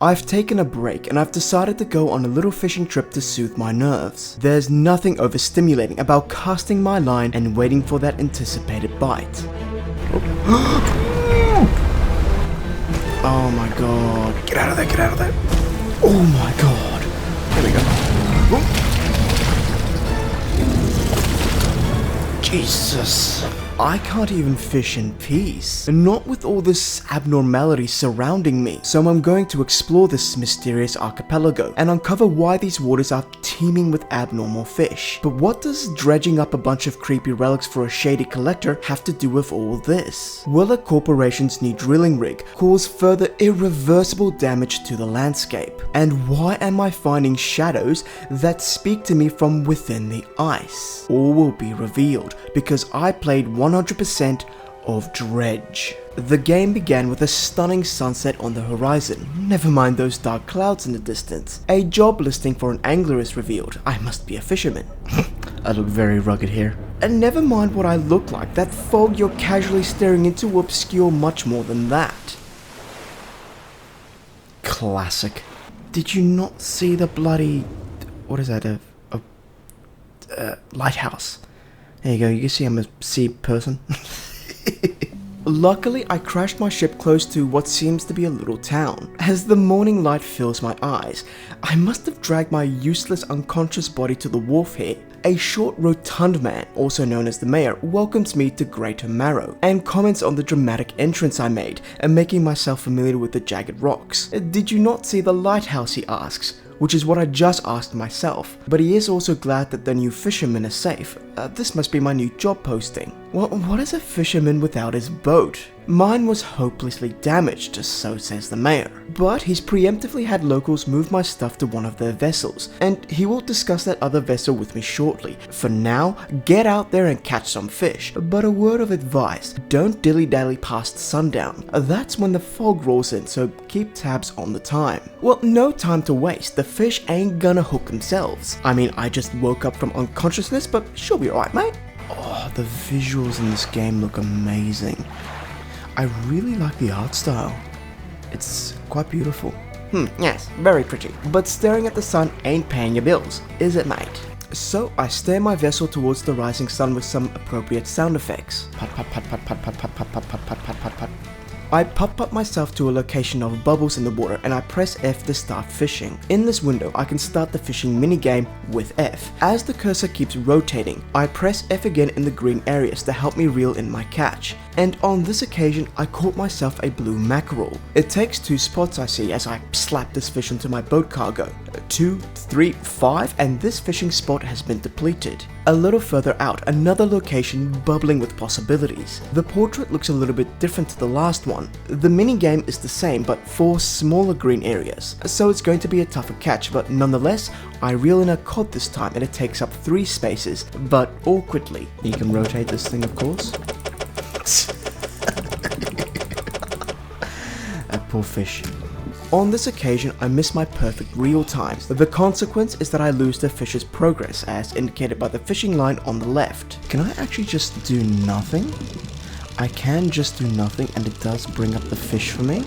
I've taken a break and I've decided to go on a little fishing trip to soothe my nerves. There's nothing overstimulating about casting my line and waiting for that anticipated bite. Oh my god. Get out of there, get out of there. Oh my god. Here we go. Jesus. I can't even fish in peace, not with all this abnormality surrounding me, so I'm going to explore this mysterious archipelago and uncover why these waters are teeming with abnormal fish. But what does dredging up a bunch of creepy relics for a shady collector have to do with all this? Will a corporation's new drilling rig cause further irreversible damage to the landscape? And why am I finding shadows that speak to me from within the ice? All will be revealed because I played 100% of Dredge. The game began with a stunning sunset on the horizon, never mind those dark clouds in the distance. A job listing for an angler is revealed. I must be a fisherman. I look very rugged here. And never mind what I look like, that fog you're casually staring into will obscure much more than that. Classic. Did you not see the bloody... what is that, a lighthouse? There you go, you can see I'm a sea person. Luckily, I crashed my ship close to what seems to be a little town. As the morning light fills my eyes, I must have dragged my useless unconscious body to the wharf here. A short, rotund man, also known as the mayor, welcomes me to Greater Marrow and comments on the dramatic entrance I made and making myself familiar with the jagged rocks. Did you not see the lighthouse, he asks, which is what I just asked myself. But he is also glad that the new fisherman is safe. This must be my new job posting. Well, what is a fisherman without his boat? Mine was hopelessly damaged, so says the mayor. But he's preemptively had locals move my stuff to one of their vessels, and he will discuss that other vessel with me shortly. For now, get out there and catch some fish. But a word of advice, don't dilly-dally past sundown. That's when the fog rolls in, so keep tabs on the time. Well, no time to waste, the fish ain't gonna hook themselves. I mean, I just woke up from unconsciousness, but she'll be alright, mate. Oh, the visuals in this game look amazing. I really like the art style. It's quite beautiful. Yes, very pretty. But staring at the sun ain't paying your bills, is it, mate? So I steer my vessel towards the rising sun with some appropriate sound effects. Put, put, put, put, put, put, put, put, put, put, put, put, put, put. I pop up myself to a location of bubbles in the water and I press F to start fishing. In this window, I can start the fishing minigame with F. As the cursor keeps rotating, I press F again in the green areas to help me reel in my catch. And on this occasion, I caught myself a blue mackerel. It takes 2 spots I see as I slap this fish into my boat cargo. 2, 3, 5, and this fishing spot has been depleted. A little further out, another location bubbling with possibilities. The portrait looks a little bit different to the last one. The minigame is the same, but 4 smaller green areas, so it's going to be a tougher catch, but nonetheless, I reel in a cod this time and it takes up 3 spaces, but awkwardly. You can rotate this thing, of course. That poor fish. On this occasion, I miss my perfect reel times. The consequence is that I lose the fish's progress, as indicated by the fishing line on the left. Can I actually just do nothing? I can just do nothing, and it does bring up the fish for me.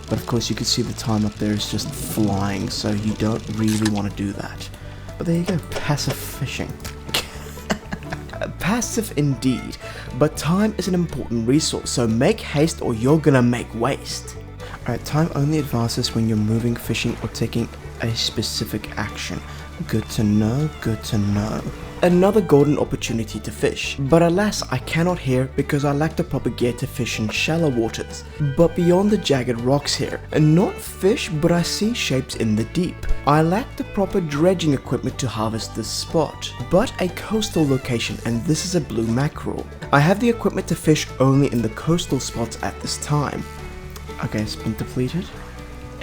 But of course, you can see the time up there is just flying, so you don't really want to do that. But there you go, passive fishing. Passive indeed, but time is an important resource, so make haste or you're gonna make waste. Alright, time only advances when you're moving, fishing, or taking a specific action. Good to know, good to know. Another golden opportunity to fish, but alas I cannot here because I lack the proper gear to fish in shallow waters. But beyond the jagged rocks here, not fish but I see shapes in the deep. I lack the proper dredging equipment to harvest this spot, but a coastal location, and this is a blue mackerel. I have the equipment to fish only in the coastal spots at this time. Okay, it's been depleted,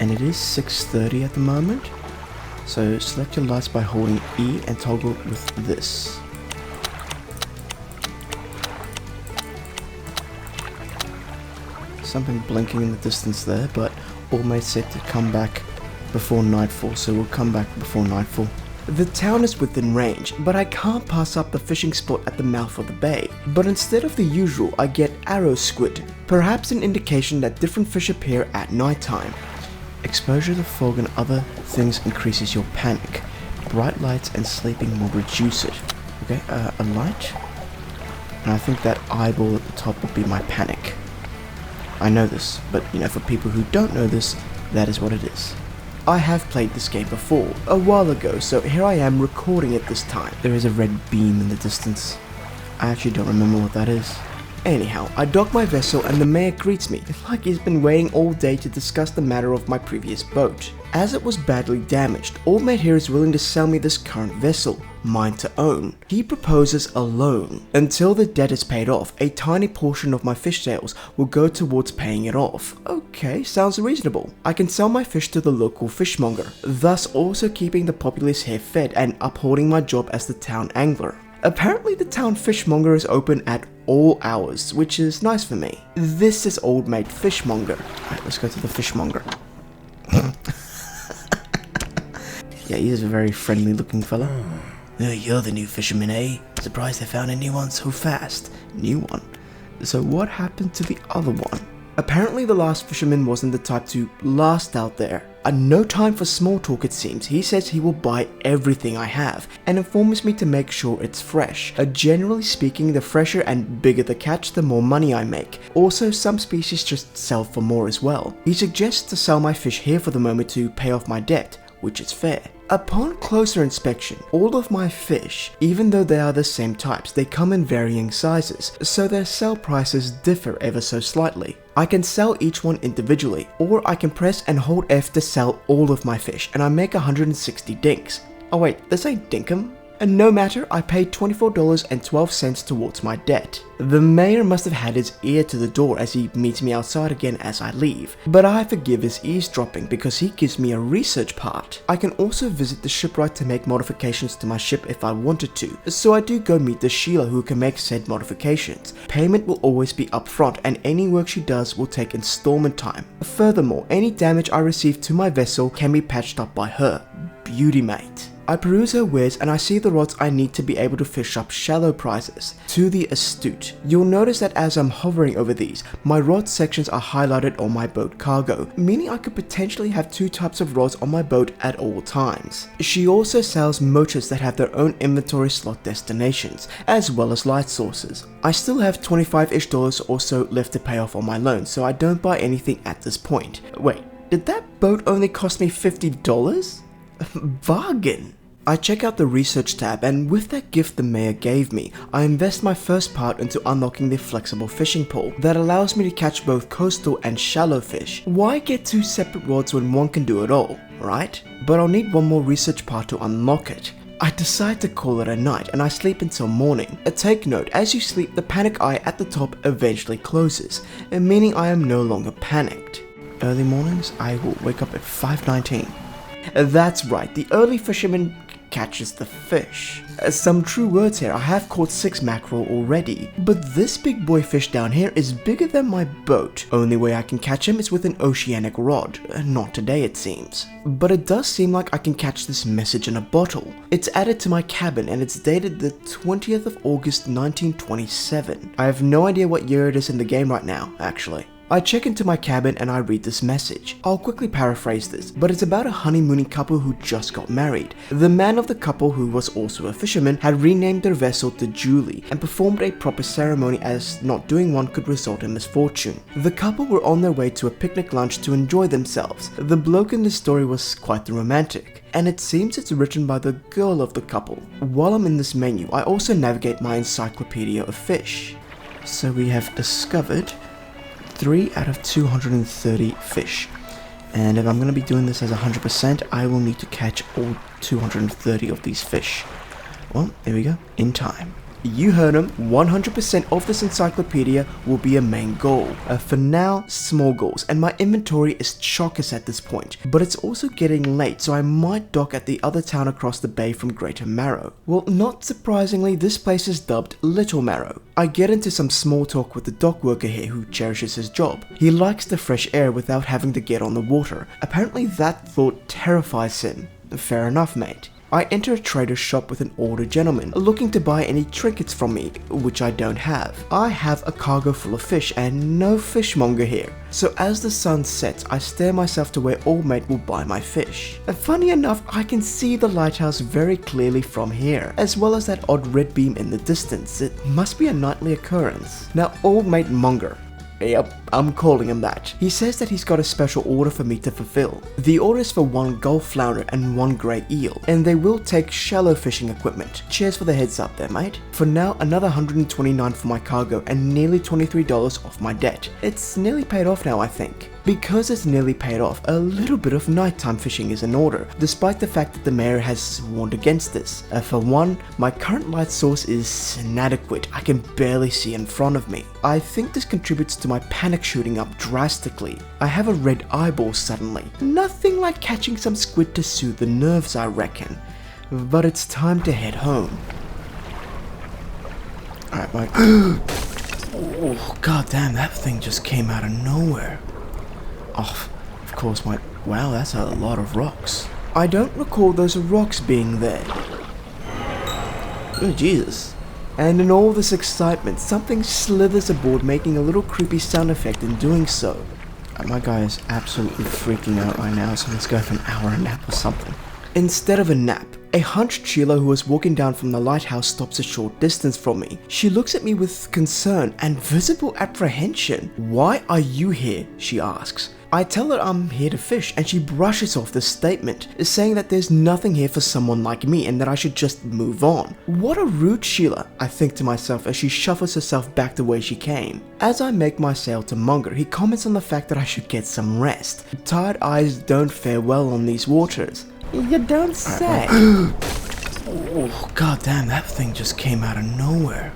and it is 6:30 at the moment. So select your lights by holding E and toggle with this. Something blinking in the distance there, but all made set to come back before nightfall, so we'll come back before nightfall. The town is within range, but I can't pass up the fishing spot at the mouth of the bay. But instead of the usual, I get arrow squid, perhaps an indication that different fish appear at nighttime. Exposure to fog and other things increases your panic. Bright lights and sleeping will reduce it. Okay, a light. And I think that eyeball at the top will be my panic. I know this, but for people who don't know this, that is what it is. I have played this game before, a while ago, so here I am recording it this time. There is a red beam in the distance. I actually don't remember what that is. Anyhow, I dock my vessel and the mayor greets me, like he's been waiting all day to discuss the matter of my previous boat. As it was badly damaged, Old Mate here is willing to sell me this current vessel, mine to own. He proposes a loan. Until the debt is paid off, a tiny portion of my fish sales will go towards paying it off. Okay, sounds reasonable. I can sell my fish to the local fishmonger, thus also keeping the populace here fed and upholding my job as the town angler. Apparently the town fishmonger is open at all hours, which is nice for me. This is Old Mate Fishmonger. Alright, let's go to the fishmonger. Yeah, he's a very friendly looking fella. You're the new fisherman, eh? Surprised they found a new one so fast. New one? So what happened to the other one? Apparently the last fisherman wasn't the type to last out there. No time for small talk it seems. He says he will buy everything I have and informs me to make sure it's fresh. Generally speaking, the fresher and bigger the catch, the more money I make. Also, some species just sell for more as well. He suggests to sell my fish here for the moment to pay off my debt, which is fair. Upon closer inspection, all of my fish, even though they are the same types, they come in varying sizes, so their sell prices differ ever so slightly. I can sell each one individually, or I can press and hold F to sell all of my fish, and I make 160 dinks. Oh wait, this ain't dinkum? And no matter, I paid $24.12 towards my debt. The mayor must have had his ear to the door as he meets me outside again as I leave, but I forgive his eavesdropping because he gives me a research part. I can also visit the shipwright to make modifications to my ship if I wanted to, so I do go meet the Sheila who can make said modifications. Payment will always be upfront and any work she does will take installment time. Furthermore, any damage I receive to my vessel can be patched up by her. Beauty mate. I peruse her wares and I see the rods I need to be able to fish up shallow prizes. To the astute, you'll notice that as I'm hovering over these, my rod sections are highlighted on my boat cargo, meaning I could potentially have two types of rods on my boat at all times. She also sells mochas that have their own inventory slot destinations, as well as light sources. I still have $25-ish or so left to pay off on my loan, so I don't buy anything at this point. Wait, did that boat only cost me $50? Bargain! I check out the research tab and with that gift the mayor gave me, I invest my first part into unlocking the flexible fishing pole that allows me to catch both coastal and shallow fish. Why get two separate rods when one can do it all, right? But I'll need one more research part to unlock it. I decide to call it a night and I sleep until morning. Take note, as you sleep the panic eye at the top eventually closes, meaning I am no longer panicked. Early mornings I will wake up at 5:19. That's right, the early fisherman catches the fish. Some true words here, I have caught 6 mackerel already, but this big boy fish down here is bigger than my boat. Only way I can catch him is with an oceanic rod. Not today it seems. But it does seem like I can catch this message in a bottle. It's added to my cabin and it's dated the 20th of August 1927. I have no idea what year it is in the game right now, actually. I check into my cabin and I read this message. I'll quickly paraphrase this, but it's about a honeymooning couple who just got married. The man of the couple, who was also a fisherman, had renamed their vessel to Julie and performed a proper ceremony as not doing one could result in misfortune. The couple were on their way to a picnic lunch to enjoy themselves. The bloke in this story was quite the romantic, and it seems it's written by the girl of the couple. While I'm in this menu, I also navigate my encyclopedia of fish. So we have discovered 3 out of 230 fish, and if I'm going to be doing this as 100%, I will need to catch all 230 of these fish. Well, there we go, in time. You heard him, 100% of this encyclopedia will be a main goal. For now, small goals, and my inventory is chockers at this point, but it's also getting late, so I might dock at the other town across the bay from Greater Marrow. Well, not surprisingly, this place is dubbed Little Marrow. I get into some small talk with the dock worker here who cherishes his job. He likes the fresh air without having to get on the water. Apparently that thought terrifies him. Fair enough, mate. I enter a trader's shop with an older gentleman looking to buy any trinkets from me, which I don't have. I have a cargo full of fish and no fishmonger here. So as the sun sets, I steer myself to where Old Mate will buy my fish. Funny enough, I can see the lighthouse very clearly from here, as well as that odd red beam in the distance. It must be a nightly occurrence. Now, Old Mate Monger. Yep, I'm calling him that. He says that he's got a special order for me to fulfill. The order is for 1 gulf flounder and 1 grey eel, and they will take shallow fishing equipment. Cheers for the heads up there, mate. For now, another $129 for my cargo and nearly $23 off my debt. It's nearly paid off now, I think. Because it's nearly paid off, a little bit of nighttime fishing is in order, despite the fact that the mayor has warned against this. For one, my current light source is inadequate. I can barely see in front of me. I think this contributes to my panic shooting up drastically. I have a red eyeball suddenly. Nothing like catching some squid to soothe the nerves, I reckon. But it's time to head home. Alright, Mike. Oh, goddamn, that thing just came out of nowhere. Oh, of course, my... Wow, that's a lot of rocks. I don't recall those rocks being there. Oh, Jesus. And in all this excitement, something slithers aboard, making a little creepy sound effect in doing so. My guy is absolutely freaking out right now, so let's go for an hour nap or something. Instead of a nap, a hunched Sheila who was walking down from the lighthouse stops a short distance from me. She looks at me with concern and visible apprehension. "Why are you here?" she asks. I tell her I'm here to fish, and she brushes off this statement, saying that there's nothing here for someone like me and that I should just move on. What a rude Sheila, I think to myself as she shuffles herself back the way she came. As I make my sail to Munger, he comments on the fact that I should get some rest. Tired eyes don't fare well on these waters. You don't say. Oh, goddamn, that thing just came out of nowhere.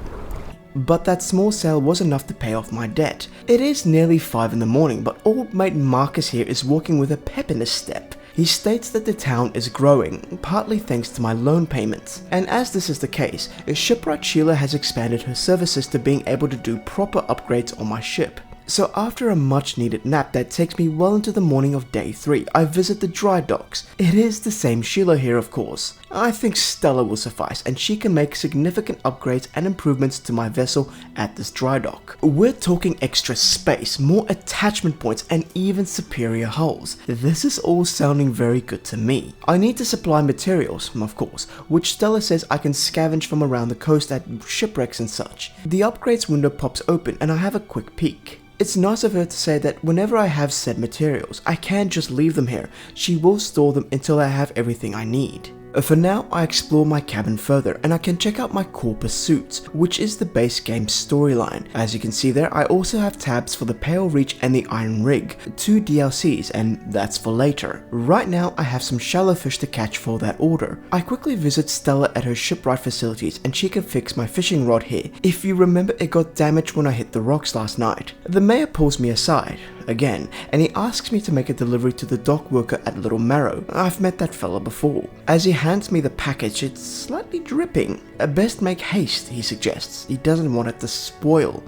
But that small sail was enough to pay off my debt. It is nearly 5 in the morning, but Old Mate Marcus here is walking with a pep in his step. He states that the town is growing, partly thanks to my loan payments. And as this is the case, Shipwright Sheila has expanded her services to being able to do proper upgrades on my ship. So after a much needed nap that takes me well into the morning of day 3, I visit the dry docks. It is the same Sheila here, of course. I think Stella will suffice, and she can make significant upgrades and improvements to my vessel at this dry dock. We're talking extra space, more attachment points, and even superior hulls. This is all sounding very good to me. I need to supply materials, of course, which Stella says I can scavenge from around the coast at shipwrecks and such. The upgrades window pops open and I have a quick peek. It's nice of her to say that whenever I have said materials, I can't just leave them here. She will store them until I have everything I need. For now, I explore my cabin further and I can check out my core pursuits, which is the base game storyline. As you can see there, I also have tabs for the Pale Reach and the Iron Rig, 2 DLCs, and that's for later. Right now, I have some shallow fish to catch for that order. I quickly visit Stella at her shipwright facilities and she can fix my fishing rod here. If you remember, it got damaged when I hit the rocks last night. The mayor pulls me aside, again, and he asks me to make a delivery to the dock worker at Little Marrow. I've met that fella before. As he hands me the package, it's slightly dripping. Best make haste, he suggests. He doesn't want it to spoil.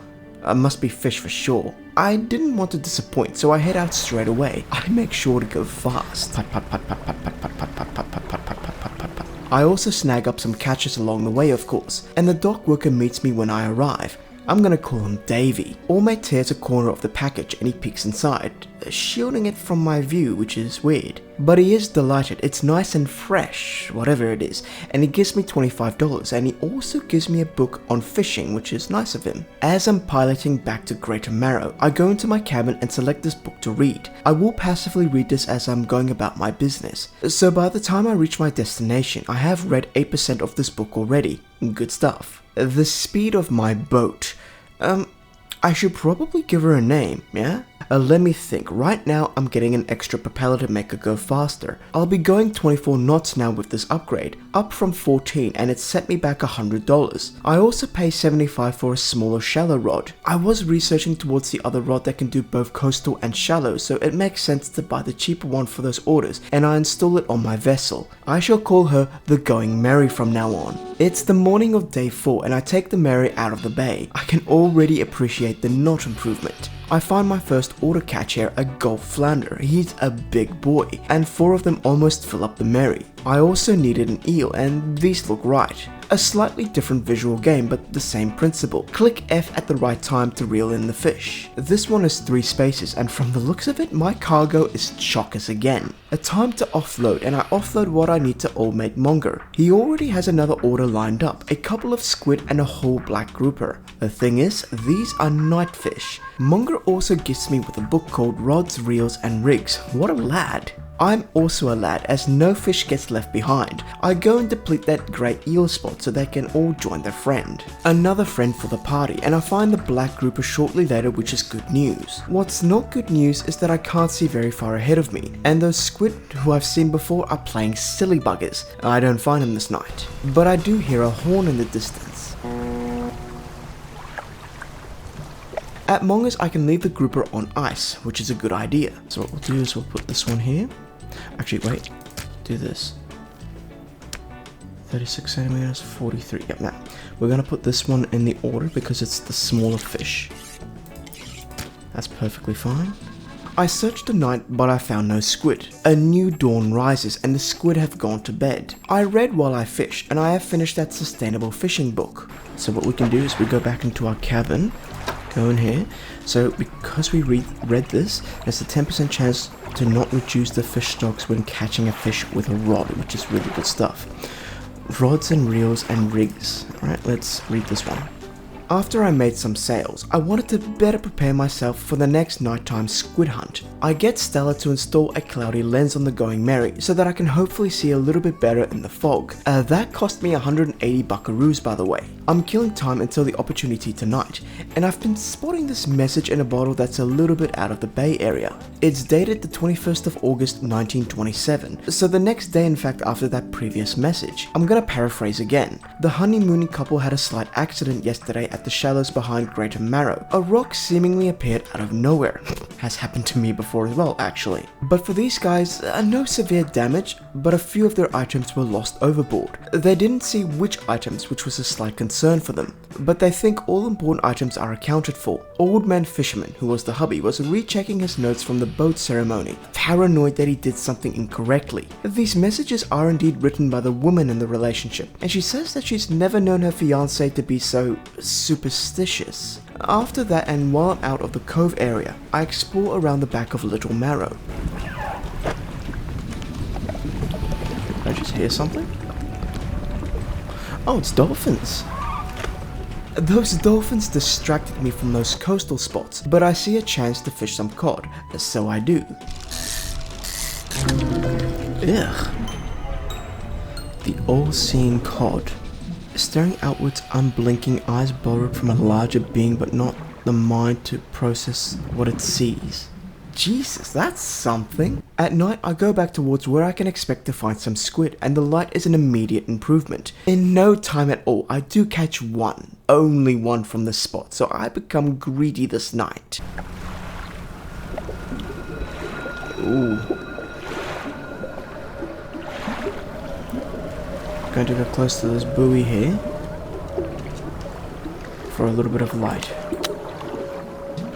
Must be fish for sure. I didn't want to disappoint, so I head out straight away. I make sure to go fast. I also snag up some catches along the way, of course, and the dock worker meets me when I arrive. I'm gonna call him Davey. All Mate tears a corner of the package and he peeks inside, shielding it from my view, which is weird. But he is delighted, it's nice and fresh, whatever it is, and he gives me $25, and he also gives me a book on fishing, which is nice of him. As I'm piloting back to Greater Marrow, I go into my cabin and select this book to read. I will passively read this as I'm going about my business. So by the time I reach my destination, I have read 8% of this book already. Good stuff. The speed of my boat. I should probably give her a name, yeah? Let me think. Right now, I'm getting an extra propeller to make her go faster. I'll be going 24 knots now with this upgrade, up from 14, and it set me back $100. I also pay $75 for a smaller shallow rod. I was researching towards the other rod that can do both coastal and shallow, so it makes sense to buy the cheaper one for those orders, and I install it on my vessel. I shall call her the Going Merry from now on. It's the morning of day 4, and I take the Merry out of the bay. I can already appreciate the knot improvement. I find my first order catch here, a Gulf flounder. He's a big boy, and 4 of them almost fill up the Merry. I also needed an eel, and these look right. A slightly different visual game, but the same principle. Click F at the right time to reel in the fish. This one has 3 spaces, and from the looks of it, my cargo is chockers again. A time to offload, and I offload what I need to old mate Monger. He already has another order lined up, a couple of squid and a whole black grouper. The thing is, these are night fish. Monger also gifts me with a book called Rods, Reels and Rigs. What a lad. I'm also a lad, as no fish gets left behind. I go and deplete that great eel spot so they can all join their friend. Another friend for the party, and I find the black grouper shortly later, which is good news. What's not good news is that I can't see very far ahead of me, and those squid who I've seen before are playing silly buggers. I don't find them this night, but I do hear a horn in the distance. At Monger's I can leave the grouper on ice, which is a good idea. So what we'll do is we'll put this one here. Actually, wait, do this. 36 centimeters, 43, yep, now. We're gonna put this one in the order because it's the smaller fish. That's perfectly fine. I searched the night, but I found no squid. A new dawn rises and the squid have gone to bed. I read while I fished, and I have finished that sustainable fishing book. So what we can do is we go back into our cabin, go in here. So because we read this, there's a 10% chance to not reduce the fish stocks when catching a fish with a rod, which is really good stuff. Rods and reels and rigs. Alright, let's read this one. After I made some sails, I wanted to better prepare myself for the next nighttime squid hunt. I get Stella to install a cloudy lens on the Going Merry so that I can hopefully see a little bit better in the fog. That cost me 180 buckaroos, by the way. I'm killing time until the opportunity tonight, and I've been spotting this message in a bottle that's a little bit out of the Bay Area. It's dated the 21st of August 1927, so the next day in fact after that previous message. I'm gonna paraphrase again. The honeymooning couple had a slight accident yesterday at the shallows behind Greater Marrow. A rock seemingly appeared out of nowhere. Has happened to me before as well, actually. But for these guys, no severe damage, but a few of their items were lost overboard. They didn't see which items, which was a slight concern for them, but they think all important items are accounted for. Old Man Fisherman, who was the hubby, was rechecking his notes from the boat ceremony, paranoid that he did something incorrectly. These messages are indeed written by the woman in the relationship, and she says that she's never known her fiancé to be so superstitious. After that, and while I'm out of the cove area, I explore around the back of Little Marrow. Did I just hear something? Oh, it's dolphins. Those dolphins distracted me from those coastal spots, but I see a chance to fish some cod, so I do. Ugh. The all-seeing cod. Staring outwards, unblinking eyes borrowed from a larger being, but not the mind to process what it sees. Jesus, that's something. At night, I go back towards where I can expect to find some squid, and the light is an immediate improvement. In no time at all, I do catch one. Only one from the spot, so I become greedy this night. Ooh. Going to go close to this buoy here for a little bit of light.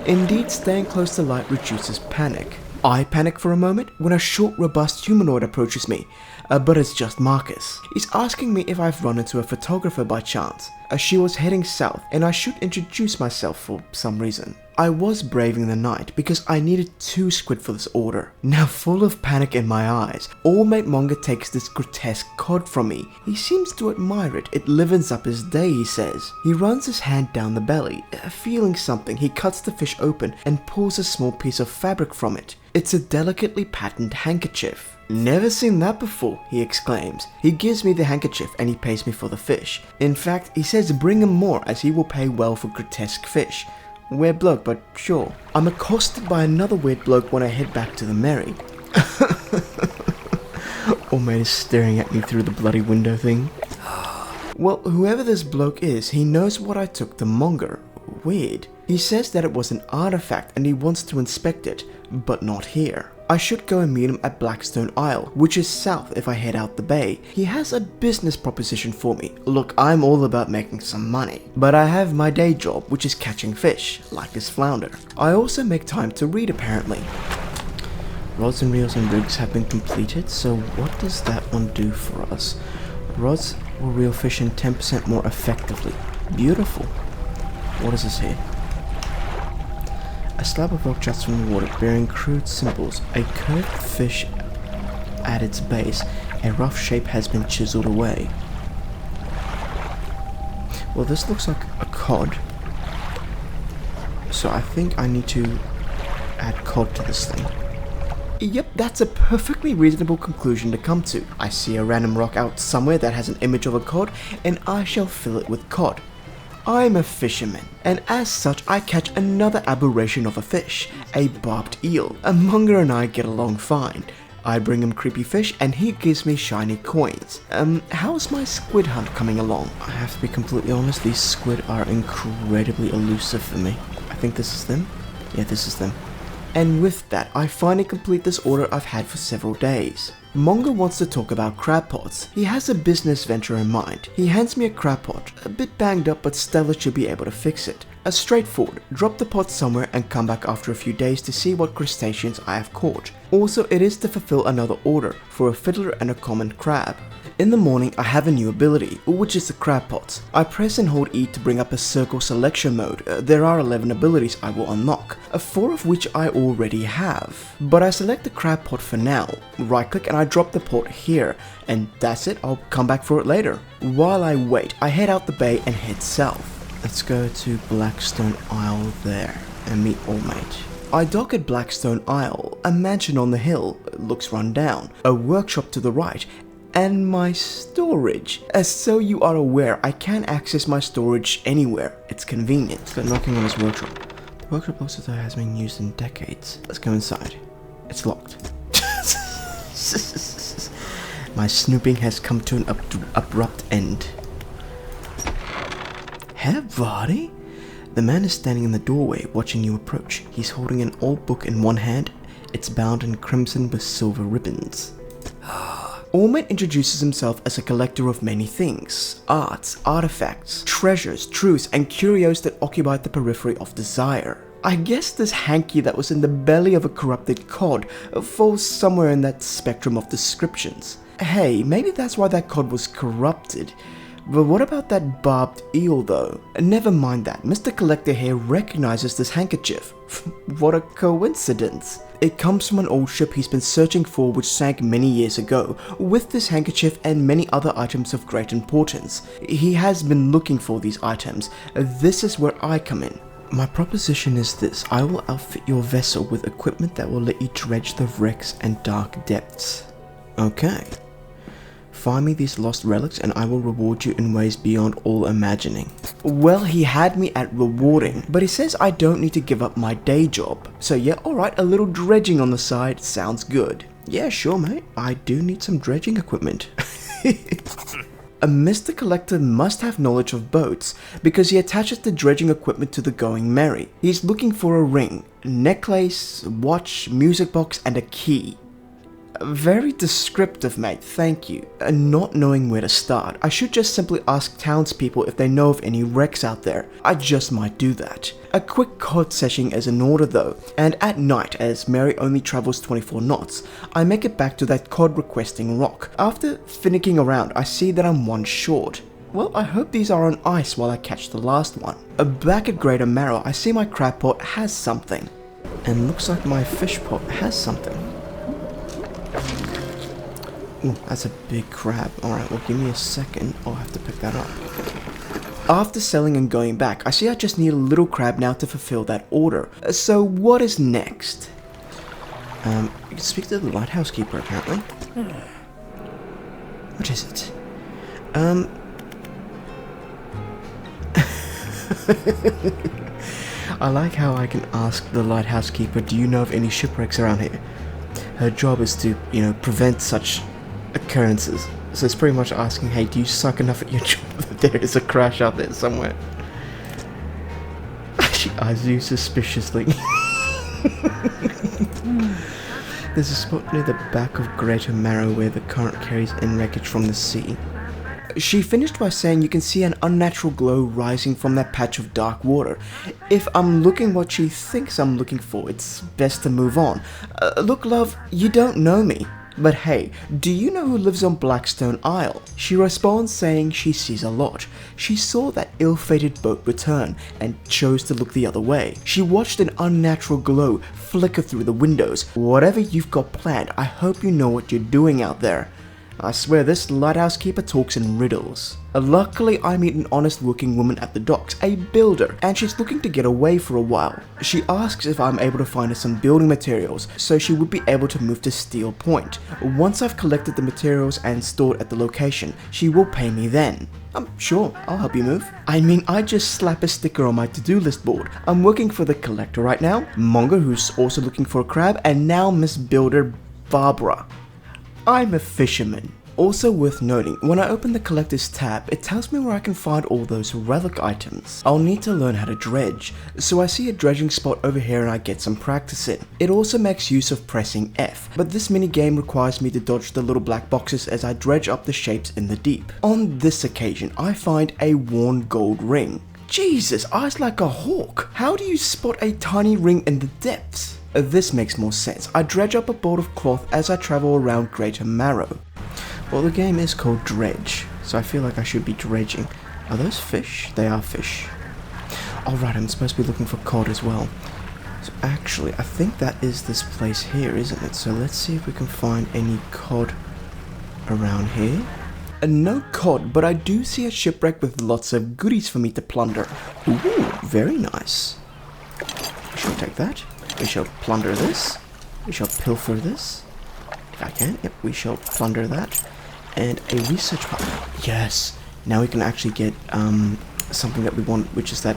Indeed, staying close to light reduces panic. I panic for a moment when a short, robust humanoid approaches me, but it's just Marcus. He's asking me if I've run into a photographer by chance. She was heading south, and I should introduce myself for some reason. I was braving the night because I needed 2 squid for this order. Now full of panic in my eyes, All Mate Monger takes this grotesque cod from me. He seems to admire it. It livens up his day, he says. He runs his hand down the belly. Feeling something, he cuts the fish open and pulls a small piece of fabric from it. It's a delicately patterned handkerchief. "Never seen that before," he exclaims. He gives me the handkerchief and he pays me for the fish. In fact, he says bring him more as he will pay well for grotesque fish. Weird bloke, but sure. I'm accosted by another weird bloke when I head back to the Merry. Old mate is staring at me through the bloody window thing. Well, whoever this bloke is, he knows what I took to Monger. Weird. He says that it was an artifact and he wants to inspect it, but not here. I should go and meet him at Blackstone Isle, which is south if I head out the bay. He has a business proposition for me. Look, I'm all about making some money, but I have my day job, which is catching fish, like this flounder. I also make time to read apparently. Rods and reels and rigs have been completed, so what does that one do for us? Rods will reel fish in 10% more effectively. Beautiful. What is this here? A slab of rock juts from the water bearing crude symbols. A curved fish at its base. A rough shape has been chiseled away. Well, this looks like a cod. So I think I need to add cod to this thing. Yep, that's a perfectly reasonable conclusion to come to. I see a random rock out somewhere that has an image of a cod, and I shall fill it with cod. I'm a fisherman, and as such I catch another aberration of a fish, a barbed eel. Monger and I get along fine. I bring him creepy fish and he gives me shiny coins. How's my squid hunt coming along? I have to be completely honest, these squid are incredibly elusive for me. I think this is them? Yeah, this is them. And with that, I finally complete this order I've had for several days. Monger wants to talk about crab pots. He has a business venture in mind. He hands me a crab pot, a bit banged up but Stella should be able to fix it. Straightforward, drop the pot somewhere and come back after a few days to see what crustaceans I have caught. Also, it is to fulfill another order for a fiddler and a common crab. In the morning, I have a new ability, which is the crab pots. I press and hold E to bring up a circle selection mode. There are 11 abilities I will unlock, 4 of which I already have. But I select the crab pot for now, right click and I drop the pot here, and that's it, I'll come back for it later. While I wait, I head out the bay and head south. Let's go to Blackstone Isle there, and meet Allmate. I dock at Blackstone Isle, a mansion on the hill, looks run down, a workshop to the right, and my storage. So you are aware, I can access my storage anywhere. It's convenient. Let's go knocking on his workshop. The workshop looks as though it has been used in decades. Let's go inside. It's locked. My snooping has come to an abrupt end. Hey, buddy? The man is standing in the doorway, watching you approach. He's holding an old book in one hand. It's bound in crimson with silver ribbons. Allmate introduces himself as a collector of many things, arts, artifacts, treasures, truths, and curios that occupy the periphery of desire. I guess this hanky that was in the belly of a corrupted cod falls somewhere in that spectrum of descriptions. Hey, maybe that's why that cod was corrupted. But what about that barbed eel though? Never mind that, Mr. Collector here recognizes this handkerchief. What a coincidence. It comes from an old ship he's been searching for which sank many years ago, with this handkerchief and many other items of great importance. He has been looking for these items. This is where I come in. My proposition is this, I will outfit your vessel with equipment that will let you dredge the wrecks and dark depths. Okay. Find me these lost relics and I will reward you in ways beyond all imagining. Well, he had me at rewarding, but he says I don't need to give up my day job. So yeah, alright, a little dredging on the side sounds good. Yeah, sure mate, I do need some dredging equipment. A Mr. Collector must have knowledge of boats, because he attaches the dredging equipment to the Going Merry. He's looking for a ring, necklace, watch, music box, and a key. Very descriptive, mate, thank you. Not knowing where to start, I should just simply ask townspeople if they know of any wrecks out there. I just might do that. A quick cod seshing is in order though, and at night, as Mary only travels 24 knots, I make it back to that cod requesting rock. After finicking around, I see that I'm one short. Well, I hope these are on ice while I catch the last one. Back at Greater Marrow, I see my crab pot has something. And looks like my fish pot has something. Ooh, that's a big crab. Alright, well give me a second. I'll have to pick that up. After selling and going back, I see I just need a little crab now to fulfill that order. So what is next? You can speak to the lighthouse keeper apparently. What is it? I like how I can ask the lighthouse keeper, do you know of any shipwrecks around here? Her job is to, prevent such occurrences. So it's pretty much asking, hey, do you suck enough at your job that there is a crash out there somewhere? She eyes you suspiciously. There's a spot near the back of Greater Marrow where the current carries in wreckage from the sea. She finished by saying you can see an unnatural glow rising from that patch of dark water. If I'm looking what she thinks I'm looking for, it's best to move on. Look, love, you don't know me. But hey, do you know who lives on Blackstone Isle? She responds saying she sees a lot. She saw that ill-fated boat return and chose to look the other way. She watched an unnatural glow flicker through the windows. Whatever you've got planned, I hope you know what you're doing out there. I swear this lighthouse keeper talks in riddles. Luckily, I meet an honest working woman at the docks, a builder, and she's looking to get away for a while. She asks if I'm able to find her some building materials, so she would be able to move to Steel Point. Once I've collected the materials and stored at the location, she will pay me then. Sure, I'll help you move. I mean, I just slap a sticker on my to-do list board. I'm working for the collector right now, Mongo who's also looking for a crab, and now Miss Builder Barbara. I'm a fisherman. Also worth noting, when I open the collector's tab, it tells me where I can find all those relic items. I'll need to learn how to dredge, so I see a dredging spot over here and I get some practice in. It also makes use of pressing F, but this minigame requires me to dodge the little black boxes as I dredge up the shapes in the deep. On this occasion, I find a worn gold ring. Jesus, eyes like a hawk. How do you spot a tiny ring in the depths? This makes more sense. I dredge up a bolt of cloth as I travel around Greater Marrow. Well, the game is called Dredge, so I feel like I should be dredging. Are those fish? They are fish. Alright, I'm supposed to be looking for cod as well. So actually, I think that is this place here, isn't it? So let's see if we can find any cod around here. No cod, but I do see a shipwreck with lots of goodies for me to plunder. Ooh, very nice. I shall take that. We shall plunder this. We shall pilfer this. If I can. Yep, we shall plunder that. And a research part. Yes! Now we can actually get something that we want, which is that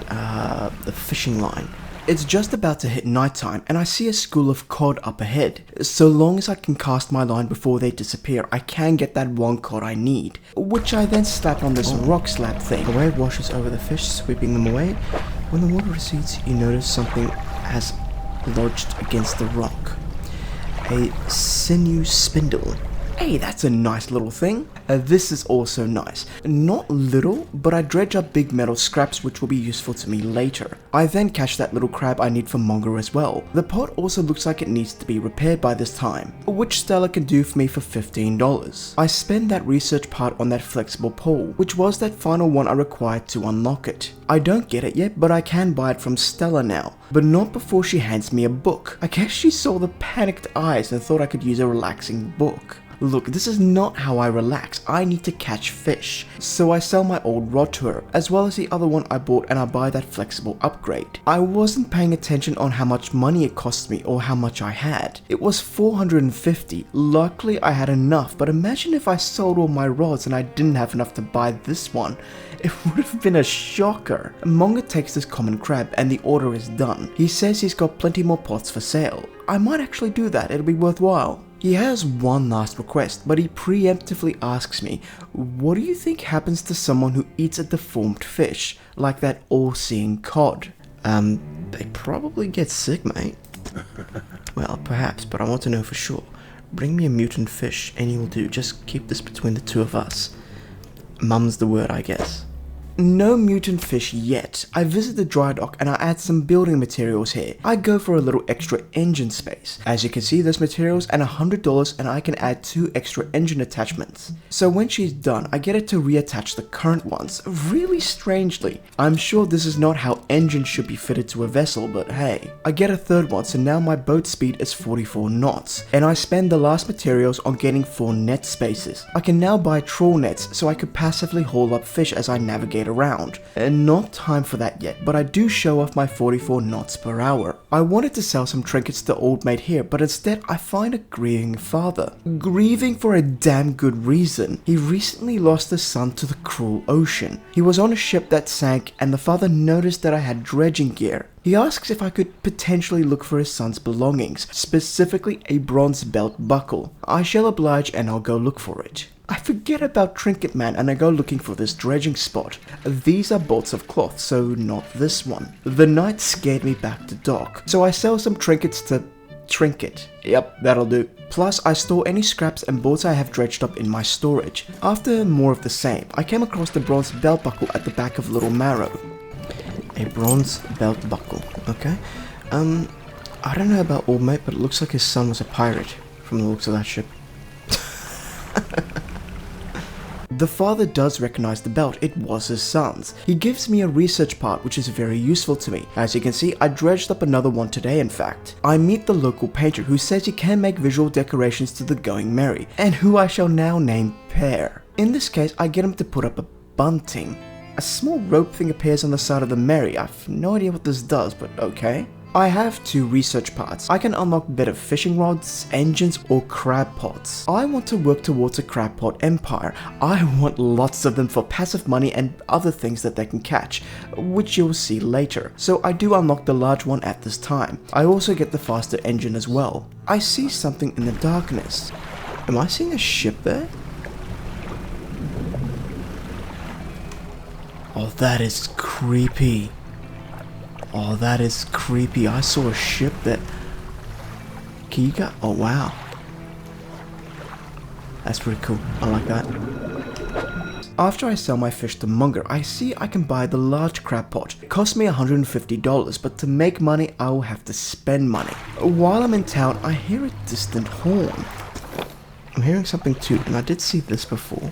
the fishing line. It's just about to hit nighttime, and I see a school of cod up ahead. So long as I can cast my line before they disappear, I can get that one cod I need, which I then slap on this rock slab thing. The wave washes over the fish, sweeping them away. When the water recedes, you notice something has lodged against the rock. A sinew spindle. Hey, that's a nice little thing. This is also nice. Not little, but I dredge up big metal scraps which will be useful to me later. I then catch that little crab I need for Mongo as well. The pot also looks like it needs to be repaired by this time, which Stella can do for me for $15. I spend that research part on that flexible pole, which was that final one I required to unlock it. I don't get it yet, but I can buy it from Stella now, but not before she hands me a book. I guess she saw the panicked eyes and thought I could use a relaxing book. Look, this is not how I relax. I need to catch fish. So I sell my old rod to her, as well as the other one I bought, and I buy that flexible upgrade. I wasn't paying attention on how much money it cost me or how much I had. It was $450. Luckily I had enough, but imagine if I sold all my rods and I didn't have enough to buy this one. It would have been a shocker. Mongo takes this common crab and the order is done. He says he's got plenty more pots for sale. I might actually do that, it'll be worthwhile. He has one last request, but he preemptively asks me, what do you think happens to someone who eats a deformed fish, like that all-seeing cod? They probably get sick, mate. Well, perhaps, but I want to know for sure. Bring me a mutant fish, any will do. Just keep this between the two of us. Mum's the word, I guess. No mutant fish yet. I visit the dry dock and I add some building materials here. I go for a little extra engine space. As you can see, there's materials and $100 and I can add 2 extra engine attachments. So when she's done, I get her to reattach the current ones, really strangely. I'm sure this is not how engines should be fitted to a vessel, but hey. I get a third one, so now my boat speed is 44 knots. And I spend the last materials on getting 4 net spaces. I can now buy trawl nets so I could passively haul up fish as I navigate around. And not time for that yet, but I do show off my 44 knots per hour. I wanted to sell some trinkets to old mate here, but instead I find a grieving father. Grieving for a damn good reason. He recently lost his son to the cruel ocean. He was on a ship that sank and the father noticed that I had dredging gear. He asks if I could potentially look for his son's belongings, specifically a bronze belt buckle. I shall oblige and I'll go look for it. I forget about Trinket Man and I go looking for this dredging spot. These are bolts of cloth, so not this one. The night scared me back to dock, so I sell some trinkets to trinket. Yep, that'll do. Plus, I store any scraps and boards I have dredged up in my storage. After more of the same, I came across the bronze belt buckle at the back of Little Marrow. A bronze belt buckle, okay. I don't know about Old Mate, but it looks like his son was a pirate, from the looks of that ship. The father does recognize the belt, it was his son's. He gives me a research part which is very useful to me. As you can see, I dredged up another one today in fact. I meet the local painter who says he can make visual decorations to the Going Merry, and who I shall now name Pear. In this case, I get him to put up a bunting. A small rope thing appears on the side of the Merry. I've no idea what this does, but okay. I have 2 research parts. I can unlock better fishing rods, engines, or crab pots. I want to work towards a crab pot empire. I want lots of them for passive money and other things that they can catch, which you'll see later. So I do unlock the large one at this time. I also get the faster engine as well. I see something in the darkness. Am I seeing a ship there? Oh, that is creepy. Oh, that is creepy. I saw a ship that... Can you go? Oh, wow. That's pretty cool. I like that. After I sell my fish to Munger, I see I can buy the large crab pot. It cost me $150, but to make money, I will have to spend money. While I'm in town, I hear a distant horn. I'm hearing something too, and I did see this before.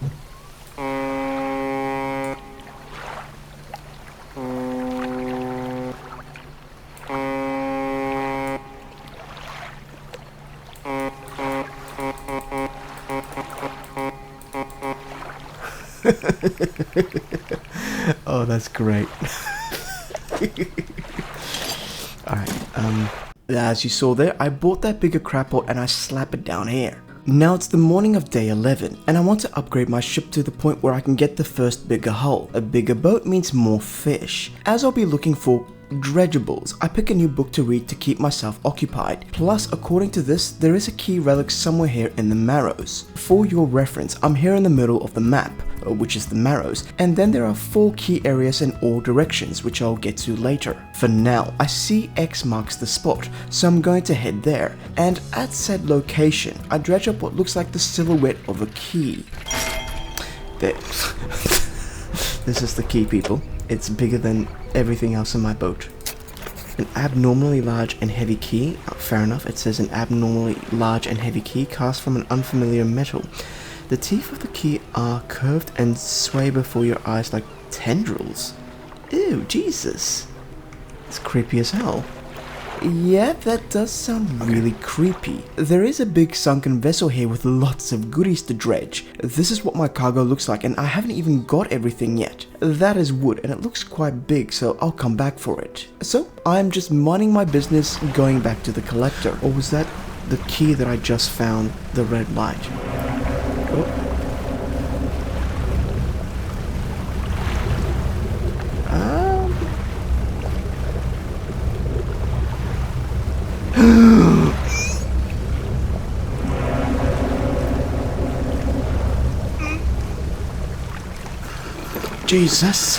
Oh, that's great. Alright, as you saw there, I bought that bigger crab pot and I slap it down here. Now it's the morning of day 11, and I want to upgrade my ship to the point where I can get the first bigger hull. A bigger boat means more fish. As I'll be looking for dredgeables, I pick a new book to read to keep myself occupied. Plus, according to this, there is a key relic somewhere here in the Marrows. For your reference, I'm here in the middle of the map, which is the Marrows, and then there are 4 key areas in all directions, which I'll get to later. For now, I see X marks the spot, so I'm going to head there, and at said location, I dredge up what looks like the silhouette of a key. There. This is the key, people. It's bigger than everything else in my boat. An abnormally large and heavy key. Oh, fair enough, it says an abnormally large and heavy key cast from an unfamiliar metal. The teeth of the key are curved and sway before your eyes like tendrils. Ew, Jesus. It's creepy as hell. Yeah, that does sound really creepy. There is a big sunken vessel here with lots of goodies to dredge. This is what my cargo looks like, and I haven't even got everything yet. That is wood, and it looks quite big, so I'll come back for it. So, I'm just minding my business, going back to the collector. Or was that the key that I just found, the red light? Oh. Jesus.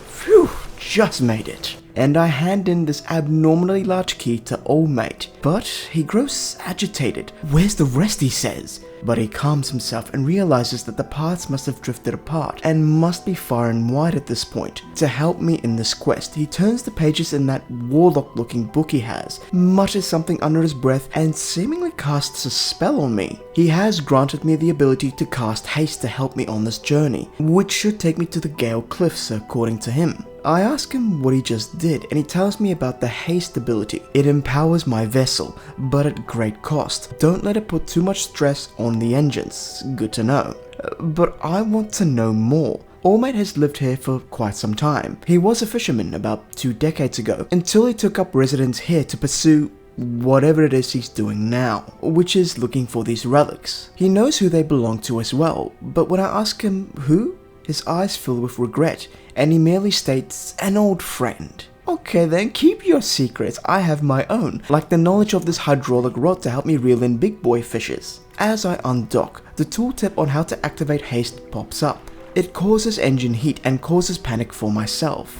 Phew, just made it. And I hand in this abnormally large key to Old Mate. But he grows agitated. Where's the rest, he says. But he calms himself and realizes that the paths must have drifted apart and must be far and wide at this point. To help me in this quest, he turns the pages in that warlock looking book he has, mutters something under his breath, and seemingly casts a spell on me. He has granted me the ability to cast haste to help me on this journey, which should take me to the Gale Cliffs according to him. I ask him what he just did, and he tells me about the haste ability. It empowers my vessel, but at great cost. Don't let it put too much stress on the engines. Good to know. But I want to know more. All Mate has lived here for quite some time. He was a fisherman about 2 decades ago, until he took up residence here to pursue whatever it is he's doing now, which is looking for these relics. He knows who they belong to as well, but when I ask him who, his eyes fill with regret, and he merely states, an old friend. Okay then, keep your secrets, I have my own, like the knowledge of this hydraulic rod to help me reel in big boy fishes. As I undock, the tooltip on how to activate haste pops up. It causes engine heat and causes panic for myself.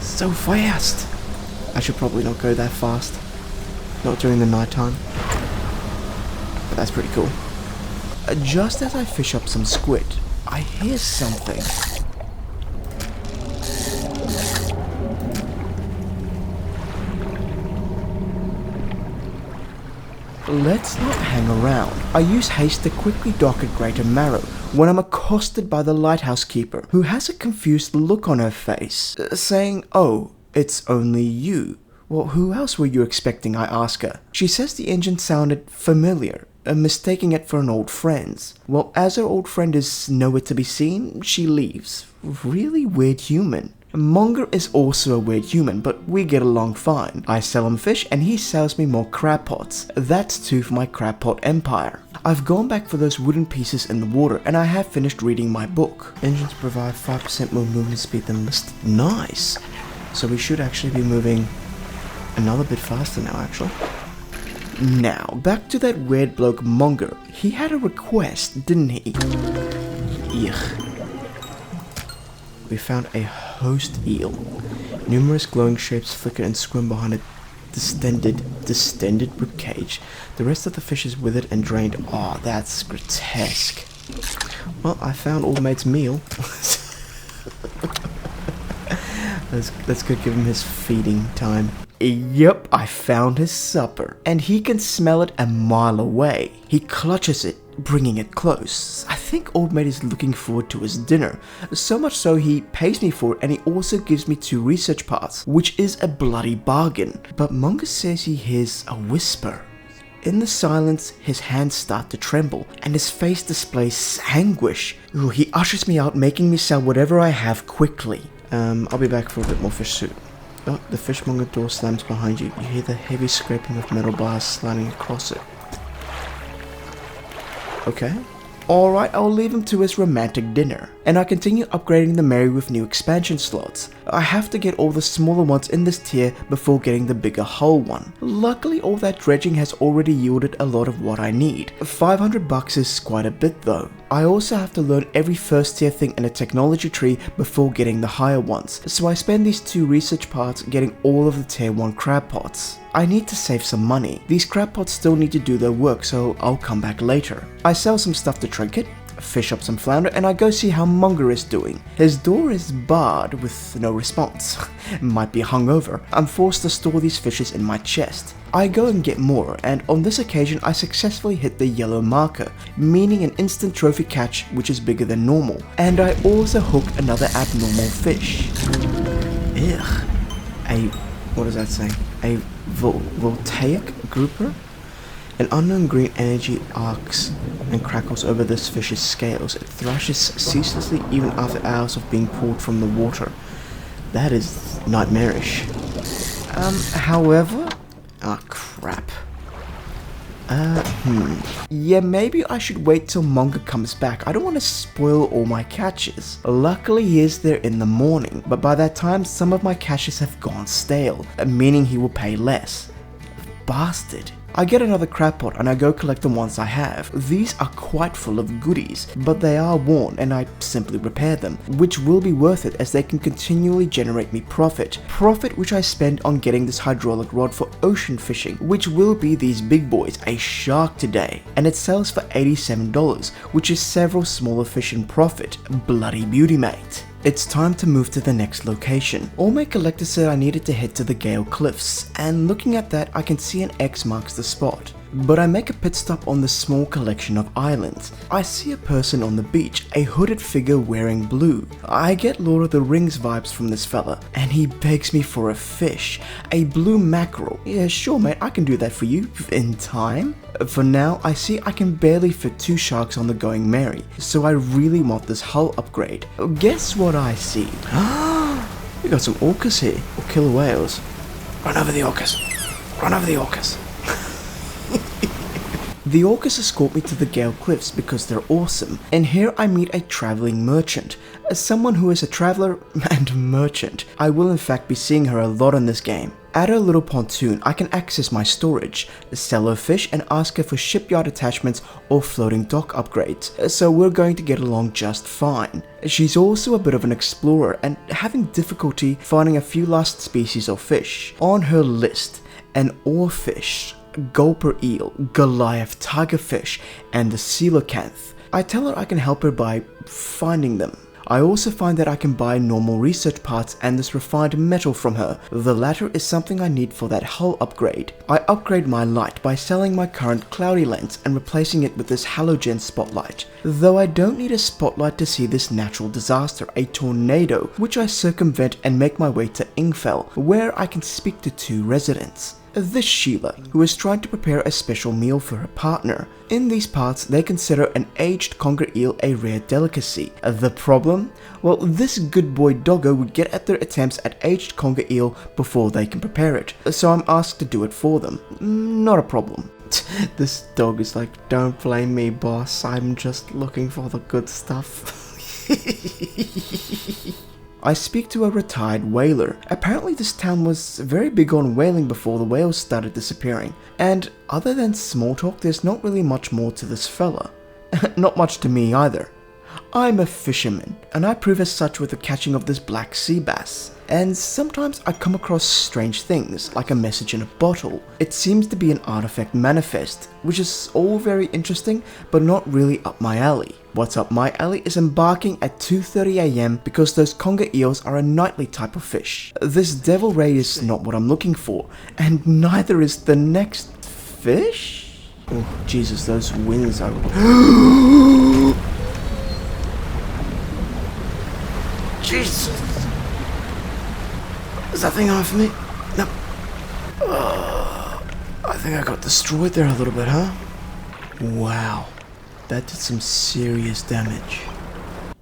So fast! I should probably not go that fast. not during the nighttime. But that's pretty cool. Just as I fish up some squid, I hear something. Let's not hang around. I use haste to quickly dock at Greater Marrow when I'm accosted by the lighthouse keeper, who has a confused look on her face, saying, "Oh, it's only you." "Well, who else were you expecting?" I ask her. She says the engine sounded familiar, mistaking it for an old friend's. Well, as her old friend is nowhere to be seen, she leaves. Really weird human. Monger is also a weird human, but we get along fine. I sell him fish and he sells me more crab pots. That's 2 for my crab pot empire. I've gone back for those wooden pieces in the water and I have finished reading my book. Engines provide 5% more movement speed than listed. Nice. So we should actually be moving another bit faster now, actually. Now, back to that weird bloke Monger. He had a request, didn't he? Ugh. We found a host eel. Numerous glowing shapes flicker and swim behind a distended ribcage. The rest of the fish is withered and drained. Oh, that's grotesque. Well, I found old mate's meal. Let's go give him his feeding time. Yep, I found his supper. And he can smell it a mile away. He clutches it, bringing it close. I think old mate is looking forward to his dinner. So much so he pays me for it and he also gives me 2 research parts, which is a bloody bargain. But Monger says he hears a whisper. In the silence, his hands start to tremble, and his face displays anguish. Ooh, he ushers me out, making me sell whatever I have quickly. I'll be back for a bit more fish soup. Oh, the fishmonger door slams behind you. You hear the heavy scraping of metal bars sliding across it. Okay. Alright, I'll leave him to his romantic dinner. And I continue upgrading the Mary with new expansion slots. I have to get all the smaller ones in this tier before getting the bigger hull one. Luckily, all that dredging has already yielded a lot of what I need. $500 is quite a bit though. I also have to learn every first tier thing in a technology tree before getting the higher ones. So I spend these 2 research parts getting all of the tier 1 crab pots. I need to save some money. These crab pots still need to do their work, so I'll come back later. I sell some stuff to Trinket, fish up some flounder, and I go see how Monger is doing. His door is barred with no response. Might be hungover. I'm forced to store these fishes in my chest. I go and get more, and on this occasion I successfully hit the yellow marker, meaning an instant trophy catch which is bigger than normal. And I also hook another abnormal fish. Ugh. What does that say? A voltaic grouper? An unknown green energy arcs and crackles over this fish's scales. It thrashes ceaselessly even after hours of being pulled from the water. That is nightmarish. However... Ah, crap. Yeah, maybe I should wait till Monger comes back. I don't want to spoil all my catches. Luckily, he is there in the morning, but by that time, some of my catches have gone stale, meaning he will pay less. Bastard. I get another crab pot and I go collect the ones I have. These are quite full of goodies, but they are worn and I simply repair them, which will be worth it as they can continually generate me profit. Profit which I spend on getting this hydraulic rod for ocean fishing, which will be these big boys, a shark today, and it sells for $87, which is several smaller fish in profit. Bloody beauty, mate. It's time to move to the next location. All my collector said I needed to head to the Gale Cliffs, and looking at that I can see an X marks the spot. But I make a pit stop on the small collection of islands. I see a person on the beach, a hooded figure wearing blue. I get Lord of the Rings vibes from this fella, and he begs me for a fish, a blue mackerel. Yeah, sure mate, I can do that for you, in time. For now, I see I can barely fit 2 sharks on the Going Merry, so I really want this hull upgrade. Guess what I see? We got some orcas here, or killer whales. Run over the orcas. Run over the orcas. The orcas escort me to the Gale Cliffs because they're awesome, and here I meet a traveling merchant. As someone who is a traveler and merchant, I will in fact be seeing her a lot in this game. At her little pontoon, I can access my storage, sell her fish, and ask her for shipyard attachments or floating dock upgrades, so we're going to get along just fine. She's also a bit of an explorer and having difficulty finding a few lost species of fish. On her list, an oarfish, gulper eel, Goliath tigerfish, and the coelacanth. I tell her I can help her by finding them. I also find that I can buy normal research parts and this refined metal from her. The latter is something I need for that hull upgrade. I upgrade my light by selling my current cloudy lens and replacing it with this halogen spotlight. Though I don't need a spotlight to see this natural disaster, a tornado, which I circumvent and make my way to Ingfell, where I can speak to 2 residents. This Sheila, who is trying to prepare a special meal for her partner. In these parts, they consider an aged conger eel a rare delicacy. The problem? Well, this good boy doggo would get at their attempts at aged conger eel before they can prepare it, so I'm asked to do it for them. Not a problem. This dog is like, don't blame me, boss, I'm just looking for the good stuff. I speak to a retired whaler. Apparently this town was very big on whaling before the whales started disappearing. And other than small talk, there's not really much more to this fella. Not much to me either. I'm a fisherman, and I prove as such with the catching of this black sea bass. And sometimes I come across strange things, like a message in a bottle. It seems to be an artifact manifest, which is all very interesting, but not really up my alley. What's up my alley is embarking at 2:30 AM because those conger eels are a nightly type of fish. This devil ray is not what I'm looking for, and neither is the next fish? Oh, Jesus, those winds are... Jesus! Is that thing on for me? No. I think I got destroyed there a little bit, huh? Wow. That did some serious damage.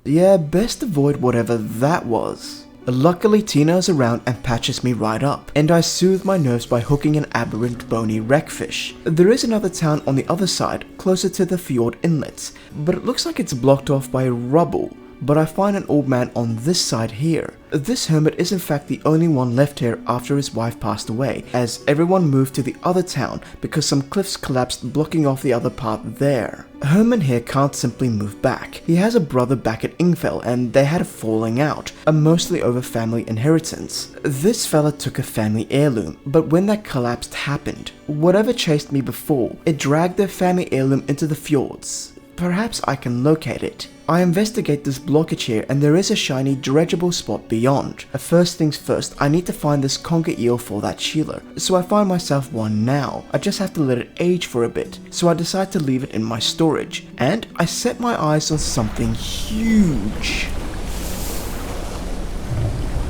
Yeah, best avoid whatever that was. Luckily, Tina is around and patches me right up, and I soothe my nerves by hooking an aberrant bony wreckfish. There is another town on the other side, closer to the fjord inlets, but it looks like it's blocked off by rubble. But I find an old man on this side here. This hermit is in fact the only one left here after his wife passed away, as everyone moved to the other town because some cliffs collapsed blocking off the other part there. Herman here can't simply move back. He has a brother back at Ingfell and they had a falling out, mostly over family inheritance. This fella took a family heirloom, but when that collapse happened, whatever chased me before, it dragged their family heirloom into the fjords. Perhaps I can locate it. I investigate this blockage here and there is a shiny dredgeable spot beyond. First things first, I need to find this conger eel for that Sheila, so I find myself one now. I just have to let it age for a bit, so I decide to leave it in my storage, and I set my eyes on something huge.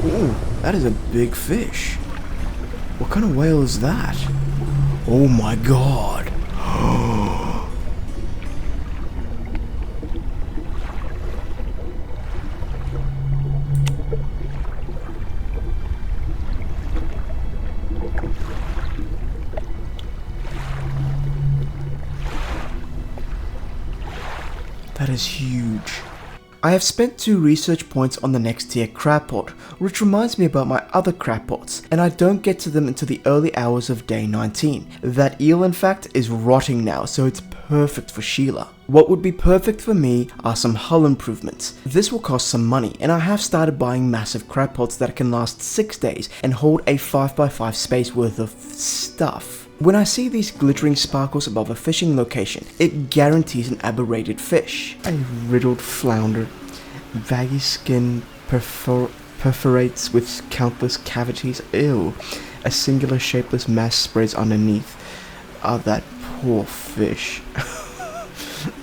Ooh, that is a big fish. What kind of whale is that? Oh my god. That is huge. I have spent 2 research points on the next tier crab pot, which reminds me about my other crab pots, and I don't get to them until the early hours of day 19. That eel in fact is rotting now, so it's perfect for Sheila. What would be perfect for me are some hull improvements. This will cost some money, and I have started buying massive crab pots that can last 6 days and hold a 5x5 space worth of stuff. When I see these glittering sparkles above a fishing location, it guarantees an aberrated fish. A riddled flounder. Baggy skin perforates with countless cavities. Ew. A singular shapeless mass spreads underneath. Ah, that poor fish.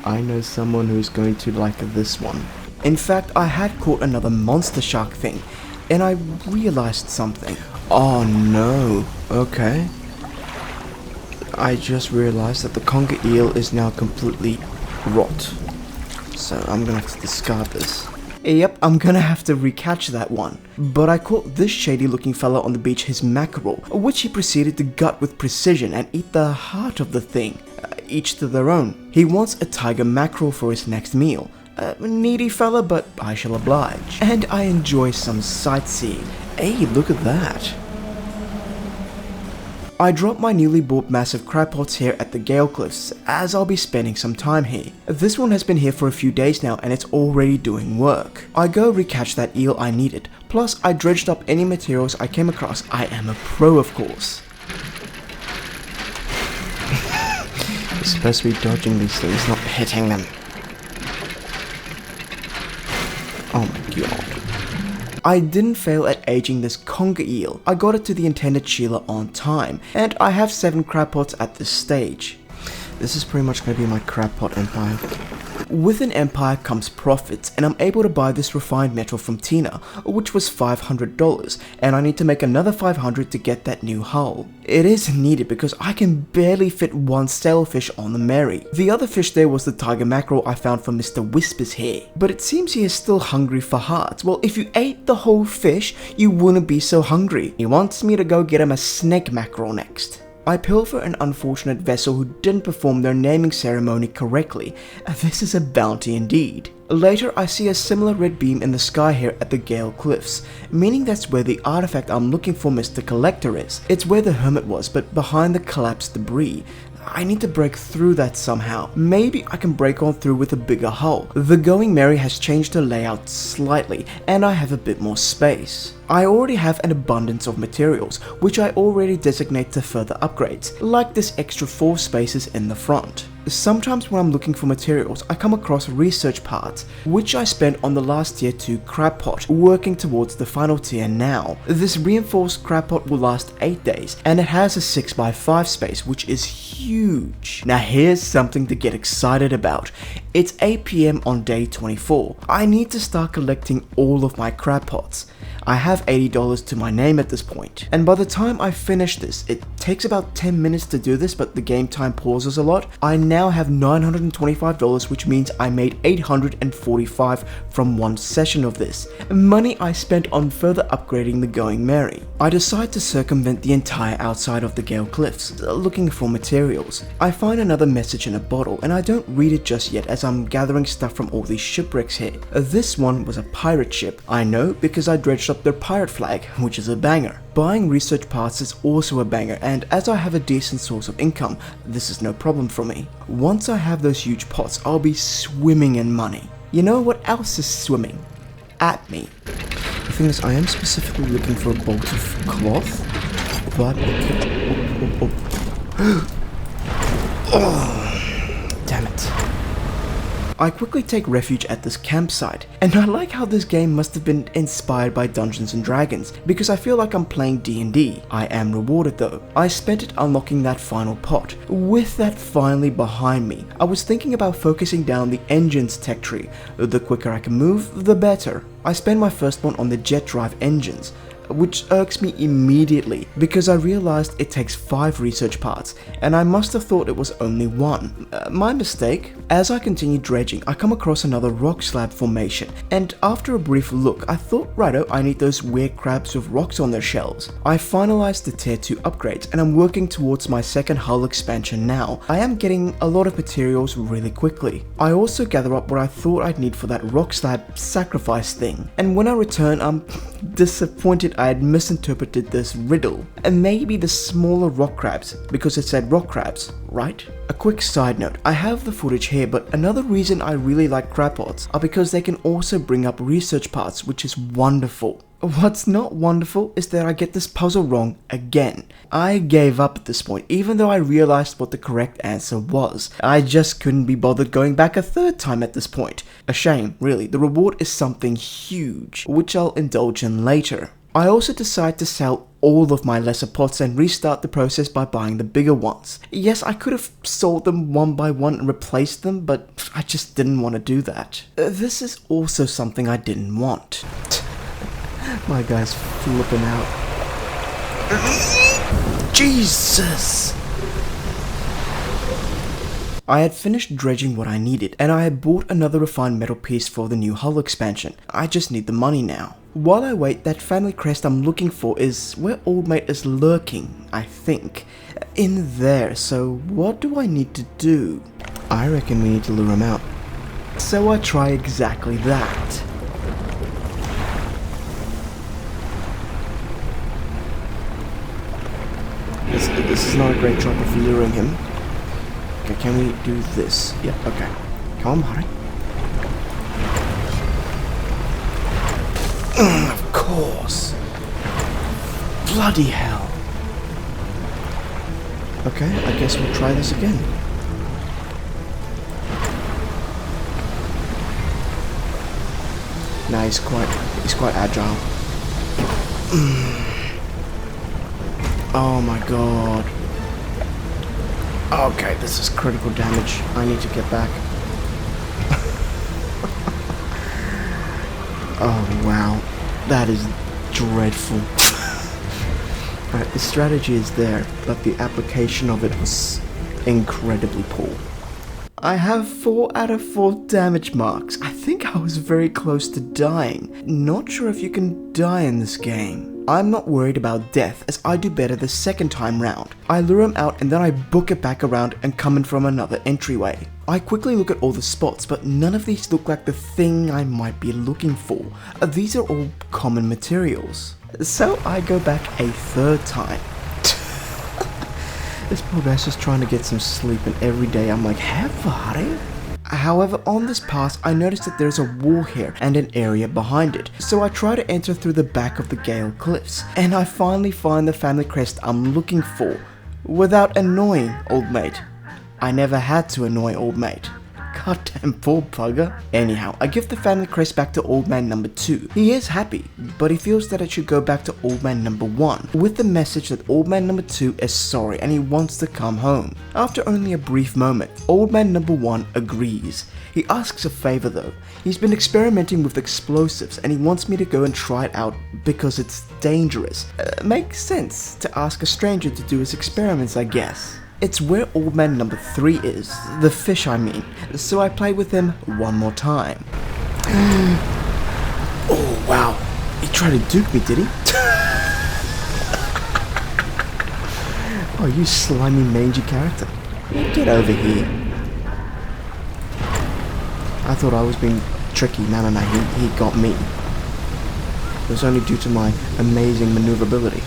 I know someone who's going to like this one. In fact, I had caught another monster shark thing, and I realized something. Oh no. Okay. I just realized that the conger eel is now completely rot. So I'm gonna have to discard this. Yep, I'm gonna have to recatch that one. But I caught this shady looking fella on the beach his mackerel, which he proceeded to gut with precision and eat the heart of the thing. Each to their own. He wants a tiger mackerel for his next meal. Needy fella, but I shall oblige. And I enjoy some sightseeing. Hey, look at that. I dropped my newly bought massive crab pots here at the Gale Cliffs, as I'll be spending some time here. This one has been here for a few days now and it's already doing work. I go recatch that eel I needed, plus I dredged up any materials I came across. I am a pro, of course. supposed to be dodging these things, not hitting them. Oh my god. I didn't fail at aging this conger eel. I got it to the intended Sheila on time, and I have 7 crab pots at this stage. This is pretty much going to be my crab pot empire. With an empire comes profits, and I'm able to buy this refined metal from Tina, which was $500, and I need to make another $500 to get that new hull. It is needed because I can barely fit one sailfish on the Mary. The other fish there was the tiger mackerel I found from Mr. Whispers here, but it seems he is still hungry for hearts. Well, if you ate the whole fish, you wouldn't be so hungry. He wants me to go get him a snake mackerel next. I pilfer an unfortunate vessel who didn't perform their naming ceremony correctly. This is a bounty indeed. Later, I see a similar red beam in the sky here at the Gale Cliffs, meaning that's where the artifact I'm looking for Mr. Collector is. It's where the hermit was, but behind the collapsed debris. I need to break through that somehow. Maybe I can break on through with a bigger hull. The Going Merry has changed her layout slightly, and I have a bit more space. I already have an abundance of materials, which I already designate to further upgrades, like this extra 4 spaces in the front. Sometimes when I'm looking for materials, I come across research parts, which I spent on the last tier 2 crab pot, working towards the final tier now. This reinforced crab pot will last 8 days, and it has a 6x5 space, which is huge. Now here's something to get excited about. It's 8 PM on day 24. I need to start collecting all of my crab pots. I have $80 to my name at this point, and by the time I finish this, it takes about 10 minutes to do this, but the game time pauses a lot. I now have $925, which means I made $845 from one session of this, money I spent on further upgrading the Going Merry. I decide to circumvent the entire outside of the Gale Cliffs, looking for materials. I find another message in a bottle, and I don't read it just yet as I'm gathering stuff from all these shipwrecks here. This one was a pirate ship. I know because I dredged up their pirate flag, which is a banger. Buying research parts is also a banger, and as I have a decent source of income, this is no problem for me. Once I have those huge pots, I'll be swimming in money. You know what else is swimming? At me. The thing is, I am specifically looking for a bolt of cloth, but... Oh, damn it. I quickly take refuge at this campsite, and I like how this game must have been inspired by Dungeons & Dragons, because I feel like I'm playing D&D. I am rewarded though. I spent it unlocking that final pot. With that finally behind me, I was thinking about focusing down the engine's tech tree. The quicker I can move, the better. I spend my first one on the jet drive engines, which irks me immediately because I realized it takes 5 research parts, and I must have thought it was only 1. My mistake. As I continue dredging, I come across another rock slab formation, and after a brief look, I thought, righto, I need those weird crabs with rocks on their shells. I finalized the tier 2 upgrades, and I'm working towards my second hull expansion now. I am getting a lot of materials really quickly. I also gather up what I thought I'd need for that rock slab sacrifice thing, and when I return, I'm disappointed I had misinterpreted this riddle, and maybe the smaller rock crabs, because it said rock crabs, right? A quick side note, I have the footage here, but another reason I really like crab pots are because they can also bring up research parts, which is wonderful. What's not wonderful is that I get this puzzle wrong again. I gave up at this point, even though I realized what the correct answer was. I just couldn't be bothered going back a third time at this point. A shame, really. The reward is something huge, which I'll indulge in later. I also decide to sell all of my lesser pots and restart the process by buying the bigger ones. Yes, I could have sold them one by one and replaced them, but I just didn't want to do that. This is also something I didn't want. My guy's flipping out. Jesus! I had finished dredging what I needed, and I had bought another refined metal piece for the new hull expansion. I just need the money now. While I wait, that family crest I'm looking for is where Old Mate is lurking, I think. In there, so what do I need to do? I reckon we need to lure him out. So I try exactly that. This is not a great trapper for luring him. Okay, can we do this? Yeah, okay. Come on, buddy. Of course. Bloody hell. Okay, I guess we'll try this again. Nah, he's quite agile. Oh my god. Okay, this is critical damage. I need to get back. Oh wow, that is dreadful. Alright, the strategy is there, but the application of it was incredibly poor. I have 4 out of 4 damage marks. I think I was very close to dying. Not sure if you can die in this game. I'm not worried about death, as I do better the second time round. I lure him out and then I book it back around and come in from another entryway. I quickly look at all the spots, but none of these look like the thing I might be looking for. These are all common materials. So I go back a third time. This poor guy's just trying to get some sleep, and every day I'm like, have fun. However, on this pass, I noticed that there's a wall here and an area behind it. So I try to enter through the back of the Gale Cliffs, and I finally find the family crest I'm looking for, without annoying old mate. I never had to annoy old mate. Goddamn poor bugger. Anyhow, I give the family crest back to old man number 2. He is happy, but he feels that it should go back to old man number 1, with the message that old man number 2 is sorry and he wants to come home. After only a brief moment, old man number 1 agrees. He asks a favor though. He's been experimenting with explosives and he wants me to go and try it out because it's dangerous. Makes sense to ask a stranger to do his experiments, I guess. It's where old man number 3 is, the fish I mean, so I play with him one more time. Oh wow, he tried to dupe me, did he? Oh, you slimy mangy character. Get over here. I thought I was being tricky. No, he got me. It was only due to my amazing maneuverability.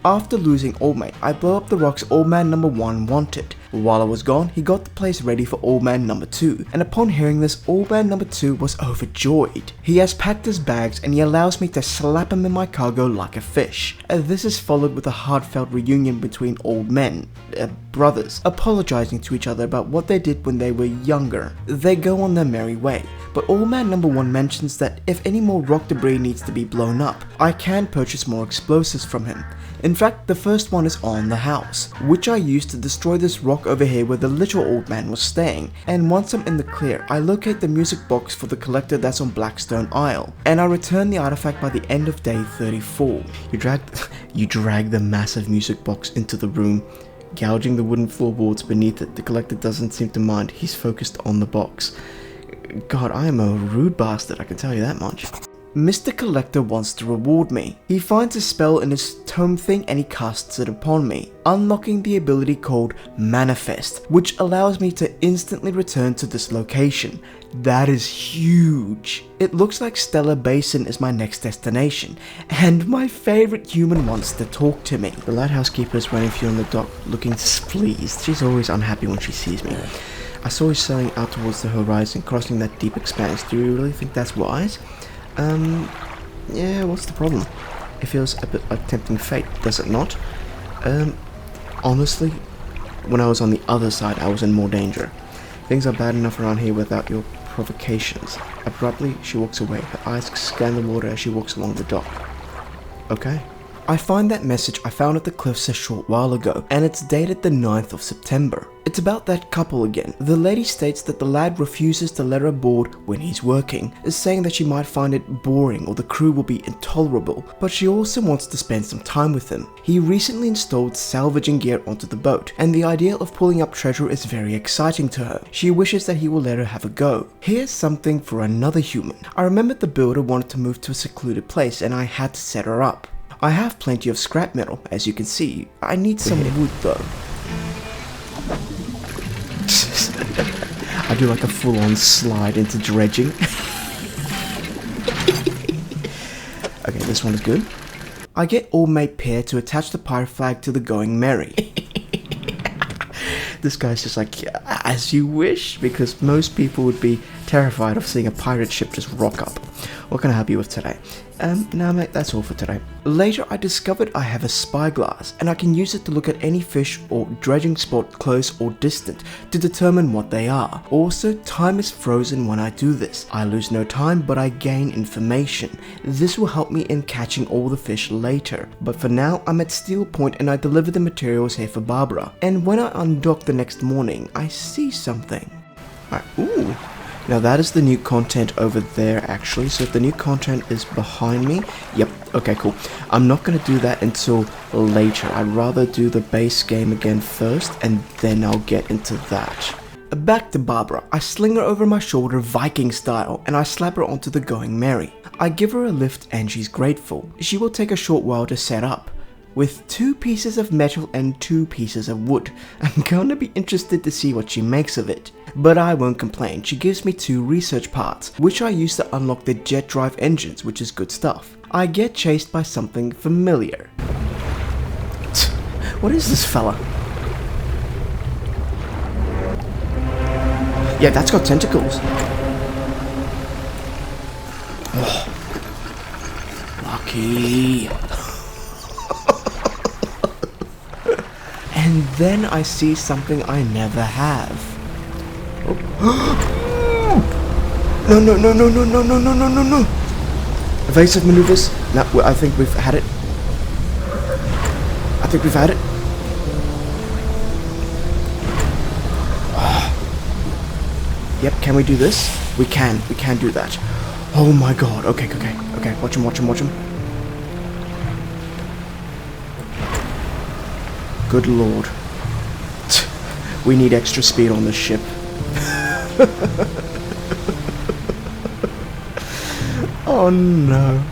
After losing old mate, I blow up the rocks old man number 1 wanted. While I was gone, he got the place ready for old man number 2, and upon hearing this, old man number 2 was overjoyed. He has packed his bags and he allows me to slap him in my cargo like a fish. This is followed with a heartfelt reunion between old men, brothers, apologizing to each other about what they did when they were younger. They go on their merry way, but old man number 1 mentions that if any more rock debris needs to be blown up, I can purchase more explosives from him. In fact, the first one is on the house, which I used to destroy this rock over here where the little old man was staying. And once I'm in the clear, I locate the music box for the collector that's on Blackstone Isle, and I return the artifact by the end of day 34. You drag the massive music box into the room, gouging the wooden floorboards beneath it. The collector doesn't seem to mind, he's focused on the box. God, I am a rude bastard, I can tell you that much. Mr. Collector wants to reward me. He finds a spell in his tome thing and he casts it upon me, unlocking the ability called Manifest, which allows me to instantly return to this location. That is huge. It looks like Stellar Basin is my next destination, and my favorite human wants to talk to me. The lighthouse keeper is waiting for you on the dock, looking displeased. She's always unhappy when she sees me. I saw you sailing out towards the horizon, crossing that deep expanse. Do you really think that's wise? Yeah, what's the problem? It feels a bit like tempting fate, does it not? Honestly, when I was on the other side, I was in more danger. Things are bad enough around here without your provocations. Abruptly, she walks away. Her eyes scan the water as she walks along the dock. Okay. I find that message I found at the cliffs a short while ago, and it's dated the 9th of September. It's about that couple again. The lady states that the lad refuses to let her aboard when he's working, saying that she might find it boring or the crew will be intolerable, but she also wants to spend some time with him. He recently installed salvaging gear onto the boat, and the idea of pulling up treasure is very exciting to her. She wishes that he will let her have a go. Here's something for another human. I remembered the builder wanted to move to a secluded place and I had to set her up. I have plenty of scrap metal, as you can see. I need some wood though. I do like a full-on slide into dredging. Okay, this one is good. I get Old Mate Pear to attach the pirate flag to the Going Merry. This guy's just like, as you wish, because most people would be terrified of seeing a pirate ship just rock up. What can I help you with today? No mate, that's all for today. Later I discovered I have a spyglass, and I can use it to look at any fish or dredging spot close or distant to determine what they are. Also, time is frozen when I do this. I lose no time, but I gain information. This will help me in catching all the fish later. But for now, I'm at Steel Point and I deliver the materials here for Barbara. And when I undock the next morning, I see something. Ooh. Now that is the new content over there actually, so if the new content is behind me, yep, okay cool. I'm not going to do that until later. I'd rather do the base game again first and then I'll get into that. Back to Barbara. I sling her over my shoulder Viking style and I slap her onto the Going Merry. I give her a lift and she's grateful. She will take a short while to set up. With 2 pieces of metal and 2 pieces of wood. I'm gonna be interested to see what she makes of it. But I won't complain, she gives me 2 research parts, which I use to unlock the jet drive engines, which is good stuff. I get chased by something familiar. What is this fella? Yeah, that's got tentacles. Oh. Lucky. And then I see something I never have. Oh. No. Evasive maneuvers. No, I think we've had it. Yep, can we do this? We can do that. Oh my god, okay, watch him. Good lord. We need extra speed on this ship. Oh no.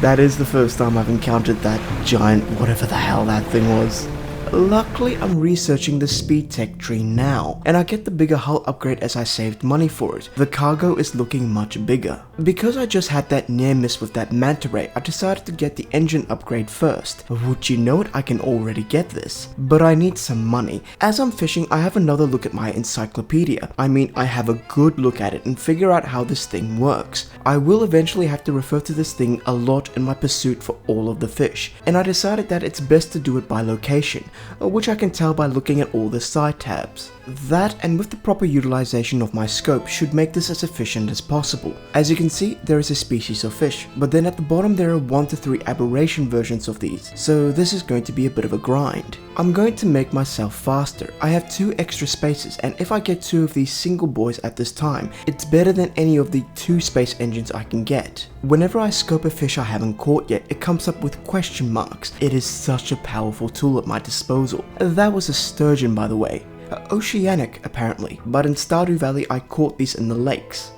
That is the first time I've encountered that giant whatever the hell that thing was. Luckily, I'm researching the speed tech tree now, and I get the bigger hull upgrade as I saved money for it. The cargo is looking much bigger. Because I just had that near miss with that manta ray, I decided to get the engine upgrade first. Would you know it, I can already get this. But I need some money. As I'm fishing, I have another look at my encyclopedia. I mean, I have a good look at it and figure out how this thing works. I will eventually have to refer to this thing a lot in my pursuit for all of the fish, and I decided that it's best to do it by location, which I can tell by looking at all the side tabs. That, and with the proper utilization of my scope, should make this as efficient as possible. As you can see, there is a species of fish, but then at the bottom there are 1 to 3 aberration versions of these, so this is going to be a bit of a grind. I'm going to make myself faster. I have 2 extra spaces, and if I get 2 of these single boys at this time, it's better than any of the 2 space engines I can get. Whenever I scope a fish I haven't caught yet, it comes up with question marks. It is such a powerful tool at my disposal. That was a sturgeon, by the way. Oceanic apparently, but in Stardew Valley I caught these in the lakes.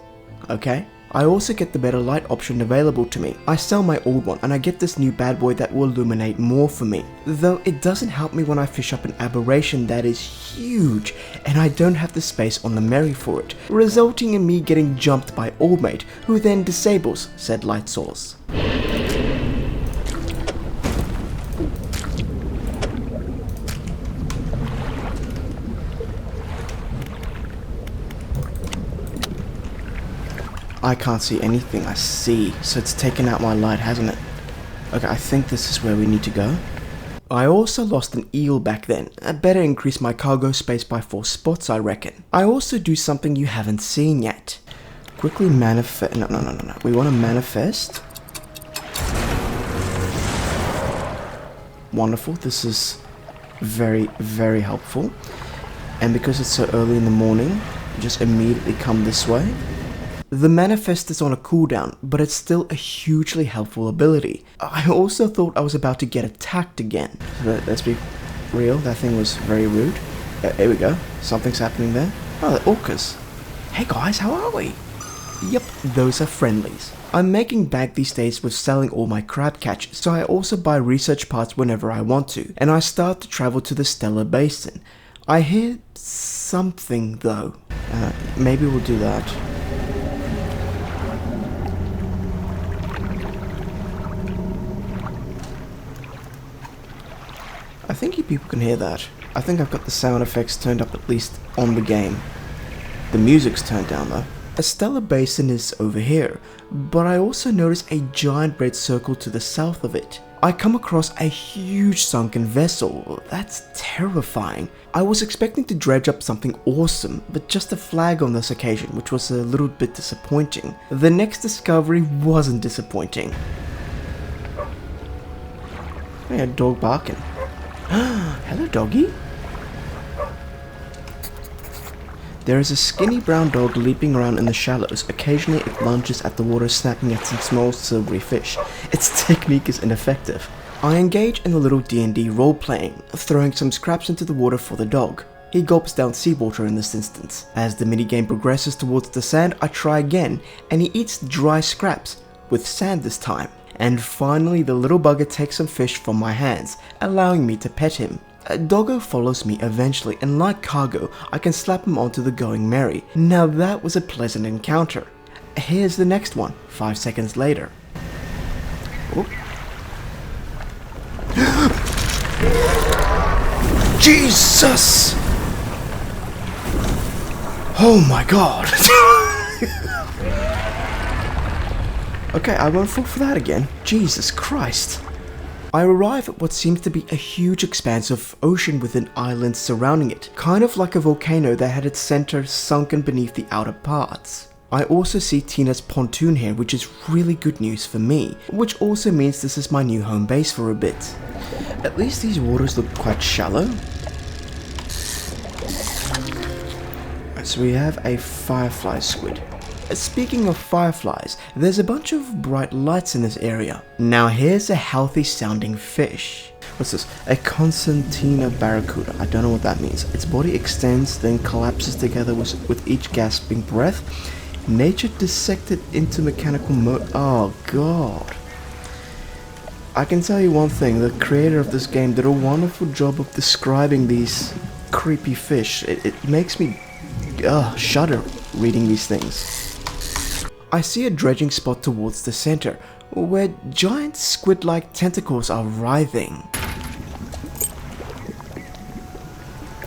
Okay? I also get the better light option available to me. I sell my old one and I get this new bad boy that will illuminate more for me. Though it doesn't help me when I fish up an aberration that is huge and I don't have the space on the Merry for it, resulting in me getting jumped by Old Mate, who then disables said light source. I can't see anything I see, so it's taken out my light, hasn't it? Okay, I think this is where we need to go. I also lost an eel back then. I better increase my cargo space by 4 spots, I reckon. I also do something you haven't seen yet. Quickly manifest. No. We want to manifest. Wonderful. This is very, very helpful. And because it's so early in the morning, just immediately come this way. The manifest is on a cooldown, but it's still a hugely helpful ability. I also thought I was about to get attacked again. Let's be real, that thing was very rude. Here we go, something's happening there. Oh, they're orcas. Hey guys, how are we? Yep, those are friendlies. I'm making bank these days with selling all my crab catches, so I also buy research parts whenever I want to, and I start to travel to the Stellar Basin. I hear something though. Maybe we'll do that. I think you people can hear that. I think I've got the sound effects turned up at least on the game. The music's turned down though. Stella Basin is over here, but I also notice a giant red circle to the south of it. I come across a huge sunken vessel. That's terrifying. I was expecting to dredge up something awesome, but just a flag on this occasion, which was a little bit disappointing. The next discovery wasn't disappointing. Hey, a dog barking. Hello, doggy. There is a skinny brown dog leaping around in the shallows. Occasionally it lunges at the water, snapping at some small silvery fish. Its technique is ineffective. I engage in a little D&D role-playing, throwing some scraps into the water for the dog. He gulps down seawater in this instance. As the minigame progresses towards the sand, I try again, and he eats dry scraps, with sand this time. And finally the little bugger takes some fish from my hands, allowing me to pet him. Doggo follows me eventually, and like cargo, I can slap him onto the Going Merry. Now that was a pleasant encounter. Here's the next one, 5 seconds later. Oh. Jesus! Oh my god! Okay, I won't fall for that again. Jesus Christ. I arrive at what seems to be a huge expanse of ocean with an island surrounding it, kind of like a volcano that had its center sunken beneath the outer parts. I also see Tina's pontoon here, which is really good news for me, which also means this is my new home base for a bit. At least these waters look quite shallow. So we have a firefly squid. Speaking of fireflies, there's a bunch of bright lights in this area. Now here's a healthy sounding fish. What's this? A Constantina barracuda. I don't know what that means. Its body extends, then collapses together with each gasping breath. Nature dissected into mechanical mode. Oh god. I can tell you one thing, the creator of this game did a wonderful job of describing these creepy fish. It makes me shudder reading these things. I see a dredging spot towards the center, where giant squid-like tentacles are writhing.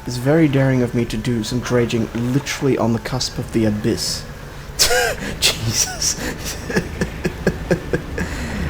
It's very daring of me to do some dredging literally on the cusp of the abyss. Jesus.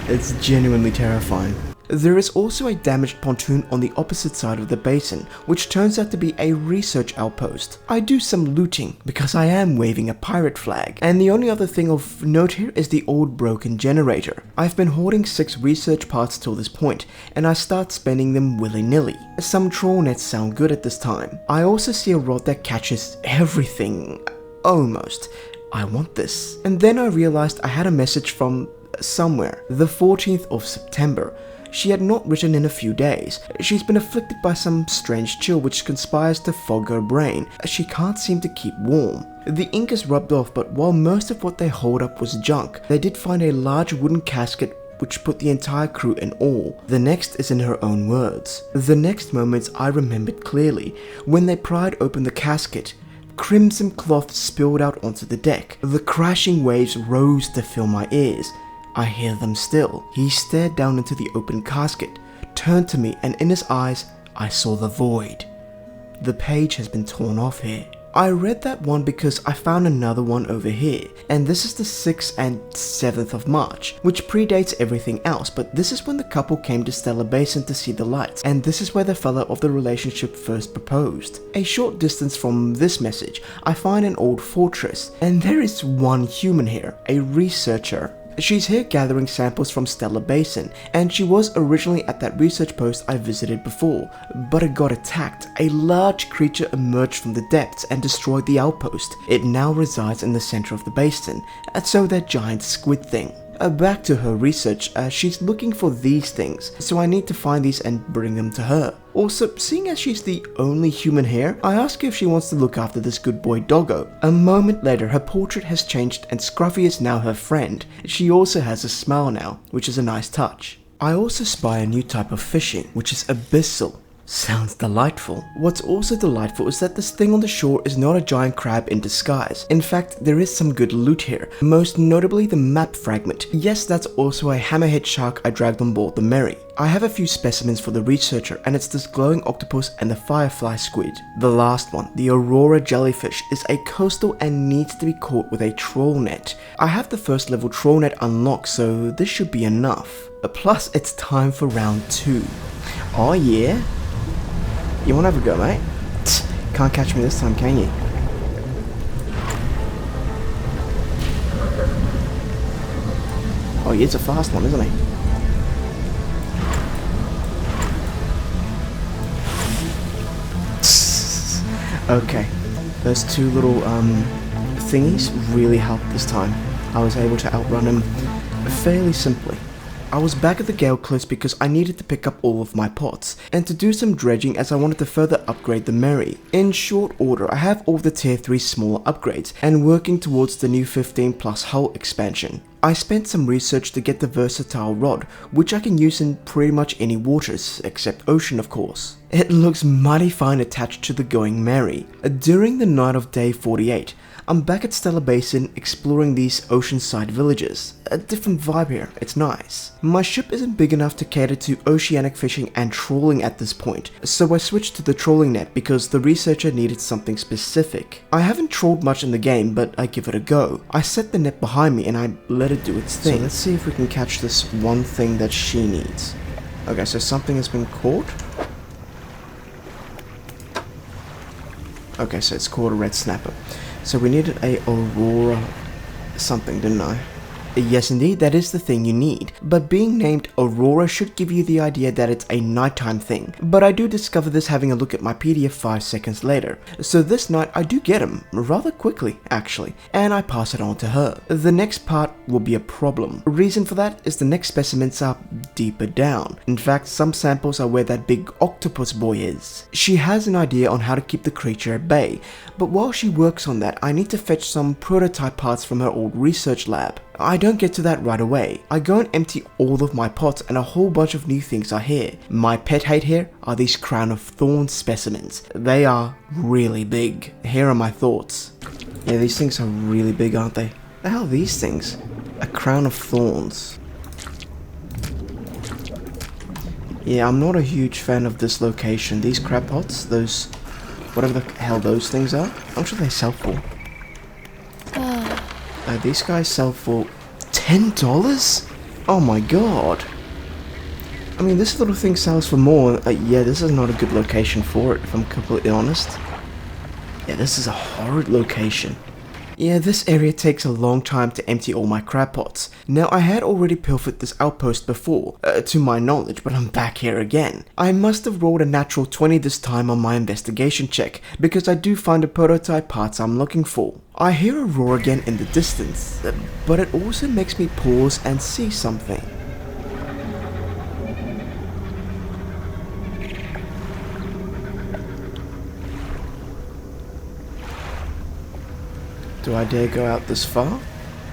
It's genuinely terrifying. There is also a damaged pontoon on the opposite side of the basin, which turns out to be a research outpost. I do some looting, because I am waving a pirate flag, and the only other thing of note here is the old broken generator. I've been hoarding 6 research parts till this point, and I start spending them willy-nilly. Some troll nets sound good at this time. I also see a rod that catches everything. Almost. I want this. And then I realized I had a message from somewhere. The 14th of September. She had not written in a few days. She's been afflicted by some strange chill which conspires to fog her brain. She can't seem to keep warm. The ink is rubbed off, but while most of what they hold up was junk, they did find a large wooden casket which put the entire crew in awe. The next is in her own words. The next moments I remembered clearly. When they pried open the casket, crimson cloth spilled out onto the deck. The crashing waves rose to fill my ears. I hear them still. He stared down into the open casket, turned to me, and in his eyes, I saw the void. The page has been torn off here. I read that one because I found another one over here, and this is the 6th and 7th of March, which predates everything else, but this is when the couple came to Stella Basin to see the lights, and this is where the fella of the relationship first proposed. A short distance from this message, I find an old fortress, and there is one human here, a researcher. She's here gathering samples from Stella Basin, and she was originally at that research post I visited before, but it got attacked. A large creature emerged from the depths and destroyed the outpost. It now resides in the center of the basin, and so that giant squid thing. Back to her research, she's looking for these things, so I need to find these and bring them to her. Also, seeing as she's the only human here, I ask her if she wants to look after this good boy doggo. A moment later, her portrait has changed and Scruffy is now her friend. She also has a smile now, which is a nice touch. I also spy a new type of fishing, which is abyssal. Sounds delightful. What's also delightful is that this thing on the shore is not a giant crab in disguise. In fact, there is some good loot here, most notably the map fragment. Yes, that's also a hammerhead shark I dragged on board the Mary. I have a few specimens for the researcher, and it's this glowing octopus and the firefly squid. The last one, the Aurora jellyfish, is a coastal and needs to be caught with a troll net. I have the first level troll net unlocked, so this should be enough. Plus, it's time for round 2. Oh yeah? You wanna have a go, mate? Can't catch me this time, can you? Oh yeah, it's a fast one, isn't he? Okay, those two little thingies really helped this time. I was able to outrun him fairly simply. I was back at the Gale Cliffs because I needed to pick up all of my pots, and to do some dredging as I wanted to further upgrade the Mary. In short order, I have all the tier 3 smaller upgrades, and working towards the new 15 plus hull expansion. I spent some research to get the versatile rod, which I can use in pretty much any waters, except ocean of course. It looks mighty fine attached to the going Mary. During the night of day 48, I'm back at Stellar Basin exploring these oceanside villages. A different vibe here, it's nice. My ship isn't big enough to cater to oceanic fishing and trawling at this point, so I switched to the trolling net because the researcher needed something specific. I haven't trawled much in the game, but I give it a go. I set the net behind me and I let it do its thing. So let's see if we can catch this one thing that she needs. Okay, so something has been caught. Okay, so it's called a red snapper. So we needed a Aurora something, didn't I? Yes indeed, that is the thing you need, but being named Aurora should give you the idea that it's a nighttime thing, but I do discover this having a look at my PDF 5 seconds later, so this night I do get him, rather quickly actually, and I pass it on to her. The next part will be a problem. Reason for that is the next specimens are deeper down. In fact, some samples are where that big octopus boy is. She has an idea on how to keep the creature at bay, but while she works on that, I need to fetch some prototype parts from her old research lab. I don't get to that right away. I go and empty all of my pots and a whole bunch of new things are here. My pet hate here are these crown of thorns specimens. They are really big. Here are my thoughts. Yeah, these things are really big, aren't they? The hell are these things? A crown of thorns. Yeah, I'm not a huge fan of this location. These crab pots, those, whatever the hell those things are, I'm sure they sell for. These guys sell for $10? Oh my god. I mean, this little thing sells for more. Yeah, this is not a good location for it, if I'm completely honest. Yeah, this is a horrid location. Yeah, this area takes a long time to empty all my crab pots. Now, I had already pilfered this outpost before, to my knowledge, but I'm back here again. I must have rolled a natural 20 this time on my investigation check, because I do find the prototype parts I'm looking for. I hear a roar again in the distance, but it also makes me pause and see something. Do I dare go out this far?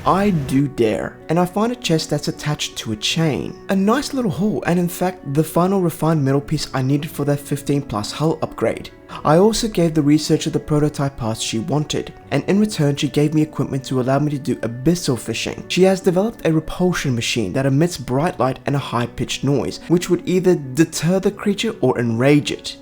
I do dare, and I find a chest that's attached to a chain. A nice little haul, and in fact, the final refined metal piece I needed for that 15 plus hull upgrade. I also gave the researcher the prototype parts she wanted, and in return she gave me equipment to allow me to do abyssal fishing. She has developed a repulsion machine that emits bright light and a high-pitched noise, which would either deter the creature or enrage it.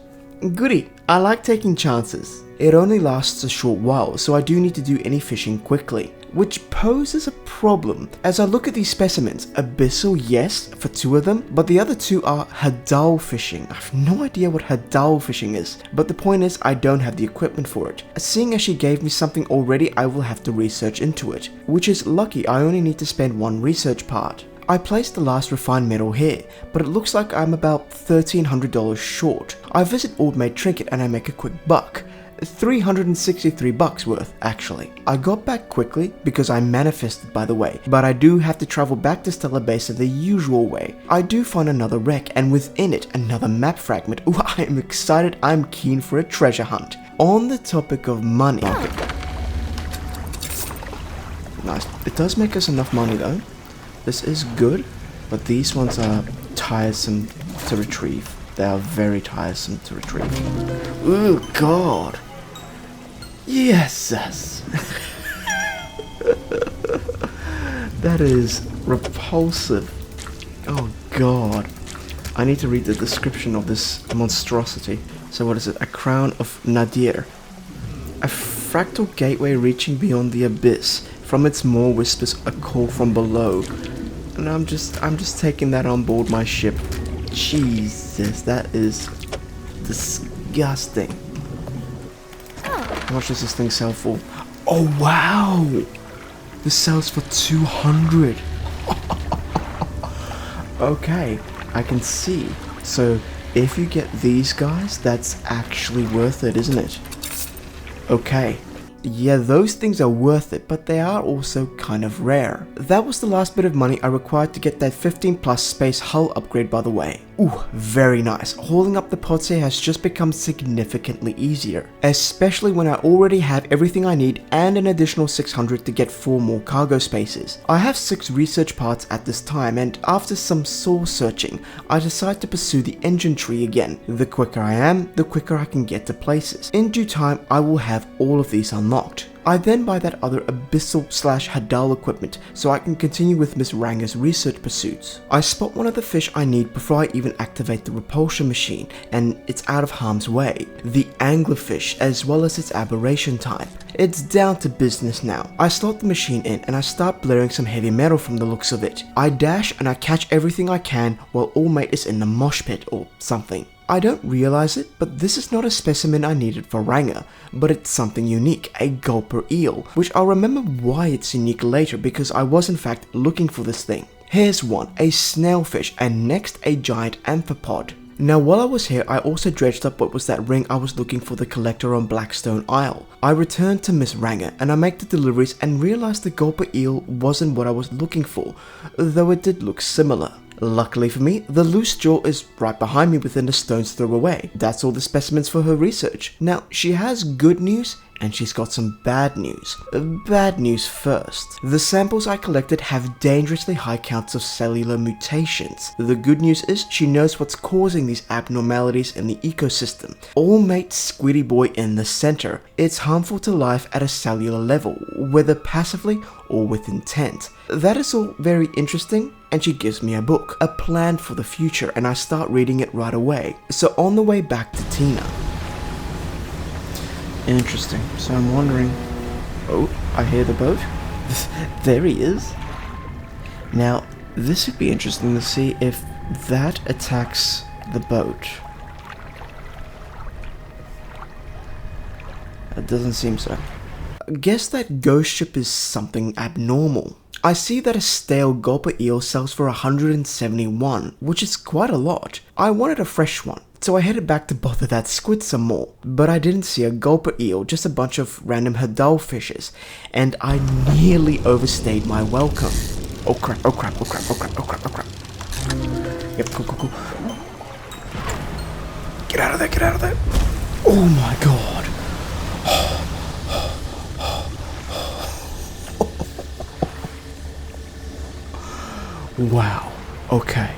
Goody, I like taking chances. It only lasts a short while, so I do need to do any fishing quickly, which poses a problem. As I look at these specimens, abyssal yes for 2 of them, but the other 2 are hadal fishing. I have no idea what hadal fishing is, but the point is I don't have the equipment for it. Seeing as she gave me something already, I will have to research into it, which is lucky. I only need to spend 1 research part. I placed the last refined metal here, but it looks like I'm about $1,300 short. I visit Old Maid Trinket and I make a quick buck. $363 worth, actually. I got back quickly because I manifested, by the way, but I do have to travel back to Stellar Basin the usual way. I do find another wreck, and within it, another map fragment. Ooh, I am excited. I'm keen for a treasure hunt. On the topic of money. Okay. Nice. It does make us enough money, though. This is good, but these ones are tiresome to retrieve. they are very tiresome to retrieve. Oh god. Yes. That is repulsive. Oh god. I need to read the description of this monstrosity. So what is it? A crown of Nadir. A fractal gateway reaching beyond the abyss. From its maw whispers a call from below. And I'm just taking that on board my ship. Jesus, that is disgusting. How much does this thing sell for? Oh wow! This sells for 200. Okay, I can see. So if you get these guys, that's actually worth it, isn't it? Okay. Yeah, those things are worth it, but they are also kind of rare. That was the last bit of money I required to get that 15 plus space hull upgrade, by the way. Ooh, very nice. Hauling up the pods here has just become significantly easier, especially when I already have everything I need and an additional 600 to get 4 more cargo spaces. I have 6 research parts at this time, and after some soul searching, I decide to pursue the engine tree again. The quicker I am, the quicker I can get to places. In due time, I will have all of these unlocked. I then buy that other abyssal/hadal equipment so I can continue with Miss Ranger's research pursuits. I spot one of the fish I need before I even activate the repulsion machine, and it's out of harm's way. The anglerfish, as well as its aberration type. It's down to business now. I slot the machine in and I start blaring some heavy metal from the looks of it. I dash and I catch everything I can while All Mate is in the mosh pit or something. I don't realize it, but this is not a specimen I needed for Ranger, but it's something unique, a gulper eel, which I'll remember why it's unique later because I was in fact looking for this thing. Here's one, a snailfish, and next a giant amphipod. Now while I was here, I also dredged up what was that ring I was looking for the collector on Blackstone Isle. I returned to Miss Ranger and I make the deliveries and realized the gulper eel wasn't what I was looking for, though it did look similar. Luckily for me, the loose jaw is right behind me within a stone's throw away. That's all the specimens for her research. Now, she has good news and she's got some bad news. Bad news first. The samples I collected have dangerously high counts of cellular mutations. The good news is she knows what's causing these abnormalities in the ecosystem. All Mate Squiddy Boy in the center. It's harmful to life at a cellular level, whether passively or with intent. That is all very interesting, and she gives me a book, a plan for the future, and I start reading it right away. So on the way back to Tina. Interesting, so I'm wondering... Oh, I hear the boat. There he is. Now, this would be interesting to see if that attacks the boat. It doesn't seem so. I guess that ghost ship is something abnormal. I see that a stale gulper eel sells for 171, which is quite a lot. I wanted a fresh one, so I headed back to bother that squid some more. But I didn't see a gulper eel, just a bunch of random hadal fishes, and I nearly overstayed my welcome. Oh crap, oh crap, oh crap, oh crap, oh crap, oh crap. Yep, cool. Get out of there, get out of there. Oh my god. Wow, okay,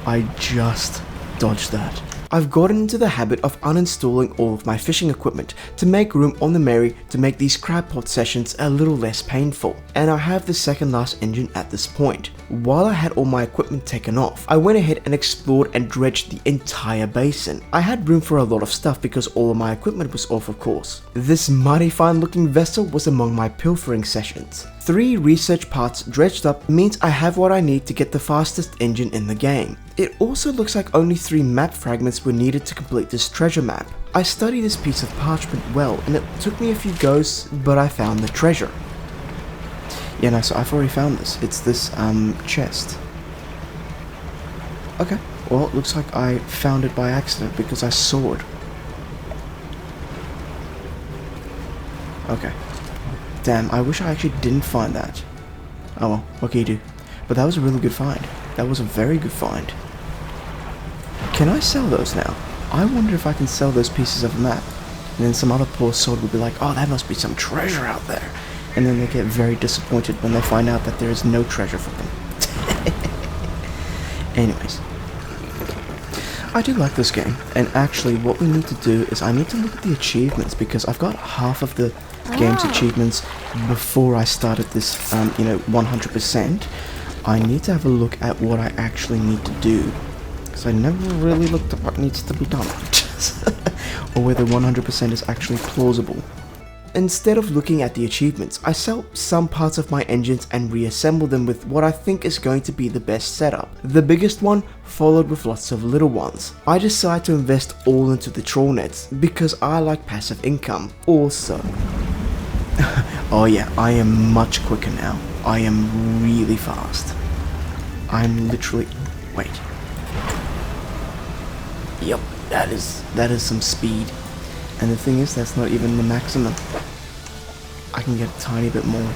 I just dodged that. I've gotten into the habit of uninstalling all of my fishing equipment to make room on the Mary to make these crab pot sessions a little less painful, and I have the second last engine at this point. While I had all my equipment taken off, I went ahead and explored and dredged the entire basin. I had room for a lot of stuff because all of my equipment was off, of course. This mighty fine looking vessel was among my pilfering sessions. 3 research parts dredged up means I have what I need to get the fastest engine in the game. It also looks like only 3 map fragments were needed to complete this treasure map. I studied this piece of parchment well, and it took me a few goes, but I found the treasure. Yeah, no, so I've already found this. It's this, chest. Okay, well, it looks like I found it by accident because I saw it. Okay. Damn, I wish I actually didn't find that. Oh well, what can you do? But that was a really good find. That was a very good find. Can I sell those now? I wonder if I can sell those pieces of map. And then some other poor sword would be like, oh, that must be some treasure out there. And then they get very disappointed when they find out that there is no treasure for them. Anyways. I do like this game, and actually what we need to do is I need to look at the achievements, because I've got half of the game's achievements before I started this, 100%. I need to have a look at what I actually need to do, because I never really looked at what needs to be done, or whether 100% is actually plausible. Instead of looking at the achievements, I sell some parts of my engines and reassemble them with what I think is going to be the best setup. The biggest one, followed with lots of little ones. I decide to invest all into the troll nets, because I like passive income. Also, oh yeah, I am much quicker now. I am really fast. I'm literally... wait. Yep, that is some speed. And the thing is, that's not even the maximum. I can get a tiny bit more.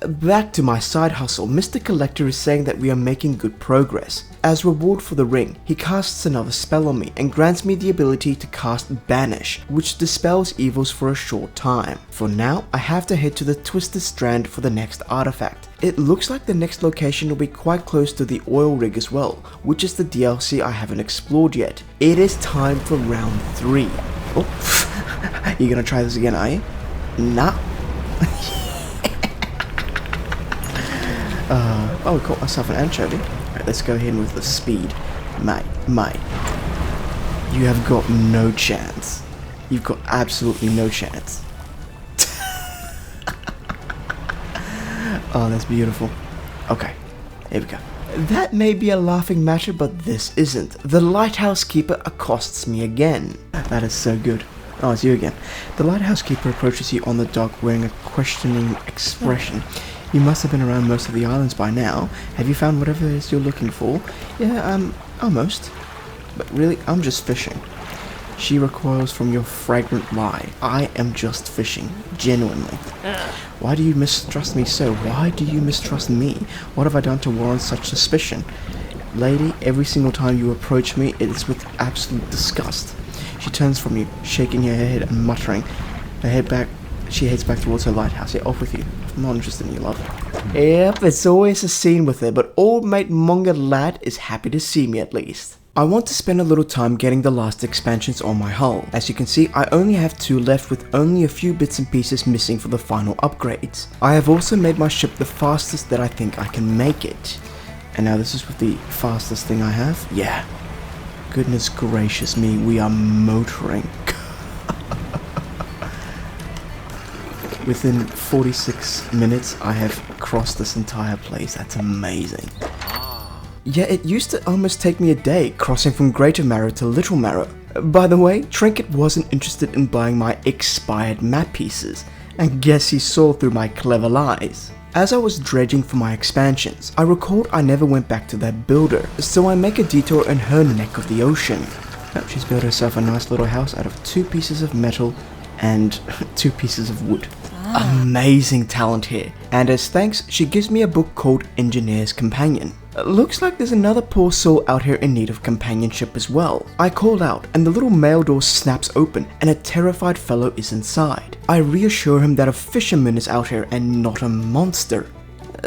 Back to my side hustle, Mr. Collector is saying that we are making good progress. As reward for the ring, he casts another spell on me and grants me the ability to cast Banish, which dispels evils for a short time. For now, I have to head to the Twisted Strand for the next artifact. It looks like the next location will be quite close to the oil rig as well, which is the DLC I haven't explored yet. It is time for round 3. Oh, you gonna try this again, are you? Nah. Oh, I caught myself an anchovy. Alright, let's go ahead with the speed. Mate, you have got no chance. You've got absolutely no chance. Oh, that's beautiful. Okay, here we go. That may be a laughing matter, but this isn't. The lighthouse keeper accosts me again. That is so good. Oh, it's you again. The lighthouse keeper approaches you on the dock wearing a questioning expression. You must have been around most of the islands by now. Have you found whatever it is you're looking for? Yeah, almost. But really, I'm just fishing. She recoils from your fragrant lie. I am just fishing. Genuinely. Why do you mistrust me so? Why do you mistrust me? What have I done to warrant such suspicion? Lady, every single time you approach me, it is with absolute disgust. She turns from you, shaking her head and muttering. She heads back towards her lighthouse. Yeah, off with you. I'm not interested in you, love. Yep, it's always a scene with her, but old mate Monga Lad is happy to see me at least. I want to spend a little time getting the last expansions on my hull. As you can see, I only have 2 left with only a few bits and pieces missing for the final upgrades. I have also made my ship the fastest that I think I can make it. And now this is with the fastest thing I have. Yeah. Goodness gracious me, we are motoring. Within 46 minutes, I have crossed this entire place. That's amazing. Yeah, it used to almost take me a day crossing from Greater Marrow to Little Marrow. By the way, Trinket wasn't interested in buying my expired map pieces, and guess he saw through my clever lies. As I was dredging for my expansions, I recalled I never went back to that builder, so I make a detour in her neck of the ocean. Now, she's built herself a nice little house out of 2 pieces of metal and 2 pieces of wood. Amazing talent here, and as thanks, she gives me a book called Engineer's Companion. Looks like there's another poor soul out here in need of companionship as well. I call out, and the little mail door snaps open, and a terrified fellow is inside. I reassure him that a fisherman is out here and not a monster.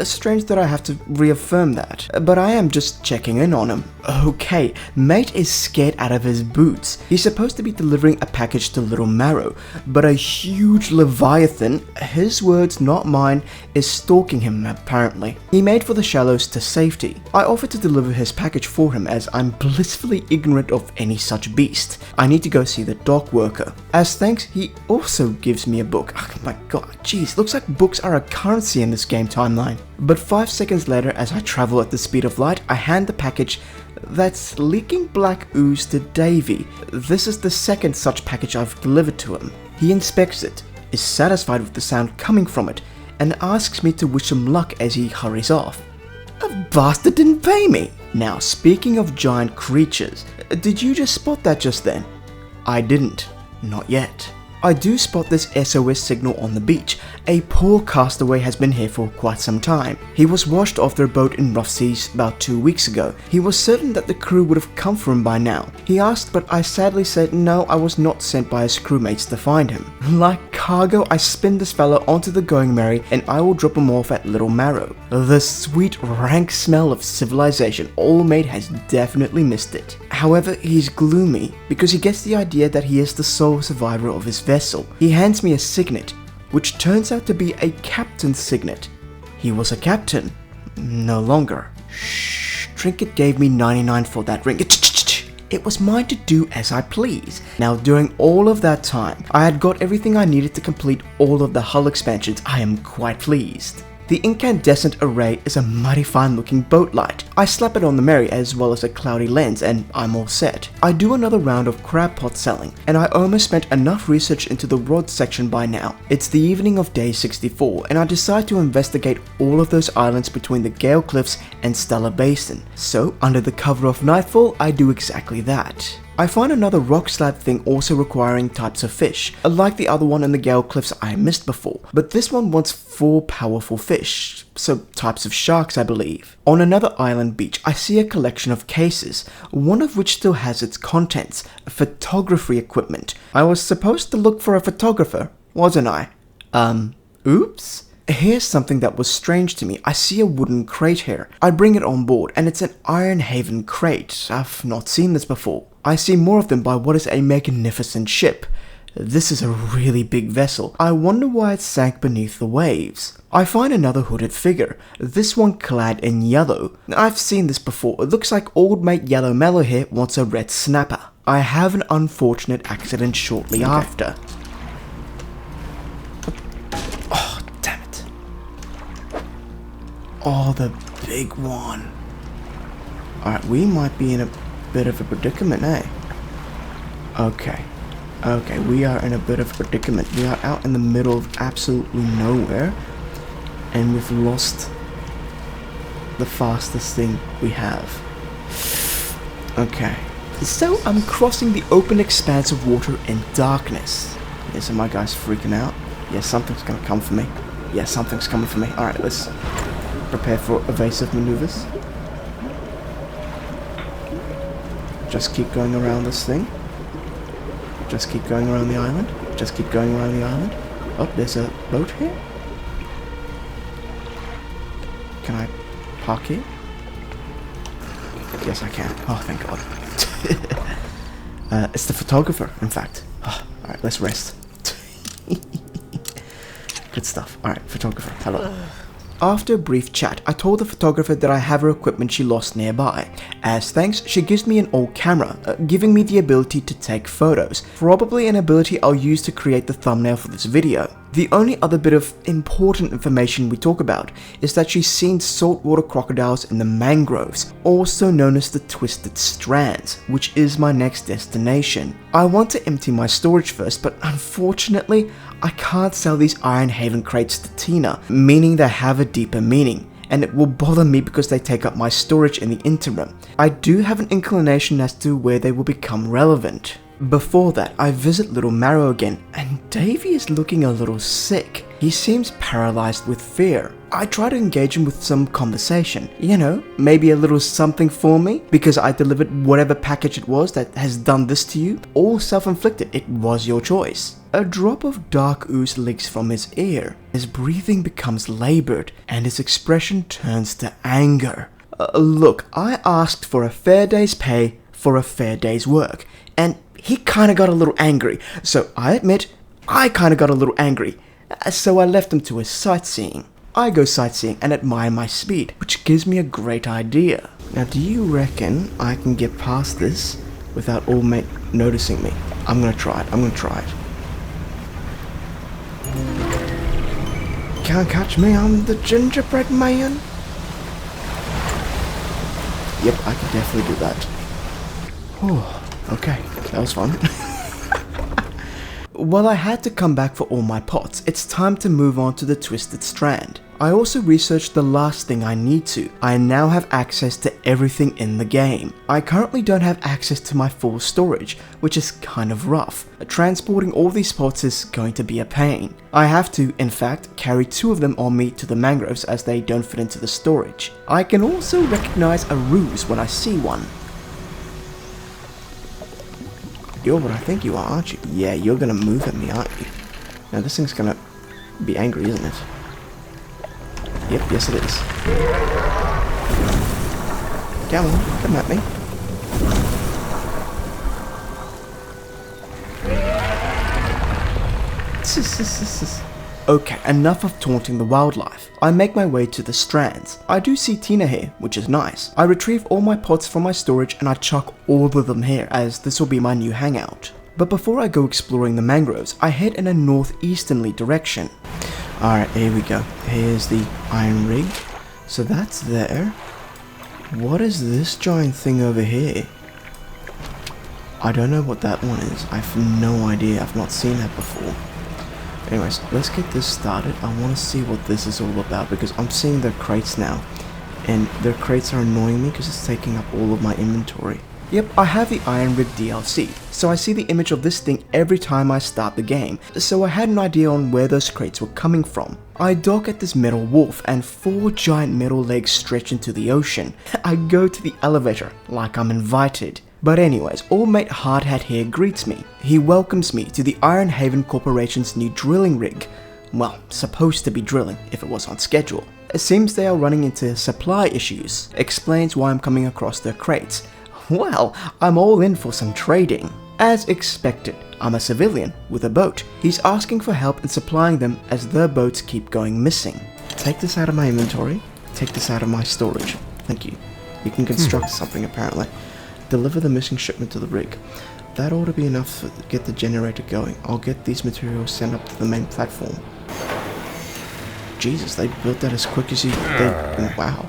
Strange that I have to reaffirm that, but I am just checking in on him. Okay, mate is scared out of his boots. He's supposed to be delivering a package to Little Marrow, but a huge Leviathan, his words not mine, is stalking him apparently. He made for the shallows to safety. I offered to deliver his package for him as I'm blissfully ignorant of any such beast. I need to go see the dock worker. As thanks, he also gives me a book. Oh my god, jeez, looks like books are a currency in this game timeline. But 5 seconds later, as I travel at the speed of light, I hand the package that's leaking black ooze to Davy. This is the second such package I've delivered to him. He inspects it, is satisfied with the sound coming from it, and asks me to wish him luck as he hurries off. A bastard didn't pay me! Now, speaking of giant creatures, did you just spot that just then? I didn't. Not yet. I do spot this SOS signal on the beach. A poor castaway has been here for quite some time. He was washed off their boat in rough seas about 2 weeks ago. He was certain that the crew would have come for him by now. He asked, but I sadly said no, I was not sent by his crewmates to find him. Like cargo, I spin this fella onto the Going Merry and I will drop him off at Little Marrow. The sweet, rank smell of civilization Old Mate has definitely missed it. However, he's gloomy because he gets the idea that he is the sole survivor of his vessel. He hands me a signet, which turns out to be a captain's signet. He was a captain. No longer. Shh, Trinket gave me 99 for that ring. It was mine to do as I please. Now, during all of that time, I had got everything I needed to complete all of the hull expansions. I am quite pleased. The incandescent array is a mighty fine looking boat light. I slap it on the Mary as well as a cloudy lens and I'm all set. I do another round of crab pot selling and I almost spent enough research into the rod section by now. It's the evening of day 64 and I decide to investigate all of those islands between the Gale Cliffs and Stellar Basin. So under the cover of nightfall, I do exactly that. I find another rock slab thing also requiring types of fish, like the other one in the Gale Cliffs I missed before, but this one wants 4 powerful fish, so types of sharks I believe. On another island beach, I see a collection of cases, one of which still has its contents, photography equipment. I was supposed to look for a photographer, wasn't I? Oops? Here's something that was strange to me. I see a wooden crate here. I bring it on board and it's an Ironhaven crate. I've not seen this before. I see more of them by what is a magnificent ship. This is a really big vessel. I wonder why it sank beneath the waves. I find another hooded figure, this one clad in yellow. I've seen this before. It looks like old mate Yellow Mellow here wants a red snapper. I have an unfortunate accident shortly after. Oh, the big one. Alright, we might be in a bit of a predicament, eh? Okay, we are in a bit of a predicament. We are out in the middle of absolutely nowhere, and we've lost the fastest thing we have. Okay, so I'm crossing the open expanse of water in darkness. Yeah, so my guy's freaking out. Yeah, something's gonna come for me. Yeah, something's coming for me. Alright, let's prepare for evasive maneuvers. Just keep going around this thing. Just keep going around the island. Just keep going around the island. Oh, there's a boat here. Can I park here? Yes, I can. Oh, thank God. It's the photographer, in fact. Oh, alright, let's rest. Good stuff. Alright, photographer, hello. After a brief chat, I told the photographer that I have her equipment she lost nearby. As thanks, she gives me an old camera, giving me the ability to take photos, probably an ability I'll use to create the thumbnail for this video. The only other bit of important information we talk about is that she's seen saltwater crocodiles in the mangroves, also known as the Twisted Strands, which is my next destination. I want to empty my storage first, but unfortunately, I can't sell these Ironhaven crates to Tina, meaning they have a deeper meaning, and it will bother me because they take up my storage in the interim. I do have an inclination as to where they will become relevant. Before that, I visit Little Marrow again, and Davey is looking a little sick. He seems paralyzed with fear. I try to engage him with some conversation. You know, maybe a little something for me, because I delivered whatever package it was that has done this to you. All self-inflicted, it was your choice. A drop of dark ooze leaks from his ear. His breathing becomes labored, and his expression turns to anger. Look, I asked for a fair day's pay for a fair day's work, and he kinda got a little angry, so I admit, I kinda got a little angry. So I left him to his sightseeing. I go sightseeing and admire my speed, which gives me a great idea. Now, do you reckon I can get past this without Old Mate noticing me? I'm gonna try it. Can't catch me, I'm the gingerbread man. Yep, I can definitely do that. Oh, okay, that was fun. Well, I had to come back for all my pots. It's time to move on to the Twisted Strand. I also researched the last thing I need to. I now have access to everything in the game. I currently don't have access to my full storage, which is kind of rough. Transporting all these pots is going to be a pain. I have to, in fact, carry 2 of them on me to the mangroves as they don't fit into the storage. I can also recognize a ruse when I see one. You're what I think you are, aren't you? Yeah, you're gonna move at me, aren't you? Now this thing's gonna be angry, isn't it? Yep, yes it is. Come on, come at me. Okay, enough of taunting the wildlife. I make my way to the Strands. I do see Tina here, which is nice. I retrieve all my pots from my storage and I chuck all of them here, as this will be my new hangout. But before I go exploring the mangroves, I head in a northeasterly direction. Alright, here we go. Here's the iron rig. So that's there. What is this giant thing over here? I don't know what that one is. I have no idea. I've not seen that before. Anyways, let's get this started. I want to see what this is all about because I'm seeing their crates now. And their crates are annoying me because it's taking up all of my inventory. Yep, I have the Iron Rig DLC, so I see the image of this thing every time I start the game, so I had an idea on where those crates were coming from. I dock at this metal wharf and 4 giant metal legs stretch into the ocean. I go to the elevator like I'm invited. But anyways, old mate Hardhat here greets me. He welcomes me to the Iron Haven Corporation's new drilling rig. Well, supposed to be drilling if it was on schedule. It seems they are running into supply issues. Explains why I'm coming across their crates. Well, I'm all in for some trading. As expected, I'm a civilian with a boat. He's asking for help in supplying them as their boats keep going missing. Take this out of my inventory. Take this out of my storage. Thank you. You can construct something apparently. Deliver the missing shipment to the rig. That ought to be enough to get the generator going. I'll get these materials sent up to the main platform. Jesus, they built that as quick as wow.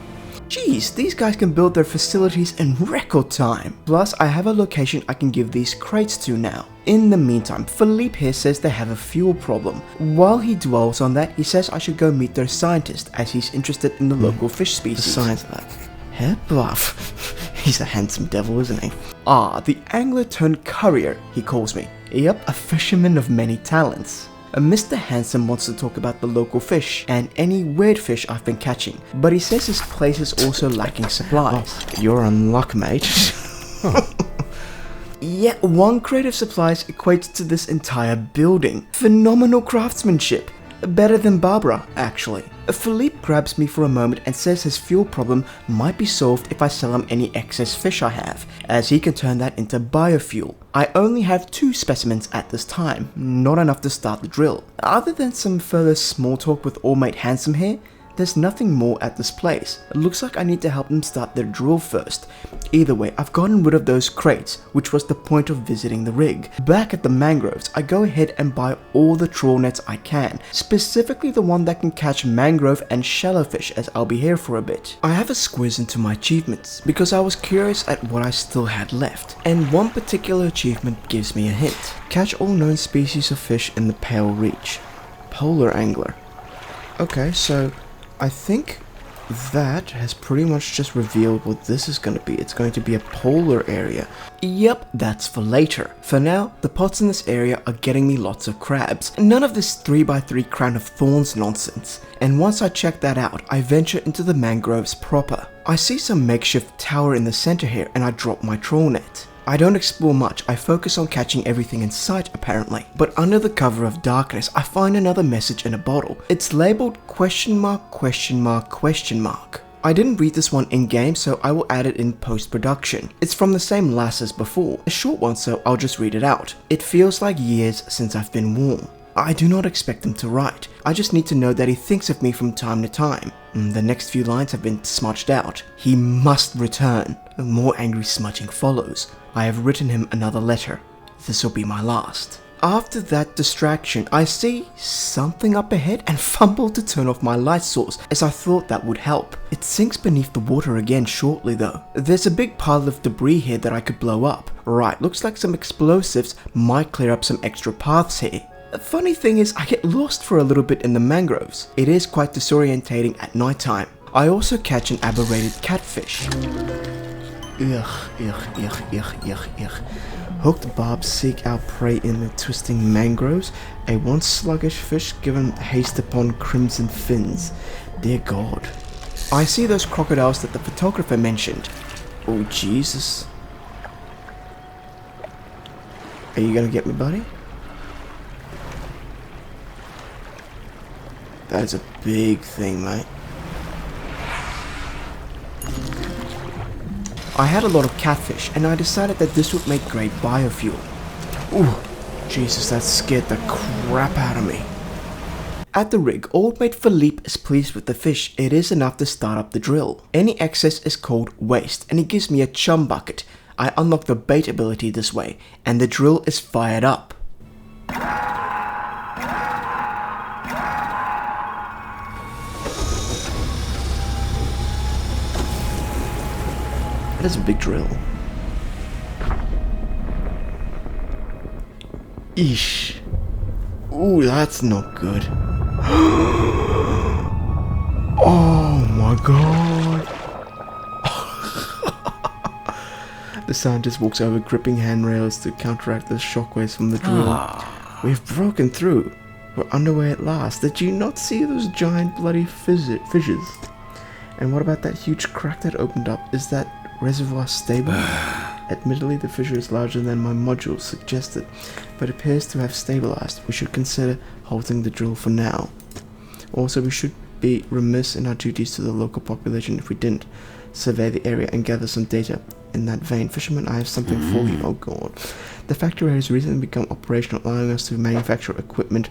Jeez, these guys can build their facilities in record time. Plus, I have a location I can give these crates to now. In the meantime, Philippe here says they have a fuel problem. While he dwells on that, he says I should go meet their scientist as he's interested in the local fish species. The science lab. Head bluff. He's a handsome devil, isn't he? Ah, the angler turned courier, he calls me. Yep, a fisherman of many talents. Mr. Handsome wants to talk about the local fish and any weird fish I've been catching, but he says his place is also lacking supplies. Oh, you're in luck, mate. Yet 1 crate of supplies equates to this entire building. Phenomenal craftsmanship. Better than Barbara, actually. Philippe grabs me for a moment and says his fuel problem might be solved if I sell him any excess fish I have, as he can turn that into biofuel. I only have 2 specimens at this time, not enough to start the drill. Other than some further small talk with All Mate Handsome here, there's nothing more at this place. It looks like I need to help them start their drill first. Either way, I've gotten rid of those crates, which was the point of visiting the rig. Back at the mangroves, I go ahead and buy all the trawl nets I can, specifically the one that can catch mangrove and shellowfish as I'll be here for a bit. I have a squiz into my achievements, because I was curious at what I still had left, and one particular achievement gives me a hint. Catch all known species of fish in the Pale Reach. Polar Angler. Okay, so I think that has pretty much just revealed what this is going to be. It's going to be a polar area. Yep, that's for later. For now, the pots in this area are getting me lots of crabs. None of this 3x3 crown of thorns nonsense. And once I check that out, I venture into the mangroves proper. I see some makeshift tower in the center here and I drop my trawl net. I don't explore much, I focus on catching everything in sight apparently. But under the cover of darkness, I find another message in a bottle. It's labeled ? I didn't read this one in game, so I will add it in post-production. It's from the same lass as before, a short one, so I'll just read it out. It feels like years since I've been warm. I do not expect him to write. I just need to know that he thinks of me from time to time. The next few lines have been smudged out. He must return. More angry smudging follows. I have written him another letter. This will be my last. After that distraction, I see something up ahead and fumble to turn off my light source as I thought that would help. It sinks beneath the water again shortly though. There's a big pile of debris here that I could blow up. Right, looks like some explosives might clear up some extra paths here. The funny thing is, I get lost for a little bit in the mangroves. It is quite disorientating at night time. I also catch an aberrated catfish. Hooked barbs seek our prey in the twisting mangroves. A once sluggish fish given haste upon crimson fins. Dear God. I see those crocodiles that the photographer mentioned. Oh, Jesus. Are you gonna get me, buddy? That is a big thing, mate. I had a lot of catfish, and I decided that this would make great biofuel. Ooh, Jesus, that scared the crap out of me. At the rig, old mate Philippe is pleased with the fish. It is enough to start up the drill. Any excess is called waste, and he gives me a chum bucket. I unlock the bait ability this way, and the drill is fired up. That is a big drill. Eesh. Ooh, that's not good. Oh my God. The scientist walks over, gripping handrails to counteract the shockwaves from the drill. We've broken through. We're underway at last. Did you not see those giant bloody fissures? And what about that huge crack that opened up? Is that reservoir stable? Admittedly, the fissure is larger than my module suggested, but appears to have stabilized. We should consider halting the drill for now. Also, we should be remiss in our duties to the local population if we didn't survey the area and gather some data. In that vein, fisherman, I have something for you. Oh God. The factory has recently become operational, allowing us to manufacture equipment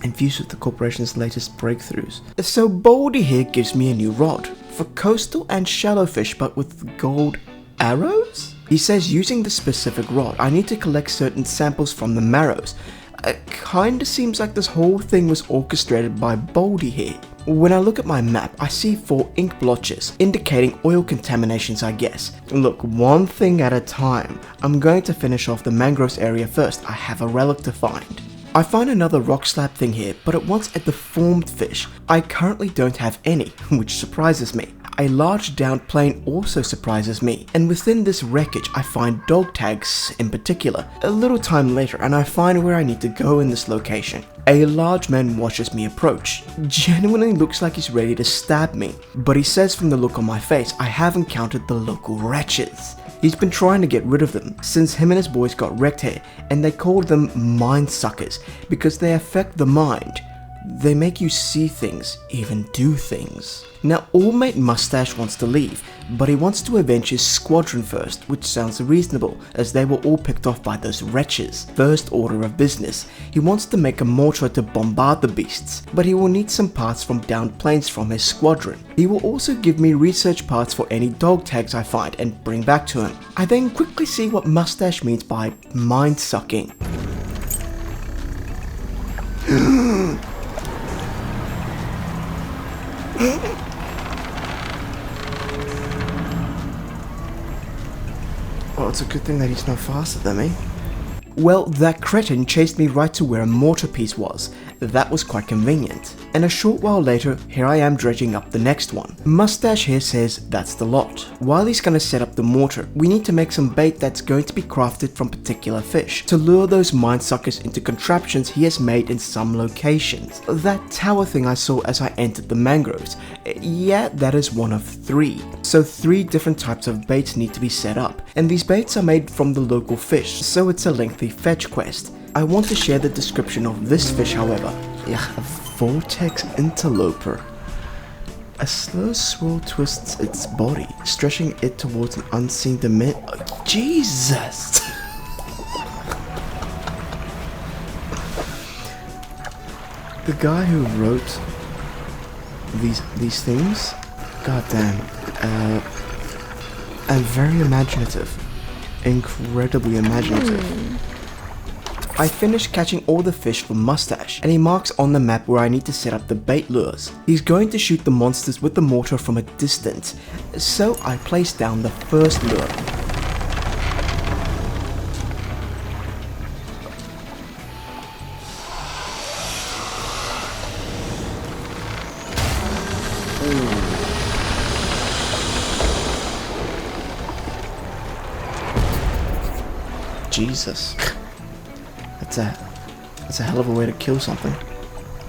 infused with the corporation's latest breakthroughs. So Baldy here gives me a new rod for coastal and shallow fish, but with gold arrows? He says using this specific rod, I need to collect certain samples from the Marrows. It kinda seems like this whole thing was orchestrated by Baldy here. When I look at my map, I see 4 ink blotches, indicating oil contaminations, I guess. Look, one thing at a time. I'm going to finish off the mangroves area first. I have a relic to find. I find another rock slab thing here, but it wants a deformed fish. I currently don't have any, which surprises me. A large downed plane also surprises me, and within this wreckage I find dog tags in particular. A little time later and I find where I need to go in this location. A large man watches me approach. Genuinely looks like he's ready to stab me, but he says from the look on my face I have encountered the local wretches. He's been trying to get rid of them since him and his boys got wrecked here, and they called them mind suckers because they affect the mind. They make you see things, even do things. Now, old mate Mustache wants to leave, but he wants to avenge his squadron first, which sounds reasonable, as they were all picked off by those wretches. First order of business, he wants to make a mortar to bombard the beasts, but he will need some parts from downed planes from his squadron. He will also give me research parts for any dog tags I find and bring back to him. I then quickly see what Mustache means by mind sucking. Well, it's a good thing that he's not faster than me. Well, that cretin chased me right to where a mortar piece was. That was quite convenient. And a short while later, here I am dredging up the next one. Mustache here says that's the lot. While he's gonna set up the mortar, we need to make some bait that's going to be crafted from particular fish to lure those mind suckers into contraptions he has made in some locations. That tower thing I saw as I entered the mangroves, yeah, that is one of 3. So 3 different types of baits need to be set up, and these baits are made from the local fish, so it's a lengthy fetch quest. I want to share the description of this fish, however. A vortex interloper. A slow swirl twists its body, stretching it towards an unseen dimension. Oh, Jesus! The guy who wrote these things, goddamn, and very imaginative, incredibly imaginative. I finished catching all the fish for Mustache, and he marks on the map where I need to set up the bait lures. He's going to shoot the monsters with the mortar from a distance, so I place down the first lure. Jesus. That's a hell of a way to kill something.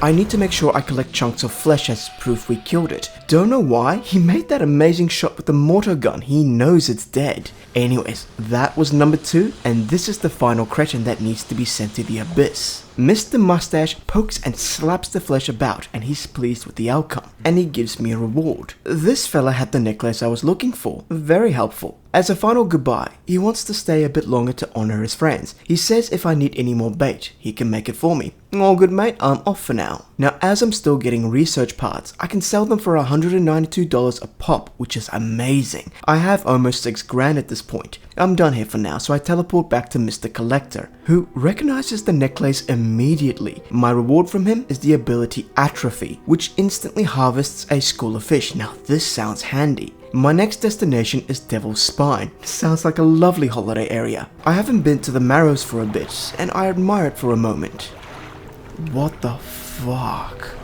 I need to make sure I collect chunks of flesh as proof we killed it. Don't know why, he made that amazing shot with the mortar gun. He knows it's dead. Anyways, that was number 2, and this is the final Kraken that needs to be sent to the abyss. Mr. Mustache pokes and slaps the flesh about, and he's pleased with the outcome, and he gives me a reward. This fella had the necklace I was looking for. Very helpful. As a final goodbye, he wants to stay a bit longer to honor his friends. He says if I need any more bait, he can make it for me. All good, mate, I'm off for now. Now, as I'm still getting research parts, I can sell them for $192 a pop, which is amazing. I have almost $6,000 at this point. I'm done here for now, so I teleport back to Mr. Collector, who recognizes the necklace immediately. My reward from him is the ability Atrophy, which instantly harvests a school of fish. Now, this sounds handy. My next destination is Devil's Spine. Sounds like a lovely holiday area. I haven't been to the Marrows for a bit, and I admire it for a moment. What the fuck?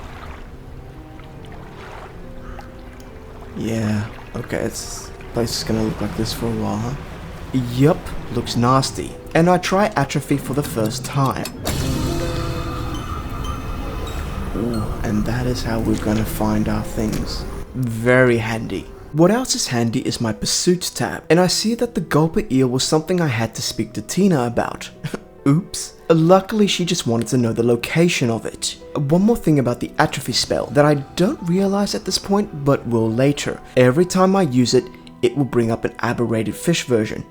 Yeah, okay, this place is gonna look like this for a while, huh? Yup, looks nasty. And I try Atrophy for the first time. Ooh, and that is how we're gonna find our things. Very handy. What else is handy is my Pursuits tab, and I see that the Gulper Eel was something I had to speak to Tina about. Oops. Luckily, she just wanted to know the location of it. One more thing about the Atrophy spell that I don't realize at this point, but will later. Every time I use it, it will bring up an aberrated fish version.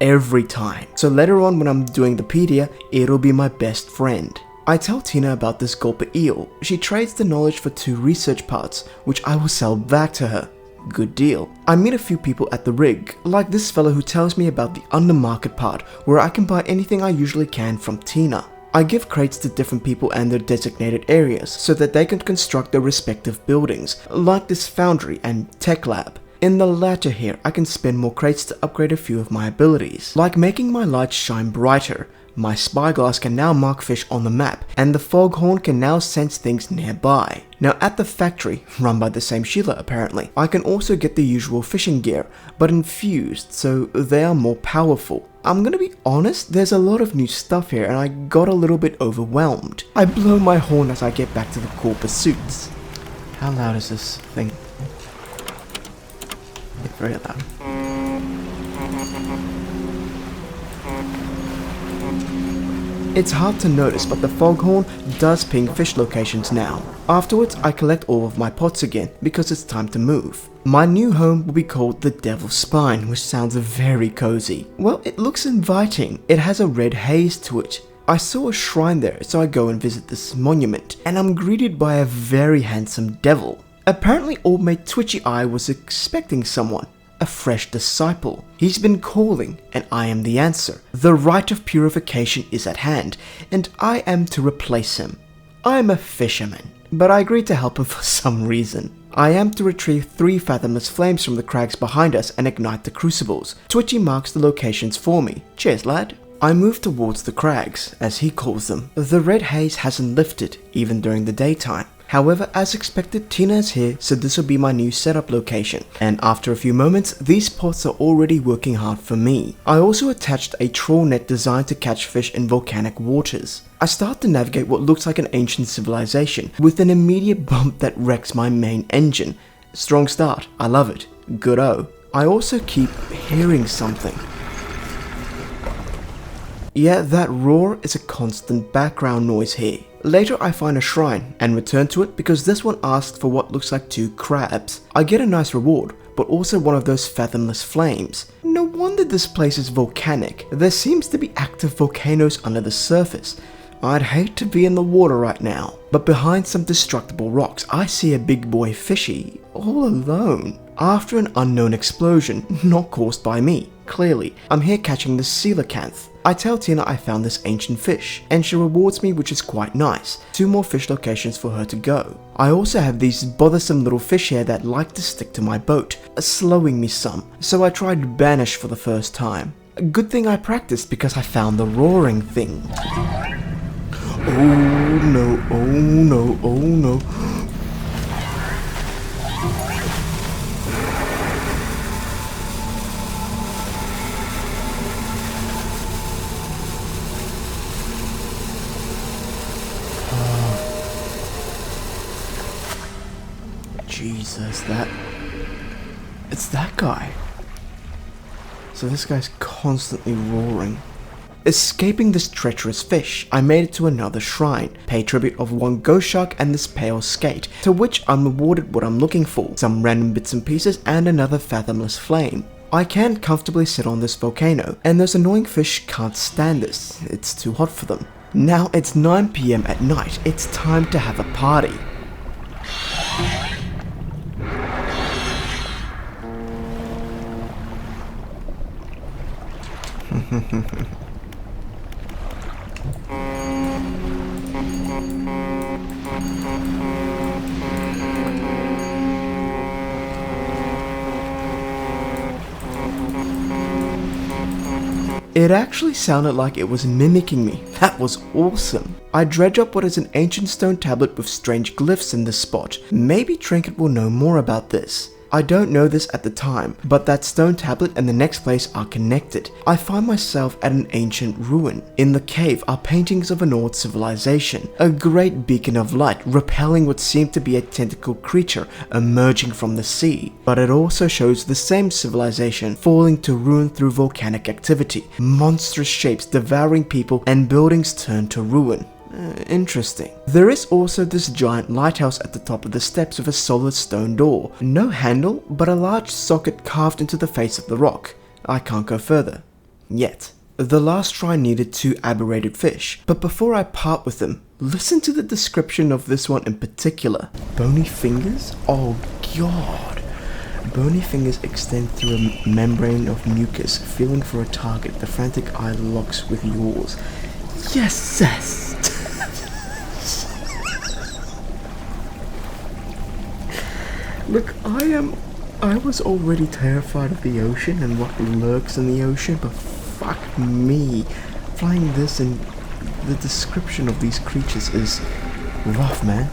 Every time. So later on when I'm doing the Pedia, it'll be my best friend. I tell Tina about this Gulper Eel. She trades the knowledge for 2 research parts, which I will sell back to her. Good deal. I meet a few people at the rig, like this fellow who tells me about the undermarket part, where I can buy anything I usually can from Tina. I give crates to different people and their designated areas, so that they can construct their respective buildings, like this foundry and tech lab. In the latter here, I can spend more crates to upgrade a few of my abilities, like making my lights shine brighter. My spyglass can now mark fish on the map, and the foghorn can now sense things nearby. Now at the factory, run by the same Sheila apparently, I can also get the usual fishing gear, but infused, so they are more powerful. I'm gonna be honest, there's a lot of new stuff here and I got a little bit overwhelmed. I blow my horn as I get back to the core pursuits. How loud is this thing? It's very loud. It's hard to notice, but the foghorn does ping fish locations now. Afterwards, I collect all of my pots again, because it's time to move. My new home will be called the Devil's Spine, which sounds very cozy. Well, it looks inviting. It has a red haze to it. I saw a shrine there, so I go and visit this monument, and I'm greeted by a very handsome devil. Apparently, old mate Twitchy Eye was expecting someone. A fresh disciple. He's been calling, and I am the answer. The rite of purification is at hand, and I am to replace him. I am a fisherman, but I agreed to help him for some reason. I am to retrieve 3 fathomless flames from the crags behind us and ignite the crucibles. Twitchy marks the locations for me. Cheers, lad. I move towards the crags, as he calls them. The red haze hasn't lifted, even during the daytime. However, as expected, Tina is here, so this will be my new setup location. And after a few moments, these pots are already working hard for me. I also attached a trawl net designed to catch fish in volcanic waters. I start to navigate what looks like an ancient civilization, with an immediate bump that wrecks my main engine. Strong start, I love it. Good-o. I also keep hearing something. Yeah, that roar is a constant background noise here. Later I find a shrine and return to it because this one asks for what looks like 2 crabs. I get a nice reward, but also one of those fathomless flames. No wonder this place is volcanic. There seems to be active volcanoes under the surface. I'd hate to be in the water right now. But behind some destructible rocks, I see a big boy fishy, all alone. After an unknown explosion, not caused by me, clearly, I'm here catching the coelacanth. I tell Tina I found this ancient fish, and she rewards me, which is quite nice. 2 more fish locations for her to go. I also have these bothersome little fish here that like to stick to my boat, slowing me some, so I tried Banish for the first time. A good thing I practiced because I found the roaring thing. Oh no, oh no, oh no. Jesus, it's that guy. So this guy's constantly roaring. Escaping this treacherous fish, I made it to another shrine, paid tribute of one ghost shark and this pale skate, to which I'm rewarded what I'm looking for, some random bits and pieces and another fathomless flame. I can comfortably sit on this volcano, and those annoying fish can't stand this, it's too hot for them. Now it's 9 PM at night, it's time to have a party. It actually sounded like it was mimicking me. That was awesome. I dredge up what is an ancient stone tablet with strange glyphs in this spot. Maybe Trinket will know more about this. I don't know this at the time, but that stone tablet and the next place are connected. I find myself at an ancient ruin. In the cave are paintings of an old civilization, a great beacon of light repelling what seemed to be a tentacled creature emerging from the sea. But it also shows the same civilization falling to ruin through volcanic activity, monstrous shapes devouring people and buildings turned to ruin. Interesting. There is also this giant lighthouse at the top of the steps with a solid stone door. No handle, but a large socket carved into the face of the rock. I can't go further. Yet. The last shrine needed 2 aberrated fish, but before I part with them, listen to the description of this one in particular. Bony fingers? Oh god. Bony fingers extend through a membrane of mucus, feeling for a target. The frantic eye locks with yours. Yes! Look, I was already terrified of the ocean and what lurks in the ocean, but fuck me. Flying this and the description of these creatures is rough, man.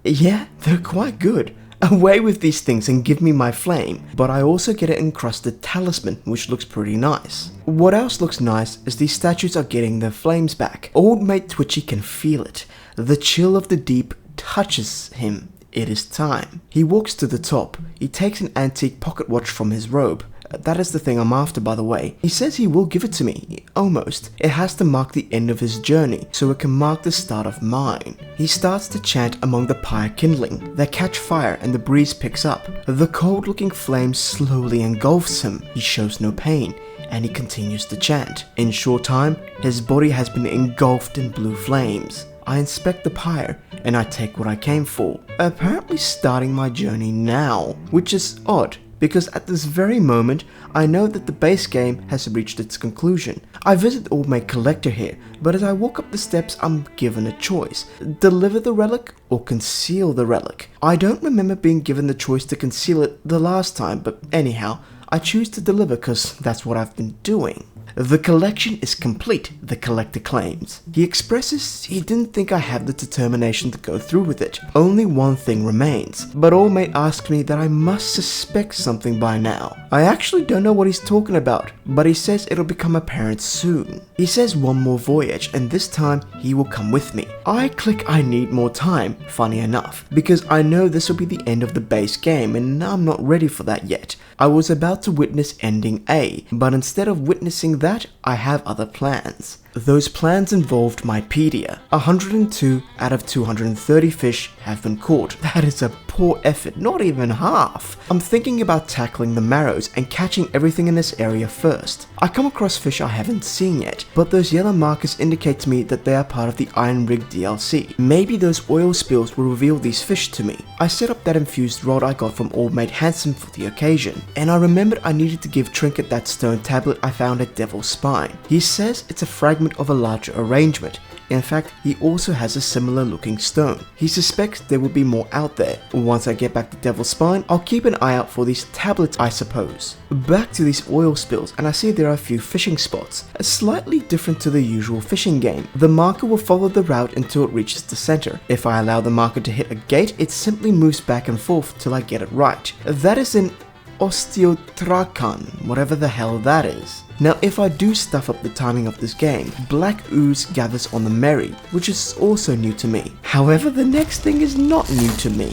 Yeah, they're quite good. Away with these things and give me my flame. But I also get an encrusted talisman, which looks pretty nice. What else looks nice is these statues are getting their flames back. Old mate Twitchy can feel it. The chill of the deep touches him. It is time. He walks to the top. He takes an antique pocket watch from his robe. That is the thing I'm after, by the way. He says he will give it to me. Almost. It has to mark the end of his journey, so it can mark the start of mine. He starts to chant among the pyre kindling. They catch fire and the breeze picks up. The cold-looking flame slowly engulfs him. He shows no pain, and he continues to chant. In short time, his body has been engulfed in blue flames. I inspect the pyre, and I take what I came for, apparently starting my journey now, which is odd, because at this very moment, I know that the base game has reached its conclusion. I visit Old Mate Collector here, but as I walk up the steps, I'm given a choice. Deliver the relic or conceal the relic. I don't remember being given the choice to conceal it the last time, but anyhow, I choose to deliver because that's what I've been doing. The collection is complete, the collector claims. He expresses he didn't think I had the determination to go through with it. Only one thing remains, but Old Mate asks me that I must suspect something by now. I actually don't know what he's talking about, but he says it'll become apparent soon. He says one more voyage, and this time he will come with me. I click I need more time, funny enough, because I know this will be the end of the base game, and I'm not ready for that yet. I was about to witness ending A, but instead of witnessing that, I have other plans. Those plans involved my Pedia. 102 out of 230 fish have been caught. That is a poor effort, not even half. I'm thinking about tackling the Marrows and catching everything in this area first. I come across fish I haven't seen yet, but those yellow markers indicate to me that they are part of the Iron Rig DLC. Maybe those oil spills will reveal these fish to me. I set up that infused rod I got from Old Mate Handsome for the occasion, and I remembered I needed to give Trinket that stone tablet I found at Devil's Spine. He says it's a fragment of a larger arrangement, In fact, he also has a similar looking stone. He suspects there will be more out there. Once I get back to Devil's Spine, I'll keep an eye out for these tablets, I suppose. Back to these oil spills, and I see there are a few fishing spots, slightly different to the usual fishing game. The marker will follow the route until it reaches the center. If I allow the marker to hit a gate, it simply moves back and forth till I get it right. That is an osteotrakan, whatever the hell that is. Now, if I do stuff up the timing of this game, black ooze gathers on the Merry, which is also new to me. However, the next thing is not new to me.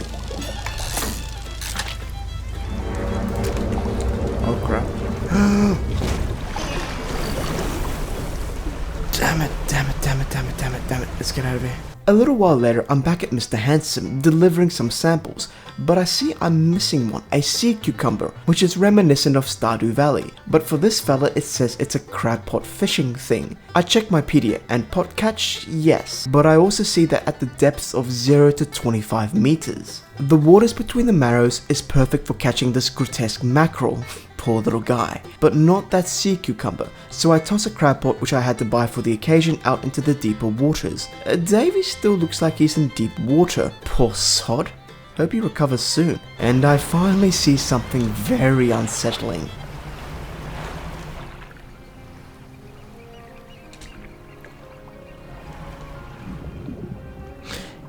Oh crap. Damn it, damn it, damn it, damn it, damn it, damn it. Let's get out of here. A little while later, I'm back at Mr. Handsome, delivering some samples, but I see I'm missing one, a sea cucumber, which is reminiscent of Stardew Valley. But for this fella, it says it's a crab pot fishing thing. I check my Pedia, and pot catch, yes, but I also see that at the depths of 0 to 25 meters. The waters between the Marrows is perfect for catching this grotesque mackerel. Poor little guy, but not that sea cucumber, so I toss a crab pot which I had to buy for the occasion out into the deeper waters. Davey still looks like he's in deep water, poor sod. Hope he recovers soon. And I finally see something very unsettling.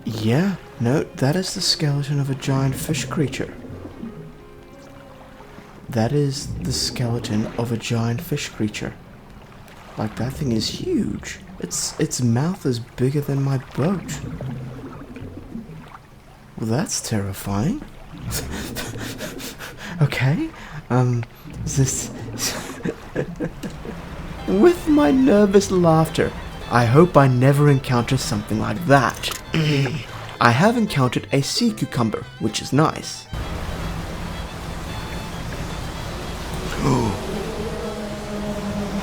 Yeah, no, that is the skeleton of a giant fish creature. That is the skeleton of a giant fish creature. Like, that thing is huge. Its mouth is bigger than my boat. Well, that's terrifying. Okay, this... With my nervous laughter, I hope I never encounter something like that. I have encountered a sea cucumber, which is nice.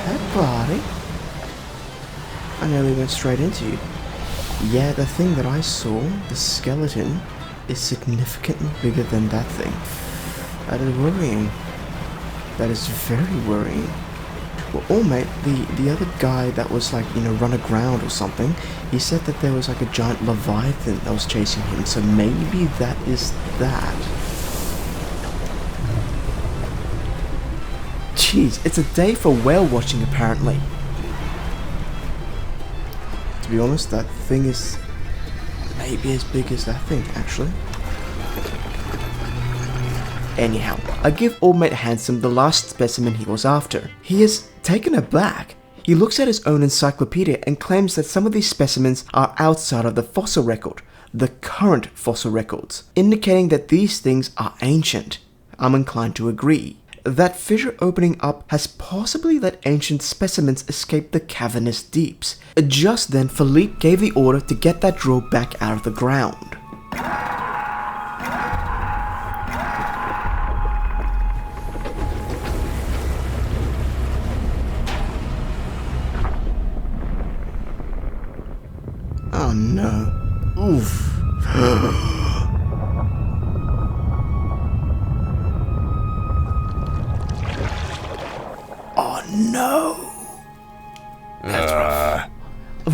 Hey buddy, I nearly went straight into you. Yeah, the thing that I saw, the skeleton, is significantly bigger than that thing. That is worrying. That is very worrying. Well, oh mate, the other guy that was like, run aground or something, he said that there was like a giant Leviathan that was chasing him, so maybe that is that. Jeez, it's a day for whale watching apparently. To be honest, that thing is maybe as big as that thing, actually. Anyhow, I give Old Mate Handsome the last specimen he was after. He is taken aback. He looks at his own encyclopedia and claims that some of these specimens are outside of the fossil record, the current fossil records, indicating that these things are ancient. I'm inclined to agree. That fissure opening up has possibly let ancient specimens escape the cavernous deeps. Just then, Philippe gave the order to get that drill back out of the ground. Oh no. Oof. Oh no! That's rough.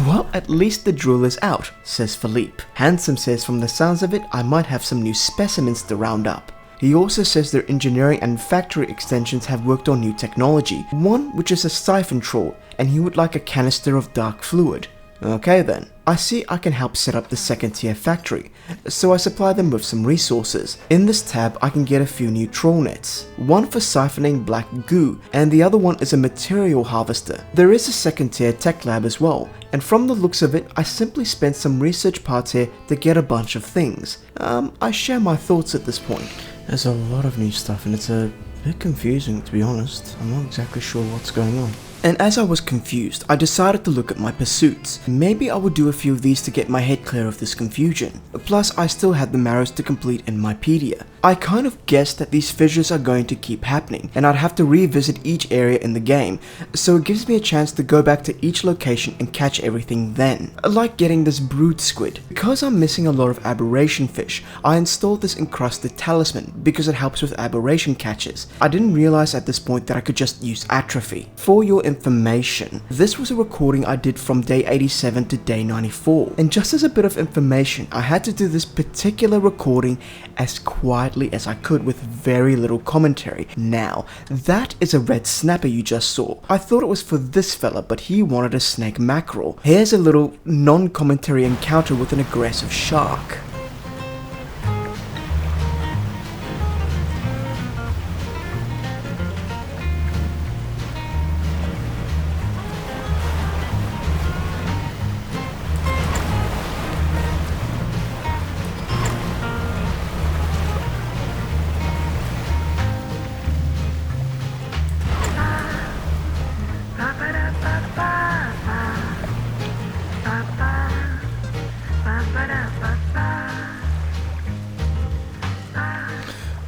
Well, at least the drill is out, says Philippe. Handsome says from the sounds of it, I might have some new specimens to round up. He also says their engineering and factory extensions have worked on new technology, one which is a siphon trawl, and he would like a canister of dark fluid. Okay then. I see I can help set up the second tier factory, so I supply them with some resources. In this tab I can get a few new trawl nets, one for siphoning black goo, and the other one is a material harvester. There is a second tier tech lab as well, and from the looks of it I simply spent some research parts here to get a bunch of things. I share my thoughts at this point. There's a lot of new stuff and it's a bit confusing, to be honest. I'm not exactly sure what's going on. And as I was confused, I decided to look at my pursuits. Maybe I would do a few of these to get my head clear of this confusion. Plus, I still had the Marrows to complete in my Pedia. I kind of guessed that these fissures are going to keep happening, and I'd have to revisit each area in the game, so it gives me a chance to go back to each location and catch everything then. Like getting this brood squid. Because I'm missing a lot of aberration fish, I installed this encrusted talisman because it helps with aberration catches. I didn't realize at this point that I could just use atrophy. For your information. This was a recording I did from day 87 to day 94. And just as a bit of information, I had to do this particular recording as quietly as I could with very little commentary. Now, that is a red snapper you just saw. I thought it was for this fella, but he wanted a snake mackerel. Here's a little non-commentary encounter with an aggressive shark.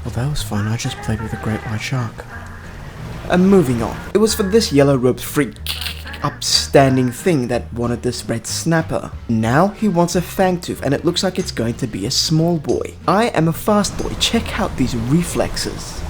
Well, that was fun. I just played with a great white shark. And moving on. It was for this yellow-robed freak, upstanding thing that wanted this red snapper. Now he wants a fangtooth, and it looks like it's going to be a small boy. I am a fast boy. Check out these reflexes.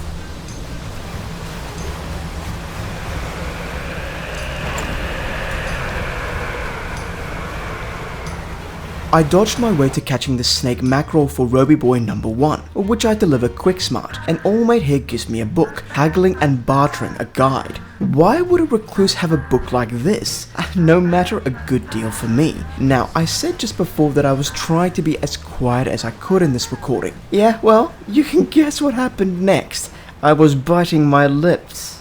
I dodged my way to catching the snake mackerel for Roby Boy number 1, which I deliver quick smart, and all mate here gives me a book, haggling and bartering a guide. Why would a recluse have a book like this? No matter, a good deal for me. Now, I said just before that I was trying to be as quiet as I could in this recording. Yeah, well, you can guess what happened next. I was biting my lips.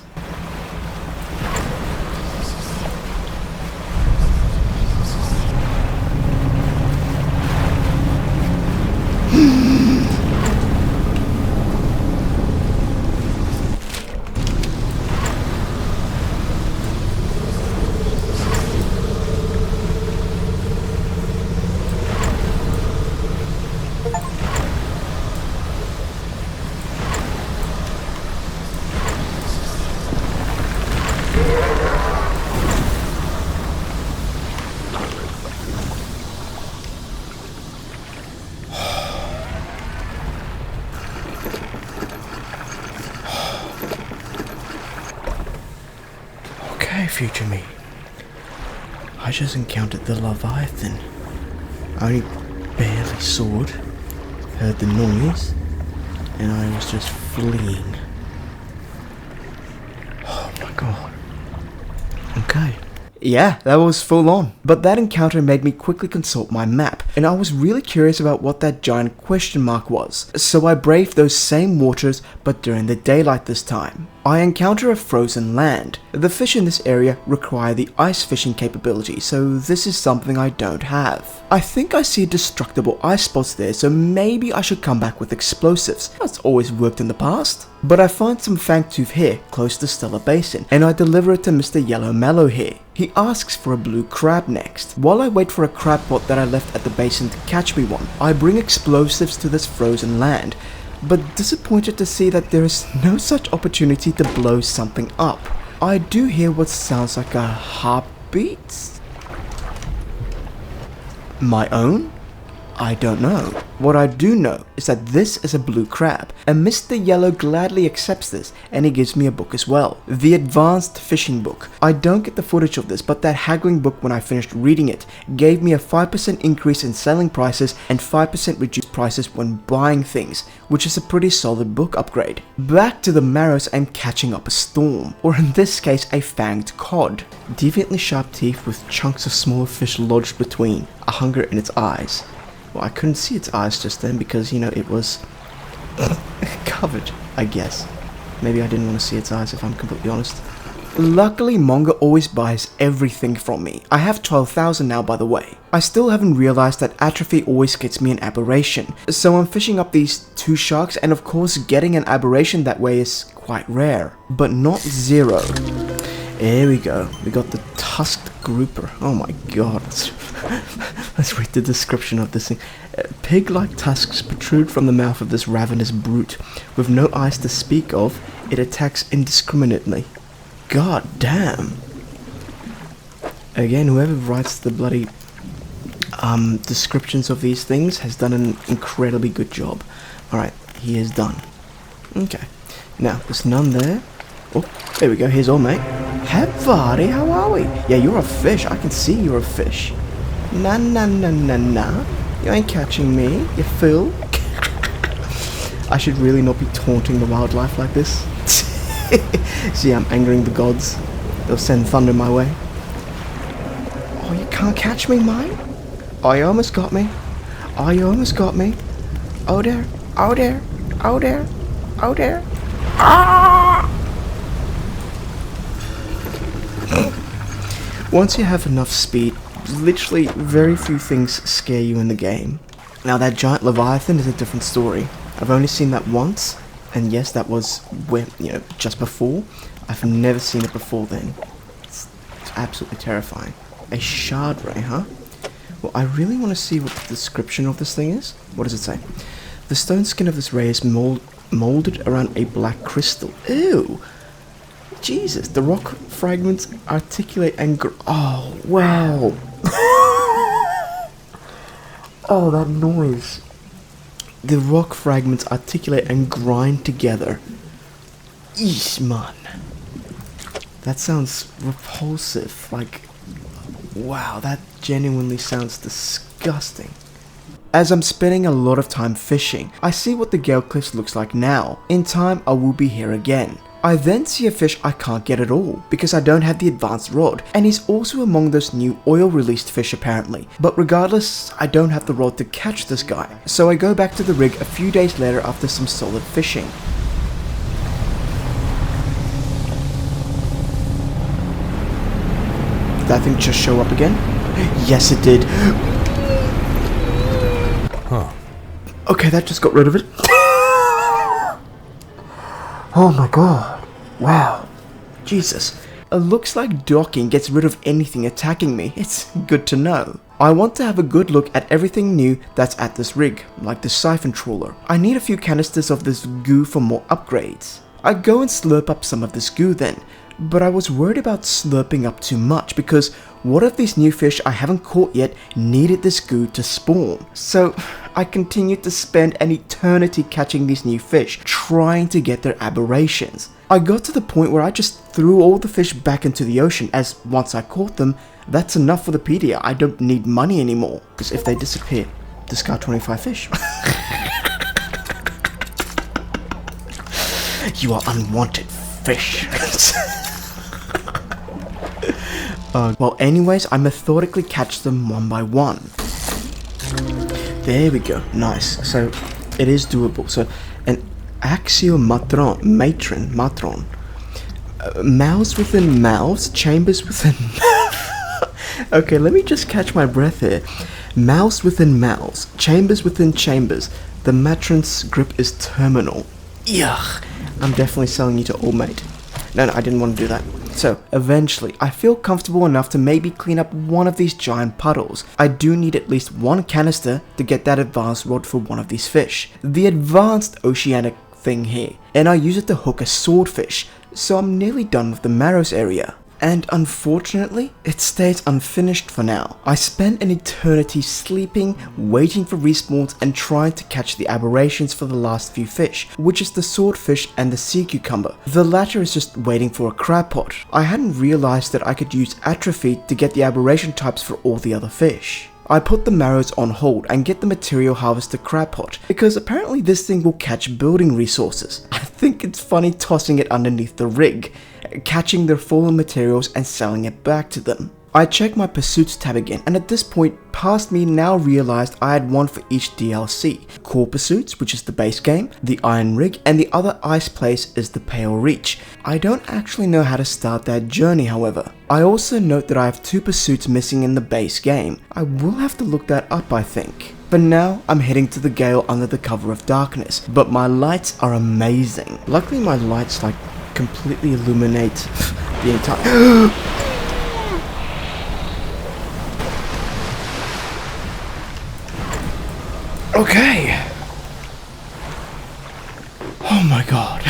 Future me. I just encountered the Leviathan. I only barely saw it, heard the noise, and I was just fleeing. Oh my god. Okay. Yeah, that was full on. But that encounter made me quickly consult my map, and I was really curious about what that giant question mark was. So I braved those same waters, but during the daylight this time. I encounter a frozen land. The fish in this area require the ice fishing capability, so this is something I don't have. I think I see destructible ice spots there, so maybe I should come back with explosives. That's always worked in the past. But I find some fangtooth here close to Stellar Basin, and I deliver it to Mr. Yellow Mallow here. He asks for a blue crab next. While I wait for a crab pot that I left at the basin to catch me one, I bring explosives to this frozen land, but disappointed to see that there is no such opportunity to blow something up. I do hear what sounds like a heartbeat? My own? I don't know. What I do know is that this is a blue crab, and Mr. Yellow gladly accepts this, and he gives me a book as well. The Advanced Fishing Book. I don't get the footage of this, but that haggling book, when I finished reading it, gave me a 5% increase in selling prices and 5% reduced prices when buying things, which is a pretty solid book upgrade. Back to the Marrows, I'm catching up a storm, or in this case a fanged cod. Deviantly sharp teeth with chunks of smaller fish lodged between, a hunger in its eyes. Well, I couldn't see its eyes just then because, you know, it was covered, I guess. Maybe I didn't want to see its eyes if I'm completely honest. Luckily, Monga always buys everything from me. I have 12,000 now, by the way. I still haven't realized that atrophy always gets me an aberration. So I'm fishing up these 2 sharks, and of course getting an aberration that way is quite rare. But not 0. There we go. We got the tusked grouper. Oh my god. Let's read the description of this thing. Pig-like tusks protrude from the mouth of this ravenous brute. With no eyes to speak of, it attacks indiscriminately. God damn. Again, whoever writes the bloody descriptions of these things has done an incredibly good job. Alright, he is done. Okay. Now, there's none there. Oh, there we go. Here's all, mate. Hey buddy, how are we? Yeah, you're a fish. I can see you're a fish. Nah. You ain't catching me, you fool. I should really not be taunting the wildlife like this. See, I'm angering the gods. They'll send thunder my way. Oh, you can't catch me, mate? Oh, you almost got me. Oh, you almost got me. Oh there, oh there, oh there, oh there. Ah! Once you have enough speed, literally very few things scare you in the game. Now that giant Leviathan is a different story. I've only seen that once, and yes, that was when, just before. I've never seen it before then. It's absolutely terrifying. A shard ray, huh? Well, I really want to see what the description of this thing is. What does it say? The stone skin of this ray is molded around a black crystal. Ew! Jesus, the rock fragments articulate and oh, wow! Oh, that noise. The rock fragments articulate and grind together. Eesh, man. That sounds repulsive. Like, wow, that genuinely sounds disgusting. As I'm spending a lot of time fishing, I see what the Gale Cliffs looks like now. In time, I will be here again. I then see a fish I can't get at all, because I don't have the advanced rod, and he's also among those new oil-released fish apparently. But regardless, I don't have the rod to catch this guy, so I go back to the rig a few days later after some solid fishing. Did that thing just show up again? Yes, it did. Huh. Okay, that just got rid of it. Oh my god. Wow. Jesus. It looks like docking gets rid of anything attacking me. It's good to know. I want to have a good look at everything new that's at this rig, like the siphon trawler. I need a few canisters of this goo for more upgrades. I go and slurp up some of this goo then, but I was worried about slurping up too much because what if these new fish I haven't caught yet needed this goo to spawn? So I continued to spend an eternity catching these new fish, trying to get their aberrations. I got to the point where I just threw all the fish back into the ocean, as once I caught them, that's enough for the Pedia. I don't need money anymore, because if they disappear, discard 25 fish. You are unwanted fish. Well, anyways, I methodically catch them one by one. There we go. Nice. So, it is doable. So, an axiomatron, matron. Mouths within mouths, chambers within... Okay, let me just catch my breath here. Mouths within mouths, chambers within chambers. The matron's grip is terminal. Yuck. I'm definitely selling you to All Mate. No, I didn't want to do that. So, eventually, I feel comfortable enough to maybe clean up one of these giant puddles. I do need at least one canister to get that advanced rod for one of these fish. The advanced oceanic thing here. And I use it to hook a swordfish. So I'm nearly done with the Marrows area. And unfortunately, it stays unfinished for now. I spent an eternity sleeping, waiting for respawns and trying to catch the aberrations for the last few fish, which is the swordfish and the sea cucumber. The latter is just waiting for a crab pot. I hadn't realized that I could use atrophy to get the aberration types for all the other fish. I put the Marrows on hold and get the material harvester crab pot, because apparently this thing will catch building resources. I think it's funny tossing it underneath the rig, catching their fallen materials and selling it back to them. I check my pursuits tab again, and at this point, past me now realized I had one for each DLC. Core Pursuits, which is the base game, the Iron Rig, and the other ice place is the Pale Reach. I don't actually know how to start that journey, however. I also note that I have 2 pursuits missing in the base game. I will have to look that up, I think. For now, I'm heading to the Gale under the cover of darkness, but my lights are amazing. Luckily my lights completely illuminate the entire... Okay. Oh my god.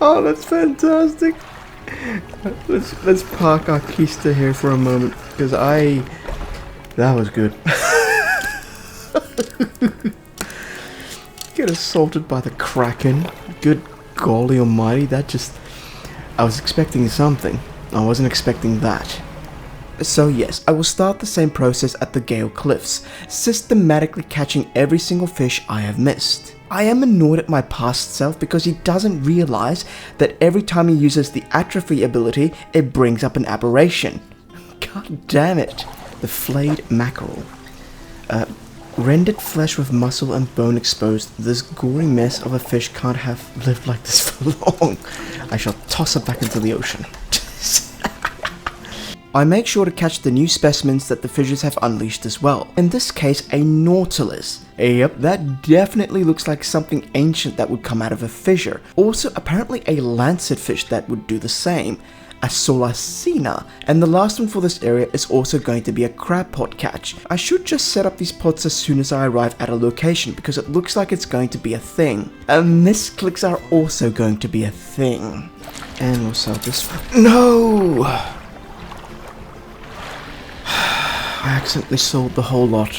Oh, that's fantastic. Let's park our keister here for a moment, because that was good. Get assaulted by the Kraken. Good golly almighty, I was expecting something. I wasn't expecting that. So yes, I will start the same process at the Gale Cliffs, systematically catching every single fish I have missed. I am annoyed at my past self because he doesn't realize that every time he uses the atrophy ability, it brings up an aberration. God damn it. The flayed mackerel. Rendered flesh with muscle and bone exposed, this gory mess of a fish can't have lived like this for long. I shall toss it back into the ocean. I make sure to catch the new specimens that the fissures have unleashed as well. In this case, a nautilus. Yep, that definitely looks like something ancient that would come out of a fissure. Also, apparently a lancetfish that would do the same. A solacina, and the last one for this area is also going to be a crab pot catch. I should just set up these pots as soon as I arrive at a location because it looks like it's going to be a thing. And misclicks are also going to be a thing. And we'll sell this. No! I accidentally sold the whole lot.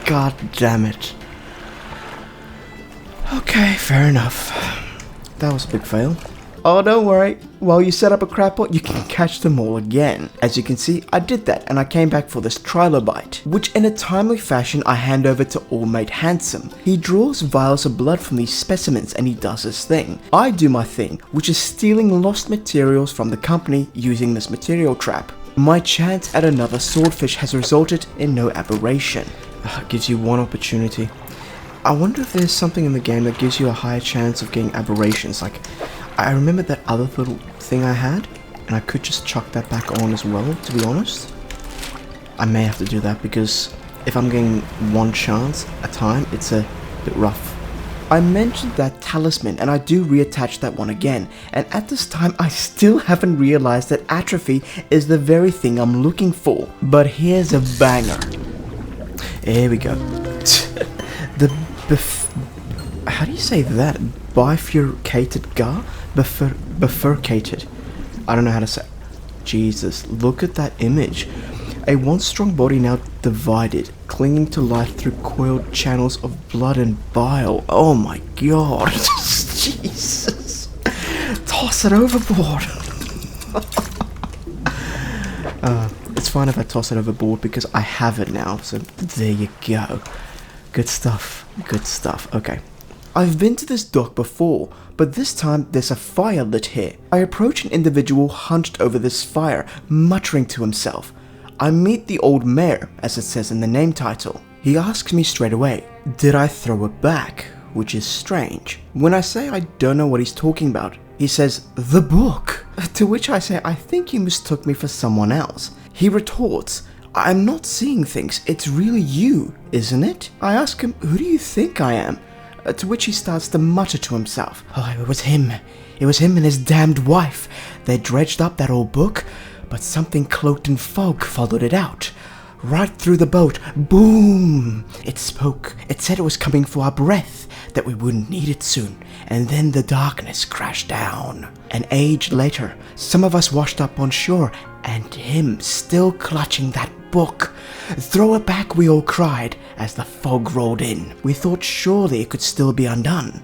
God damn it. Okay, fair enough. That was a big fail. Oh, don't worry. While you set up a crab pot, you can catch them all again. As you can see, I did that and I came back for this trilobite, which in a timely fashion I hand over to All Mate Handsome. He draws vials of blood from these specimens and he does his thing. I do my thing, which is stealing lost materials from the company using this material trap. My chance at another swordfish has resulted in no aberration. Gives you one opportunity. I wonder if there's something in the game that gives you a higher chance of getting aberrations. Like, I remember that other little thing I had, and I could just chuck that back on as well, to be honest. I may have to do that because if I'm getting one chance a time, it's a bit rough. I mentioned that talisman and I do reattach that one again, and at this time I still haven't realized that atrophy is the very thing I'm looking for. But here's a banger. Here we go. How do you say that? Bifurcated gar? Bifurcated. I don't know how to say. Jesus, look at that image. A once strong body now divided, clinging to life through coiled channels of blood and bile. Oh my god. Jesus. Toss it overboard. It's fine if I toss it overboard because I have it now, so there you go. Good stuff. Good stuff. Okay. I've been to this dock before, but this time there's a fire lit here. I approach an individual hunched over this fire, muttering to himself. I meet the old mayor, as it says in the name title. He asks me straight away, did I throw it back? Which is strange. When I say I don't know what he's talking about, he says, the book. To which I say, I think you mistook me for someone else. He retorts, I'm not seeing things, it's really you, isn't it? I ask him, who do you think I am? To which he starts to mutter to himself, oh, it was him and his damned wife. They dredged up that old book, but something cloaked in fog followed it out. Right through the boat, boom! It spoke. It said it was coming for our breath, that we wouldn't need it soon, and then the darkness crashed down. An age later, some of us washed up on shore, and him still clutching that book. Throw it back, we all cried, as the fog rolled in. We thought surely it could still be undone.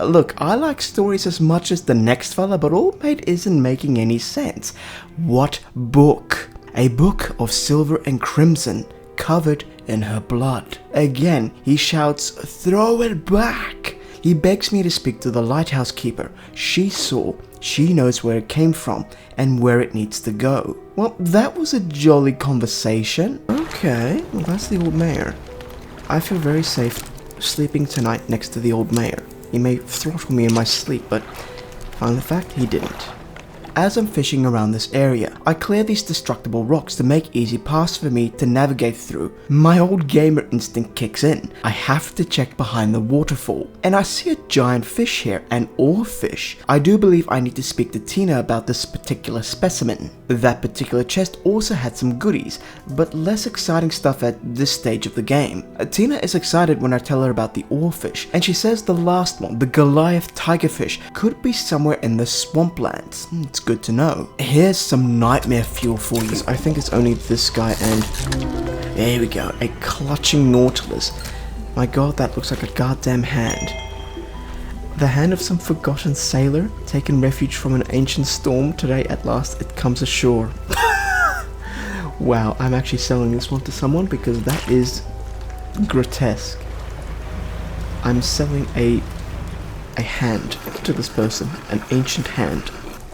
Look, I like stories as much as the next fella, but Old Mate isn't making any sense. What book? A book of silver and crimson, covered in her blood. Again, he shouts, throw it back! He begs me to speak to the lighthouse keeper. She saw, she knows where it came from, and where it needs to go. Well, that was a jolly conversation. Okay, well that's the old mayor. I feel very safe sleeping tonight next to the old mayor. He may throttle me in my sleep, but find the fact he didn't. As I'm fishing around this area, I clear these destructible rocks to make easy paths for me to navigate through. My old gamer instinct kicks in. I have to check behind the waterfall, and I see a giant fish here, an oarfish. I do believe I need to speak to Tina about this particular specimen. That particular chest also had some goodies, but less exciting stuff at this stage of the game. Tina is excited when I tell her about the oarfish, and she says the last one, the Goliath tigerfish, could be somewhere in the swamplands. It's good to know. Here's some nightmare fuel for you. I think it's only this guy and... there we go, a clutching nautilus. My god, that looks like a goddamn hand. The hand of some forgotten sailor, taking refuge from an ancient storm. Today, at last, it comes ashore. Wow, I'm actually selling this one to someone because that is grotesque. I'm selling a hand to this person, an ancient hand.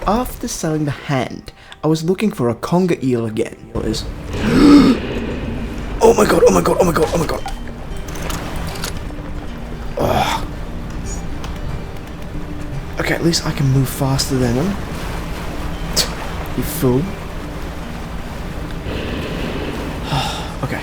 After selling the hand, I was looking for a conger eel again. Oh my god, oh my god, oh my god, oh my god. Oh. Okay, at least I can move faster than him. You fool. Okay.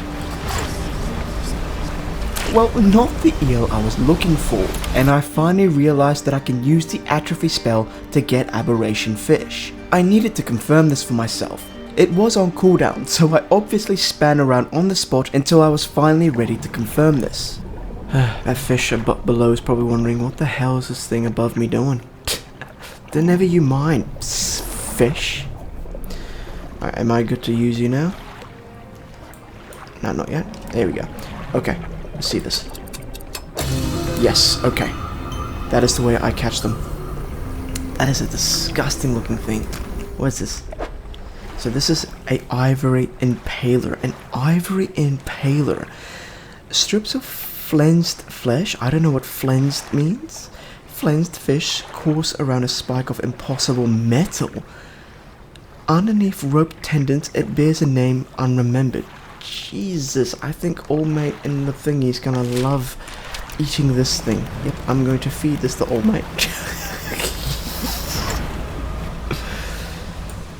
Well, not the eel I was looking for, and I finally realized that I can use the atrophy spell to get aberration fish. I needed to confirm this for myself. It was on cooldown, so I obviously span around on the spot until I was finally ready to confirm this. That fish below is probably wondering, what the hell is this thing above me doing? Then never you mind, fish. Alright, am I good to use you now? No, not yet. There we go. Okay, let's see this. Yes, okay. That is the way I catch them. That is a disgusting looking thing. What is this? So this is a ivory impaler. An ivory impaler. Strips of flensed flesh. I don't know what flensed means. Flensed fish course around a spike of impossible metal. Underneath rope tendons, it bears a name unremembered. Jesus, I think All Mate and the thingy's gonna love eating this thing. Yep, I'm going to feed this to All Mate.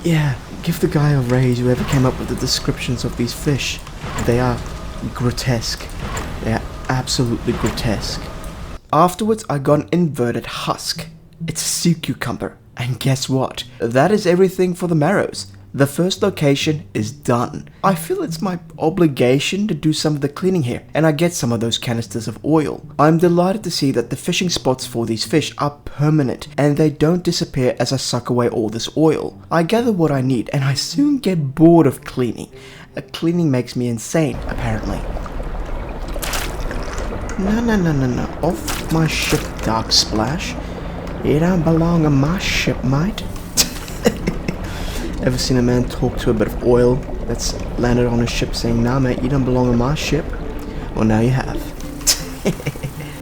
Yeah, give the guy a raise, whoever came up with the descriptions of these fish. They are grotesque. They are absolutely grotesque. Afterwards, I got an inverted husk. It's a sea cucumber. And guess what? That is everything for the Marrows. The first location is done. I feel it's my obligation to do some of the cleaning here, and I get some of those canisters of oil. I'm delighted to see that the fishing spots for these fish are permanent, and they don't disappear as I suck away all this oil. I gather what I need, and I soon get bored of cleaning. Cleaning makes me insane, apparently. No. Off my ship, Dark Splash. You don't belong on my ship, mate. Ever seen a man talk to a bit of oil that's landed on his ship saying, nah mate, you don't belong on my ship? Well, now you have.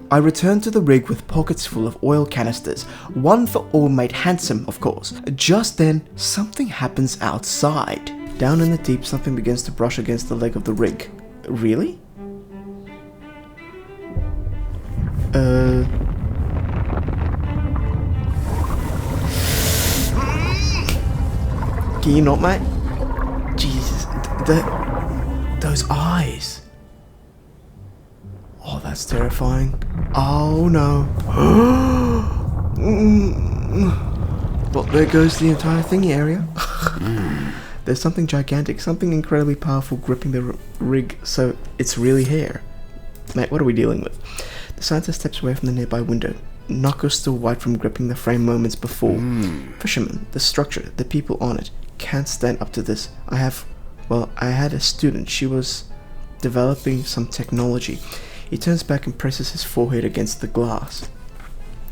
I returned to the rig with pockets full of oil canisters, one for All Mate Handsome, of course. Just then, something happens outside. Down in the deep, something begins to brush against the leg of the rig. Really? Can you not, mate? Jesus, those eyes. Oh, that's terrifying. Oh no. Well, there goes the entire thingy area. There's something gigantic, something incredibly powerful gripping the rig, so it's really here. Mate, what are we dealing with? The scientist steps away from the nearby window. Knuckles still white from gripping the frame moments before. Fisherman, the structure, the people on it. Can't stand up to this. I had a student. She was developing some technology. He turns back and presses his forehead against the glass.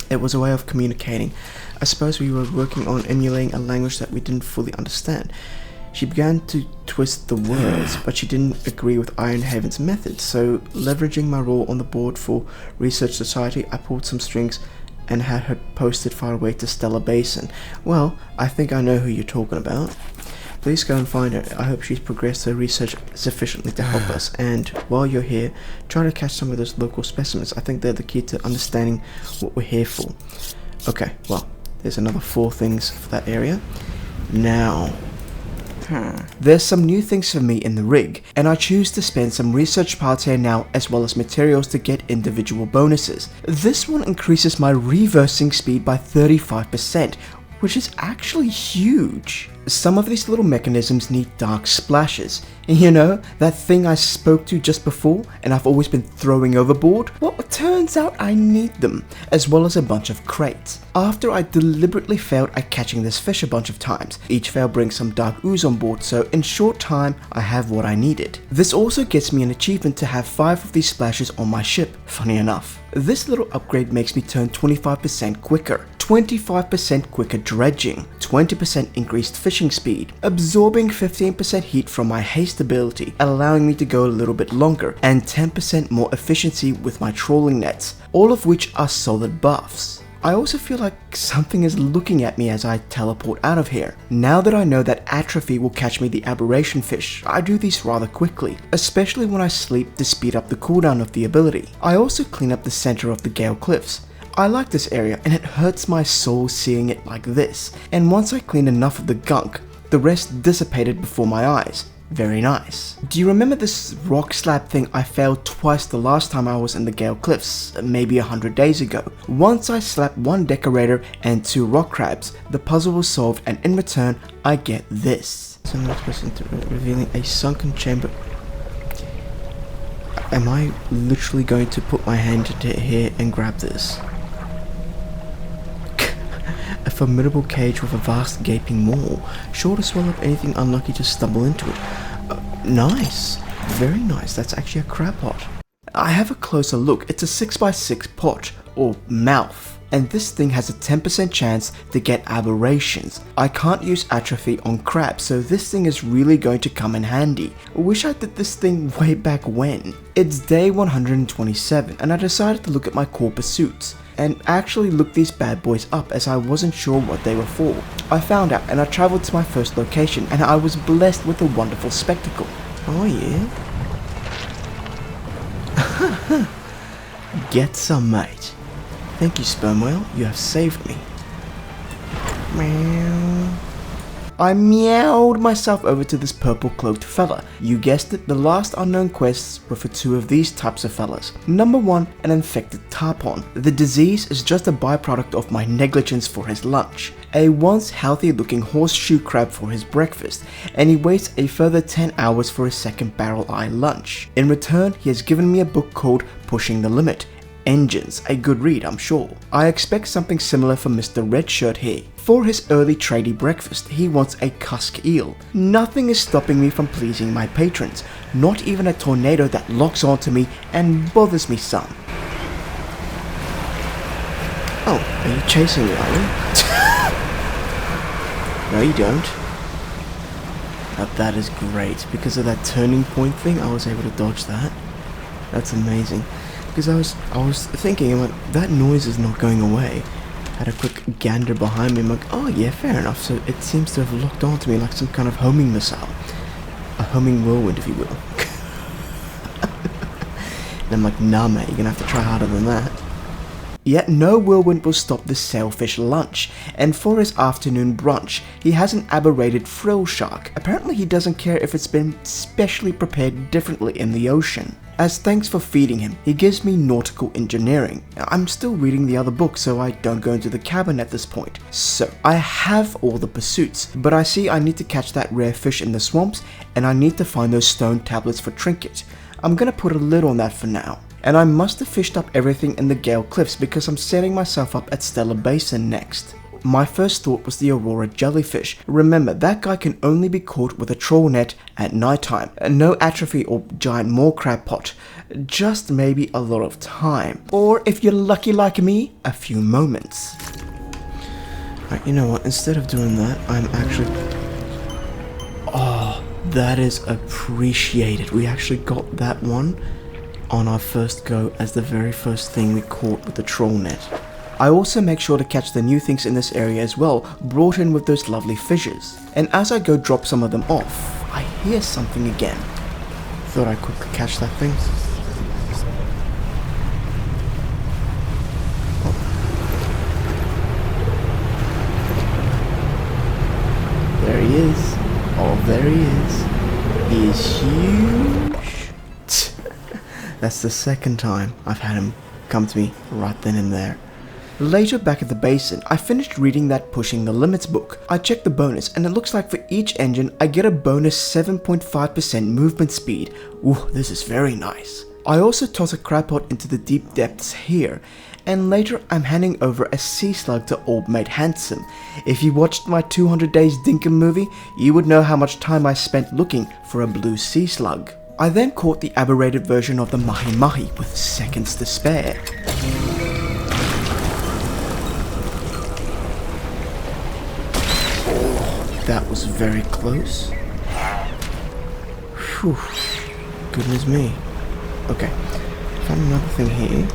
It was a way of communicating. I suppose we were working on emulating a language that we didn't fully understand. She began to twist the words, but she didn't agree with Ironhaven's methods, so leveraging my role on the board for Research Society, I pulled some strings and had her posted far away to Stellar Basin. Well, I think I know who you're talking about. Please go and find her. I hope she's progressed her research sufficiently to help us, and while you're here, try to catch some of those local specimens. I think they're the key to understanding what we're here for. Okay, well, there's another 4 things for that area. Now, there's some new things for me in the rig, and I choose to spend some research parts here now as well as materials to get individual bonuses. This one increases my reversing speed by 35%, which is actually huge. Some of these little mechanisms need dark splashes. You know, that thing I spoke to just before and I've always been throwing overboard? Well, it turns out I need them, as well as a bunch of crates. After I deliberately failed at catching this fish a bunch of times, each fail brings some dark ooze on board, so in short time, I have what I needed. This also gets me an achievement to have 5 of these splashes on my ship, funny enough. This little upgrade makes me turn 25% quicker, 25% quicker dredging, 20% increased fishing speed, absorbing 15% heat from my haste ability, allowing me to go a little bit longer, and 10% more efficiency with my trawling nets, all of which are solid buffs. I also feel like something is looking at me as I teleport out of here. Now that I know that atrophy will catch me the aberration fish, I do these rather quickly, especially when I sleep to speed up the cooldown of the ability. I also clean up the center of the Gale Cliffs. I like this area and it hurts my soul seeing it like this, and once I cleaned enough of the gunk, the rest dissipated before my eyes. Very nice. Do you remember this rock slab thing I failed twice the last time I was in the Gale Cliffs, maybe 100 days ago? Once I slapped 1 decorator and 2 rock crabs, the puzzle was solved, and in return, I get this. So I'm not supposed to revealing a sunken chamber. Am I literally going to put my hand into here and grab this? A formidable cage with a vast gaping maw, sure to swallow up anything unlucky to stumble into it. Nice, very nice. That's actually a crab pot. I have a closer look. It's a 6x6 pot, or mouth, and this thing has a 10% chance to get aberrations. I can't use atrophy on crabs, so this thing is really going to come in handy. I wish I did this thing way back when. It's day 127, and I decided to look at my core pursuits and actually look these bad boys up, as I wasn't sure what they were for. I found out and I traveled to my first location, and I was blessed with a wonderful spectacle. Oh yeah? Get some, mate. Thank you, sperm whale, you have saved me. Meow. I meowed myself over to this purple cloaked fella. You guessed it, the last unknown quests were for 2 of these types of fellas. Number 1, an infected tarpon. The disease is just a byproduct of my negligence for his lunch. A once healthy looking horseshoe crab for his breakfast, and he waits a further 10 hours for his second barrel eye lunch. In return, he has given me a book called Pushing the Limit. Engines, a good read, I'm sure. I expect something similar for Mr. Redshirt here. For his early tradie breakfast, he wants a cusk eel. Nothing is stopping me from pleasing my patrons, not even a tornado that locks onto me and bothers me some. Oh, are you chasing me, are you? No, you don't. But that is great. Because of that turning point thing, I was able to dodge that. That's amazing. Because I was thinking, I'm like, that noise is not going away. I had a quick gander behind me, I'm like, oh yeah, fair enough. So it seems to have locked onto me like some kind of homing missile. A homing whirlwind, if you will. And I'm like, nah mate, you're gonna have to try harder than that. Yet no whirlwind will stop this sailfish lunch, and for his afternoon brunch, he has an aberrated frill shark. Apparently he doesn't care if it's been specially prepared differently in the ocean. As thanks for feeding him, he gives me nautical engineering. I'm still reading the other book, so I don't go into the cabin at this point. So, I have all the pursuits, but I see I need to catch that rare fish in the swamps, and I need to find those stone tablets for Trinket. I'm gonna put a lid on that for now. And I must have fished up everything in the Gale Cliffs because I'm setting myself up at Stellar Basin next. My first thought was the Aurora jellyfish. Remember, that guy can only be caught with a trawl net at nighttime. No atrophy or giant maw crab pot. Just maybe a lot of time. Or if you're lucky like me, a few moments. Right, you know what, instead of doing that, I'm actually... Oh, that is appreciated. We actually got that one on our first go as the very first thing we caught with the trawl net. I also make sure to catch the new things in this area as well, brought in with those lovely fishes. And as I go drop some of them off, I hear something again. Thought I'd quickly catch that thing. Oh. There he is. Oh, there he is. He is huge. That's the second time I've had him come to me right then and there. Later back at the basin, I finished reading that Pushing the Limits book. I checked the bonus and it looks like for each engine I get a bonus 7.5% movement speed. Ooh, this is very nice. I also toss a crab pot into the deep depths here, and later I'm handing over a sea slug to Old Mate Handsome. If you watched my 200 Days Dinkum movie, you would know how much time I spent looking for a blue sea slug. I then caught the aberrated version of the Mahi Mahi with seconds to spare. Oh, that was very close. Whew, goodness me. Okay, found another thing here.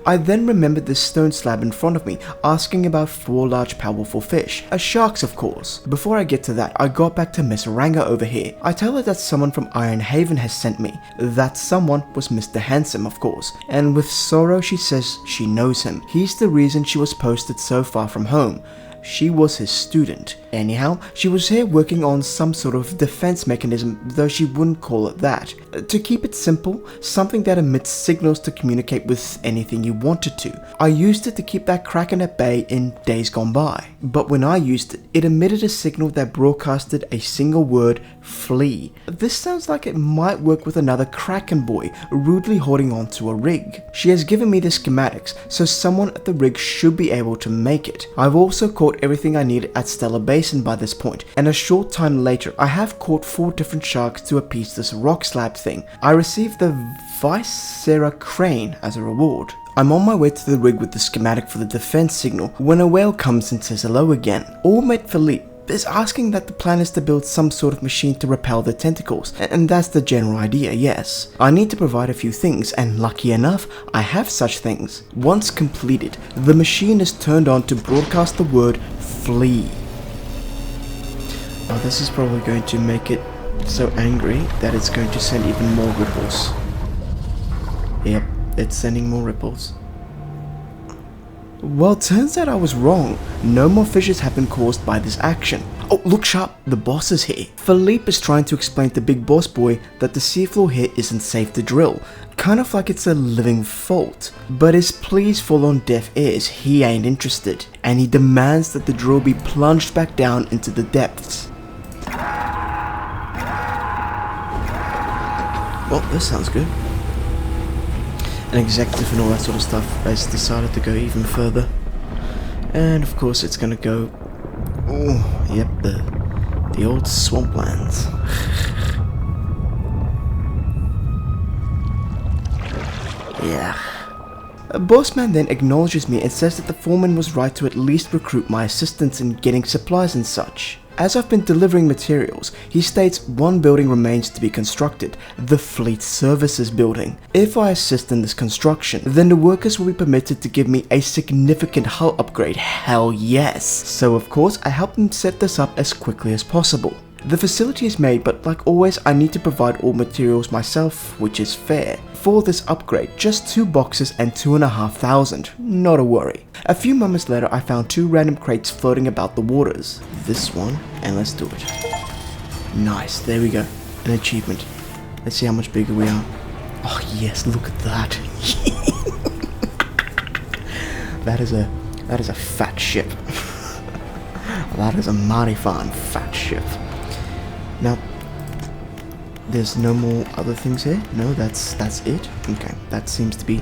I then remembered this stone slab in front of me, asking about 4 large powerful fish, sharks of course. Before I get to that, I got back to Miss Oranga over here. I tell her that someone from Iron Haven has sent me. That someone was Mr. Handsome of course, and with sorrow she says she knows him. He's the reason she was posted so far from home. She was his student. Anyhow, she was here working on some sort of defense mechanism, though she wouldn't call it that. To keep it simple, something that emits signals to communicate with anything you wanted to. I used it to keep that Kraken at bay in days gone by. But when I used it, it emitted a signal that broadcasted a single word, flee. This sounds like it might work with another Kraken boy rudely holding on to a rig. She has given me the schematics, so someone at the rig should be able to make it. I've also caught everything I need at Stellar Basin by this point, and a short time later I have caught 4 different sharks to appease this rock slab thing. I received the Viscera crane as a reward. I'm on my way to the rig with the schematic for the defense signal when a whale comes and says hello again. Old Mate Philippe is asking that the plan is to build some sort of machine to repel the tentacles, and that's the general idea, yes. I need to provide a few things, and lucky enough, I have such things. Once completed, the machine is turned on to broadcast the word flee. Now this is probably going to make it so angry that it's going to send even more ripples. Yep, it's sending more ripples. Well, turns out I was wrong. No more fishes have been caused by this action. Oh, look sharp, the boss is here. Philippe is trying to explain to Big Boss Boy that the seafloor here isn't safe to drill, kind of like it's a living fault. But his pleas fall on deaf ears, he ain't interested, and he demands that the drill be plunged back down into the depths. Well, this sounds good. An executive and all that sort of stuff has decided to go even further, and of course it's gonna go, oh yep, the old swamplands. Yeah. Bossman then acknowledges me and says that the foreman was right to at least recruit my assistance in getting supplies and such. As I've been delivering materials, he states one building remains to be constructed, the Fleet Services building. If I assist in this construction, then the workers will be permitted to give me a significant hull upgrade, hell yes. So of course, I help them set this up as quickly as possible. The facility is made, but like always, I need to provide all materials myself, which is fair. For this upgrade, just 2 boxes and 2,500, not a worry. A few moments later, I found 2 random crates floating about the waters. This one, and let's do it. Nice, there we go, an achievement. Let's see how much bigger we are. Oh yes, look at that. That is a fat ship. That is a mighty fine fat ship. Now, there's no more other things here? No, that's it? Okay, that seems to be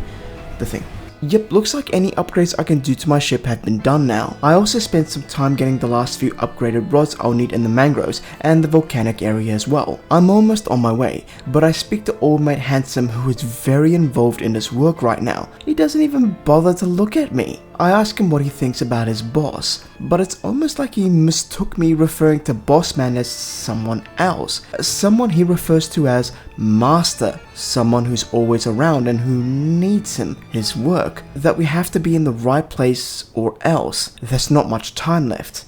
the thing. Yep, looks like any upgrades I can do to my ship have been done now. I also spent some time getting the last few upgraded rods I'll need in the mangroves and the volcanic area as well. I'm almost on my way, but I speak to Old Mate Handsome, who is very involved in this work right now. He doesn't even bother to look at me. I ask him what he thinks about his boss, but it's almost like he mistook me referring to Bossman as someone else. Someone he refers to as Master, someone who's always around and who needs him, his work, that we have to be in the right place or else. There's not much time left.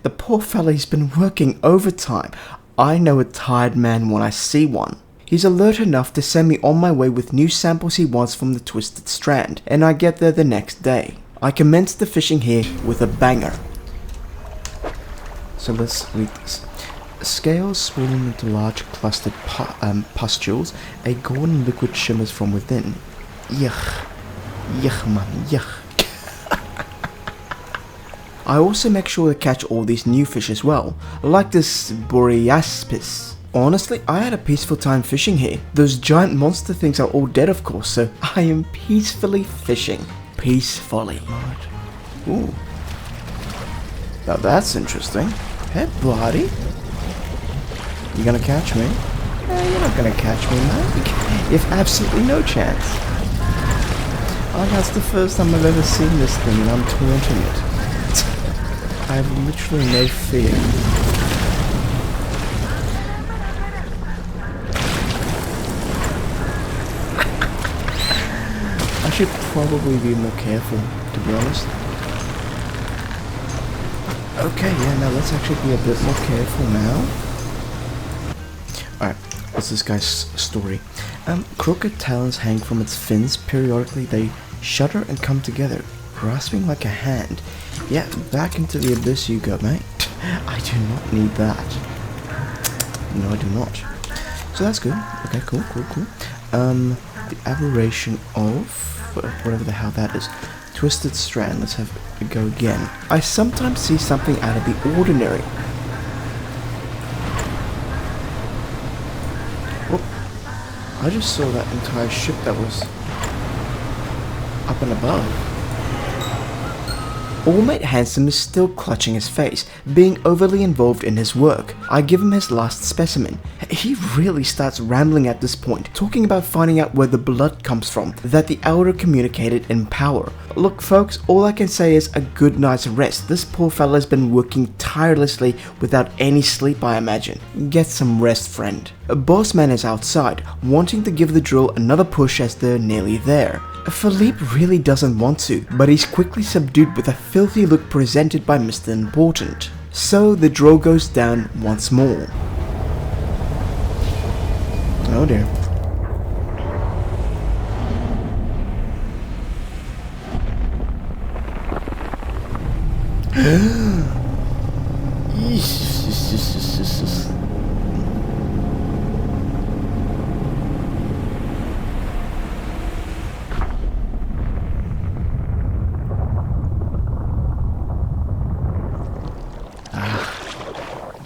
The poor fella, he's been working overtime. I know a tired man when I see one. He's alert enough to send me on my way with new samples he wants from the Twisted Strand, and I get there the next day. I commence the fishing here with a banger. So let's read this. Scales swollen into large clustered pustules, a golden liquid shimmers from within. Yuck. Yuck man, yuck. I also make sure to catch all these new fish as well, like this Boreaspis. Honestly, I had a peaceful time fishing here. Those giant monster things are all dead of course, so I am peacefully fishing. Peacefully. Ooh. Now that's interesting. Hey buddy. You gonna catch me? You're not gonna catch me, man. You have absolutely no chance. Oh, that's the first time I've ever seen this thing and I'm taunting it. I have literally no fear. I should probably be more careful, to be honest. Okay, yeah, now let's actually be a bit more careful now. Alright, what's this guy's story? Crooked talons hang from its fins. Periodically they shudder and come together, grasping like a hand. Yeah, back into the abyss you go, mate. I do not need that. No, I do not. So that's good. Okay, cool. The aberration of... whatever the hell that is. Twisted Strand. Let's have a go again. I sometimes see something out of the ordinary. Whoop. I just saw that entire ship that was up and above. Allmate Handsome is still clutching his face, being overly involved in his work. I give him his last specimen. He really starts rambling at this point, talking about finding out where the blood comes from, that the Elder communicated in power. Look folks, all I can say is a good night's rest. This poor fella's been working tirelessly without any sleep, I imagine. Get some rest, friend. Bossman is outside, wanting to give the drill another push as they're nearly there. Philippe really doesn't want to, but he's quickly subdued with a filthy look presented by Mr. Important. So the drill goes down once more. Oh dear.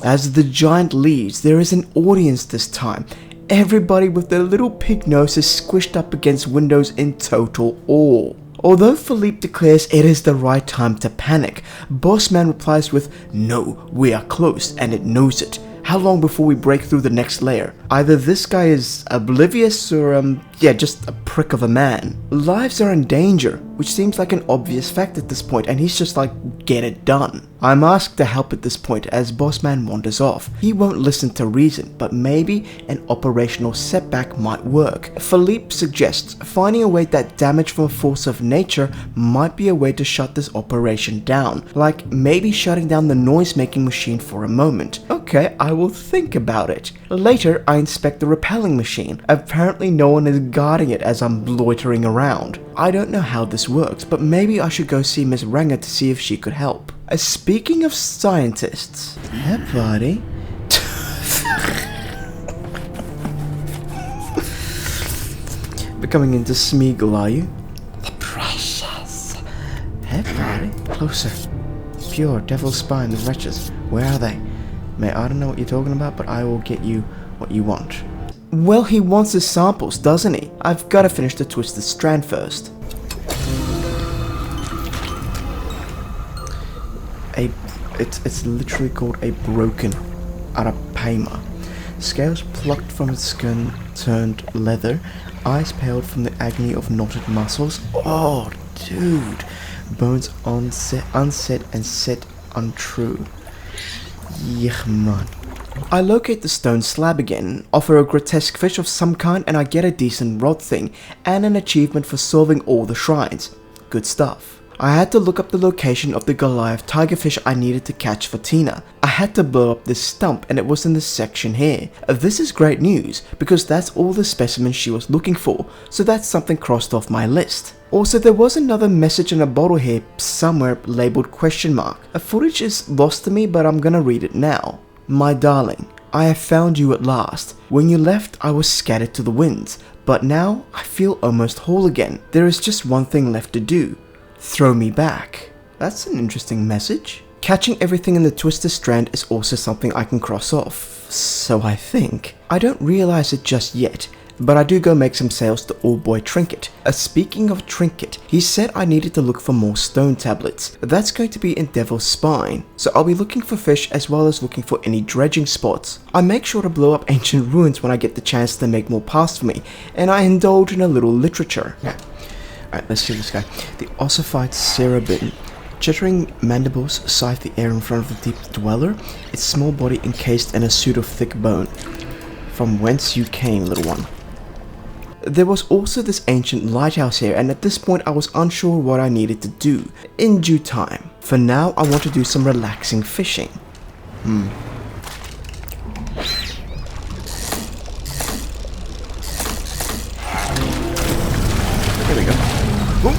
As the giant leaves, there is an audience this time. Everybody with their little pig noses squished up against windows in total awe. Although Philippe declares it is the right time to panic, Bossman replies with, "No, we are close and it knows it. How long before we break through the next layer?" Either this guy is oblivious or, just a prick of a man. Lives are in danger, which seems like an obvious fact at this point, and he's just like, get it done. I'm asked to help at this point as Bossman wanders off. He won't listen to reason, but maybe an operational setback might work. Philippe suggests finding a way that damage from a force of nature might be a way to shut this operation down, like maybe shutting down the noise-making machine for a moment. Okay, I will think about it. Later, I inspect the repelling machine. Apparently no one is guarding it as I'm loitering around. I don't know how this works, but maybe I should go see Miss Ranger to see if she could help. Speaking of scientists... Hey, buddy. Becoming into Smeagol, are you? The precious. Hey, buddy. Closer. Pure devil spine, the wretches. Where are they? Mate, I don't know what you're talking about, but I will get you what you want. Well, he wants his samples, doesn't he? I've got to finish the Twisted Strand first. It's literally called a broken arapaima. Scales plucked from its skin turned leather, eyes paled from the agony of knotted muscles. Oh, dude. Bones unset and set untrue. Yuck, man. I locate the stone slab again, offer a grotesque fish of some kind, and I get a decent rod thing, and an achievement for solving all the shrines. Good stuff. I had to look up the location of the Goliath tigerfish I needed to catch for Tina. I had to blow up this stump, and it was in this section here. This is great news, because that's all the specimens she was looking for, so that's something crossed off my list. Also, there was another message in a bottle here somewhere labeled question mark. A footage is lost to me, but I'm gonna read it now. My darling, I have found you at last. When you left, I was scattered to the winds, but now I feel almost whole again. There is just one thing left to do. Throw me back. that's an interesting message. Catching everything in the Twisted Strand is also something I can cross off, so I think. I don't realize it just yet, but I do go make some sales to Old Boy Trinket. Speaking of Trinket, he said I needed to look for more stone tablets. That's going to be in Devil's Spine, so I'll be looking for fish as well as looking for any dredging spots. I make sure to blow up ancient ruins when I get the chance to make more paths for me, and I indulge in a little literature. Yeah. Alright, let's see this guy. The ossified Cerebin. Chittering mandibles scythe the air in front of the deep dweller, its small body encased in a suit of thick bone. From whence you came, little one. There was also this ancient lighthouse here, and at this point I was unsure what I needed to do. In due time. For now, I want to do some relaxing fishing. There we go. Ooh.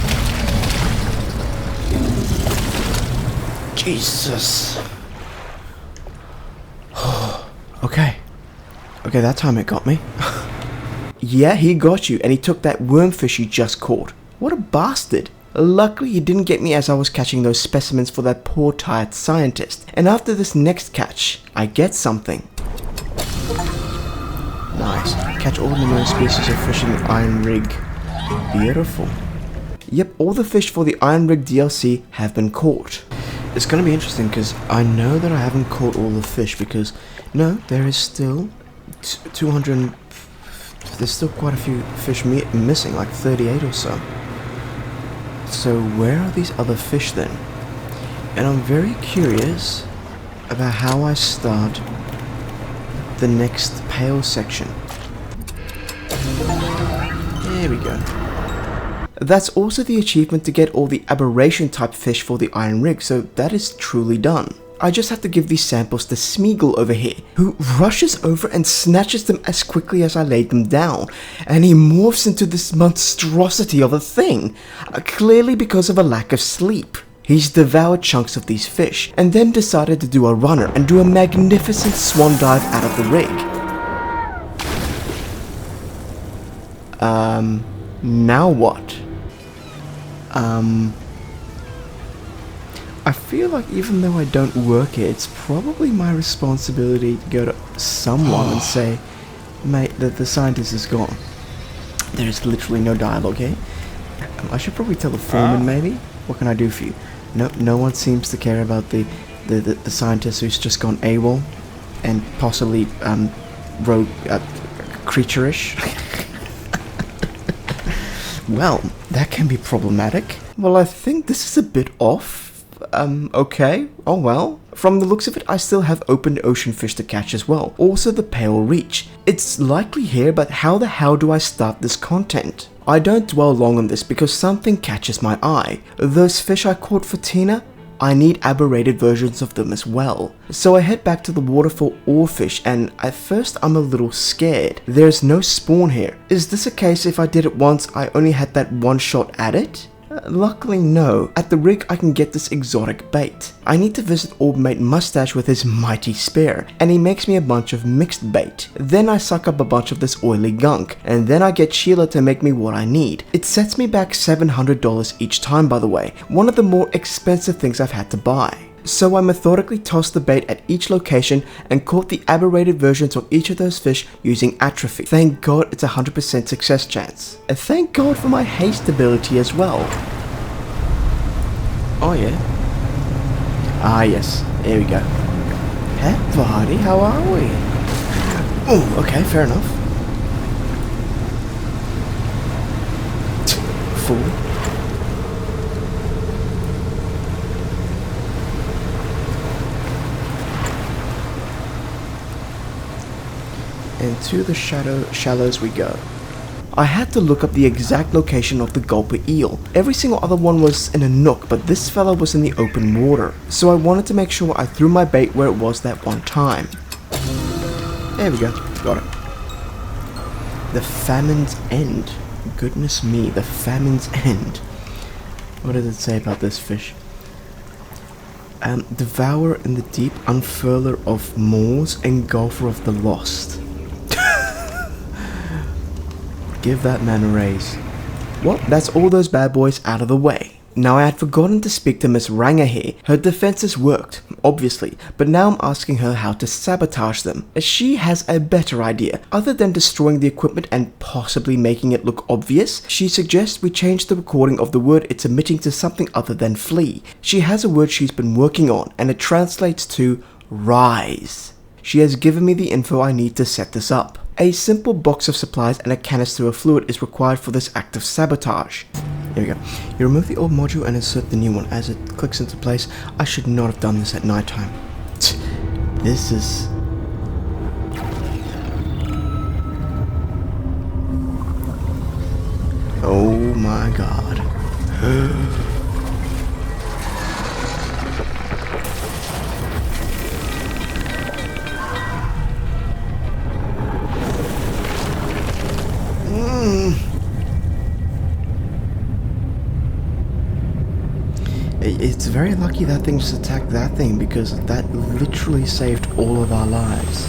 Jesus. Okay, that time it got me. Yeah, he got you, and he took that wormfish you just caught. What a bastard. Luckily, he didn't get me as I was catching those specimens for that poor tired scientist. And after this next catch, I get something. Nice. Catch all the known species of fish in the Iron Rig. Beautiful. Yep, all the fish for the Iron Rig DLC have been caught. It's going to be interesting because I know that I haven't caught all the fish because, no, there is still 200, there's still quite a few fish missing, like 38 or so. So where are these other fish then? And I'm very curious about how I start the next pale section. There we go. That's also the achievement to get all the aberration type fish for the Iron Rig, so that is truly done. I just have to give these samples to Smeagol over here, who rushes over and snatches them as quickly as I laid them down, and he morphs into this monstrosity of a thing, clearly because of a lack of sleep. He's devoured chunks of these fish, and then decided to do a runner and do a magnificent swan dive out of the rig. Now what? I feel like even though I don't work here, it's probably my responsibility to go to someone and say, mate, the scientist is gone. There's literally no dialogue here. I should probably tell the foreman maybe. What can I do for you? No one seems to care about the scientist who's just gone AWOL and possibly rogue creature-ish. Well, that can be problematic. Well, I think this is a bit off. Okay. Oh well. From the looks of it, I still have open ocean fish to catch as well. Also the Pale Reach. It's likely here, but how the hell do I start this content? I don't dwell long on this because something catches my eye. Those fish I caught for Tina, I need aberrated versions of them as well. So I head back to the water for oarfish, and at first I'm a little scared. There's no spawn here. Is this a case if I did it once I only had that one shot at it? Luckily no. At the rig I can get this exotic bait. I need to visit Orbmate Mustache with his mighty spear, and he makes me a bunch of mixed bait. Then I suck up a bunch of this oily gunk, and then I get Sheila to make me what I need. It sets me back $700 each time, by the way, one of the more expensive things I've had to buy. So I methodically tossed the bait at each location and caught the aberrated versions of each of those fish using atrophy. Thank God it's a 100% success chance. And thank God for my haste ability as well. Oh yeah. Ah yes, there we go. Hey buddy, how are we? Oh, okay, fair enough. Fool. Into the shallows we go. I had to look up the exact location of the gulper eel. Every single other one was in a nook, but this fella was in the open water. So I wanted to make sure I threw my bait where it was that one time. There we go, got it. The Famine's End. Goodness me, the Famine's End. What does it say about this fish? Devourer in the deep, unfurler of moors, engulfer of the lost. Give that man a raise. Well, that's all those bad boys out of the way. Now, I had forgotten to speak to Miss Ranger here. Her defenses worked, obviously, but now I'm asking her how to sabotage them. She has a better idea. Other than destroying the equipment and possibly making it look obvious, she suggests we change the recording of the word it's emitting to something other than flee. She has a word she's been working on, and it translates to rise. She has given me the info I need to set this up. A simple box of supplies and a canister of fluid is required for this act of sabotage. Here we go. You remove the old module and insert the new one. As it clicks into place, I should not have done this at nighttime. This is... oh my god. It's very lucky that thing just attacked that thing, because that literally saved all of our lives.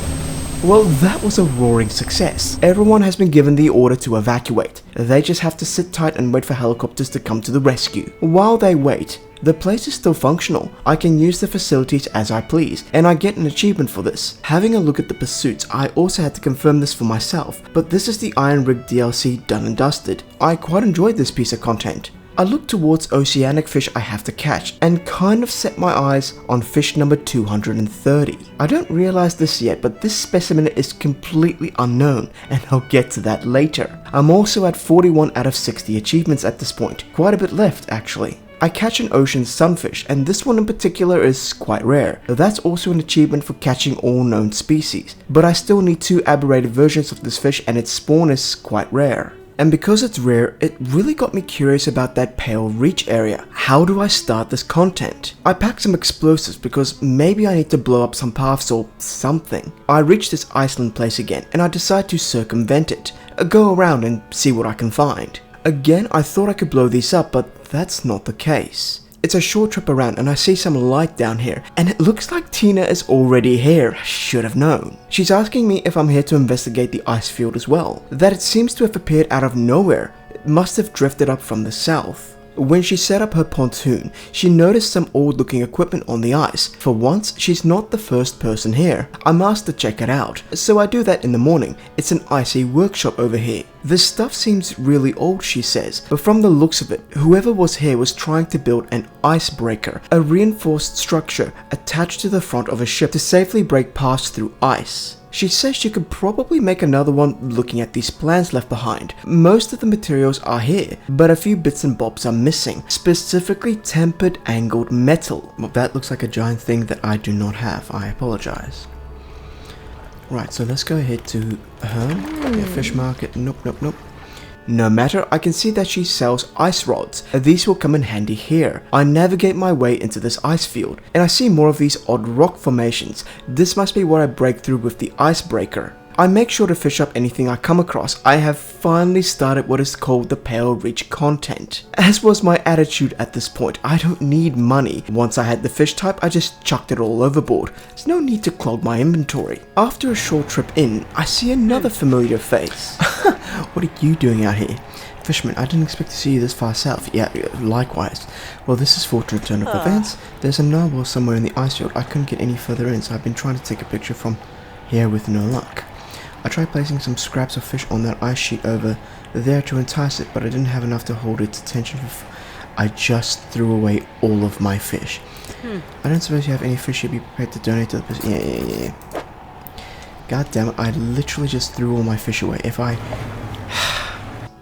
Well, that was a roaring success. Everyone has been given the order to evacuate. They just have to sit tight and wait for helicopters to come to the rescue. While they wait, the place is still functional. I can use the facilities as I please, and I get an achievement for this. Having a look at the pursuits, I also had to confirm this for myself, but this is the Iron Rig DLC done and dusted. I quite enjoyed this piece of content. I look towards oceanic fish I have to catch, and kind of set my eyes on fish number 230. I don't realize this yet, but this specimen is completely unknown, and I'll get to that later. I'm also at 41 out of 60 achievements at this point, quite a bit left actually. I catch an ocean sunfish, and this one in particular is quite rare. That's also an achievement for catching all known species, but I still need 2 aberrated versions of this fish, and its spawn is quite rare. And because it's rare, it really got me curious about that Pale Reach area. How do I start this content? I packed some explosives because maybe I need to blow up some paths or something. I reach this Iceland place again, and I decide to circumvent it. Go around and see what I can find. Again, I thought I could blow these up, but that's not the case. It's a short trip around and I see some light down here, and it looks like Tina is already here. I should have known. She's asking me if I'm here to investigate the ice field as well. That it seems to have appeared out of nowhere. It must have drifted up from the south. When she set up her pontoon, she noticed some old looking equipment on the ice. For once, she's not the first person here. I'm asked to check it out, so I do that in the morning. It's an icy workshop over here. This stuff seems really old, she says, but from the looks of it, whoever was here was trying to build an icebreaker, a reinforced structure attached to the front of a ship to safely break past through ice. She says she could probably make another one looking at these plans left behind. Most of the materials are here, but a few bits and bobs are missing, specifically tempered angled metal. Well, that looks like a giant thing that I do not have. I apologize. Right, so let's go ahead to her. Yeah, fish market. Nope. No matter, I can see that she sells ice rods. These will come in handy here. I navigate my way into this ice field, and I see more of these odd rock formations. This must be where I break through with the icebreaker. I make sure to fish up anything I come across. I have finally started what is called the Pale Reach content. As was my attitude at this point, I don't need money. Once I had the fish type, I just chucked it all overboard. There's no need to clog my inventory. After a short trip in, I see another familiar face. What are you doing out here? Fishman, I didn't expect to see you this far south. Yeah, likewise. Well, this is fortunate turn of events. There's a narwhal somewhere in the ice field. I couldn't get any further in, so I've been trying to take a picture from here with no luck. I tried placing some scraps of fish on that ice sheet over there to entice it, but I didn't have enough to hold its attention. I just threw away all of my fish. I don't suppose you have any fish you'd be prepared to donate to the person. Yeah. God damn it, I literally just threw all my fish away.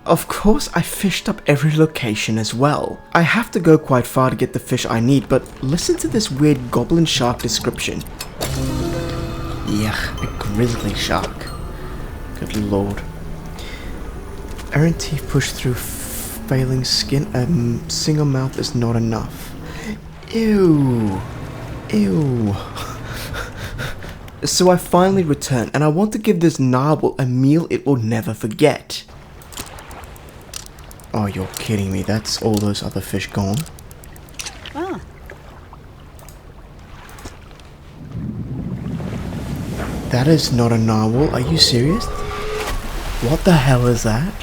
Of course, I fished up every location as well. I have to go quite far to get the fish I need, but listen to this weird goblin shark description. Yuck, a grizzly shark. Good lord. Errant teeth push through failing skin. A single mouth is not enough. Ew. So I finally return, and I want to give this narwhal a meal it will never forget. Oh, you're kidding me. That's all those other fish gone. That is not a narwhal. Are you serious? What the hell is that?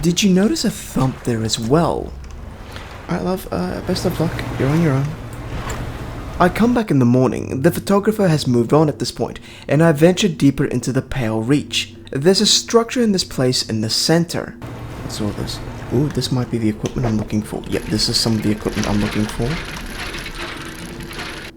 Did you notice a thump there as well? Alright love, best of luck, you're on your own. I come back in the morning. The photographer has moved on at this point, and I venture deeper into the Pale Reach. There's a structure in this place in the center. What's all this? Ooh, this might be the equipment I'm looking for. Yep, this is some of the equipment I'm looking for.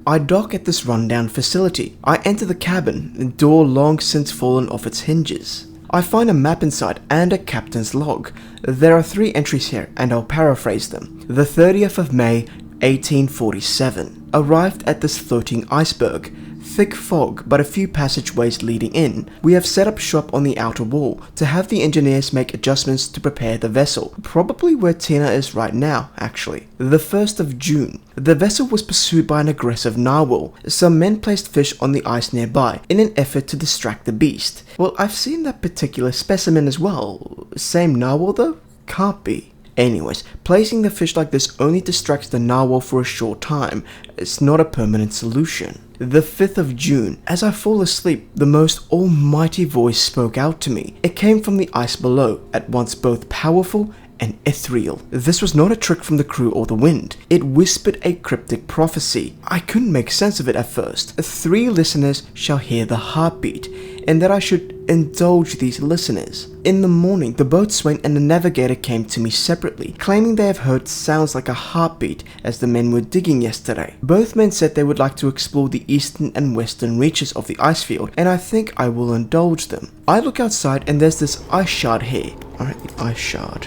I dock at this rundown facility. I enter the cabin, the door long since fallen off its hinges. I find a map inside and a captain's log. There are 3 entries here, and I'll paraphrase them. The 30th of May, 1847. Arrived at this floating iceberg. Thick fog, but a few passageways leading in. We have set up shop on the outer wall to have the engineers make adjustments to prepare the vessel. Probably where Tina is right now, actually. The 1st of June. The vessel was pursued by an aggressive narwhal. Some men placed fish on the ice nearby in an effort to distract the beast. Well, I've seen that particular specimen as well. Same narwhal though? Can't be. Anyways, placing the fish like this only distracts the narwhal for a short time. It's not a permanent solution. The 5th of June. As I fall asleep, the most almighty voice spoke out to me. It came from the ice below, at once both powerful and ethereal. This was not a trick from the crew or the wind. It whispered a cryptic prophecy. I couldn't make sense of it at first. 3 listeners shall hear the heartbeat, and that I should indulge these listeners. In the morning, the boatswain and the navigator came to me separately, claiming they have heard sounds like a heartbeat as the men were digging yesterday. Both men said they would like to explore the eastern and western reaches of the ice field, and I think I will indulge them. I look outside and there's this ice shard here. Alright, the ice shard.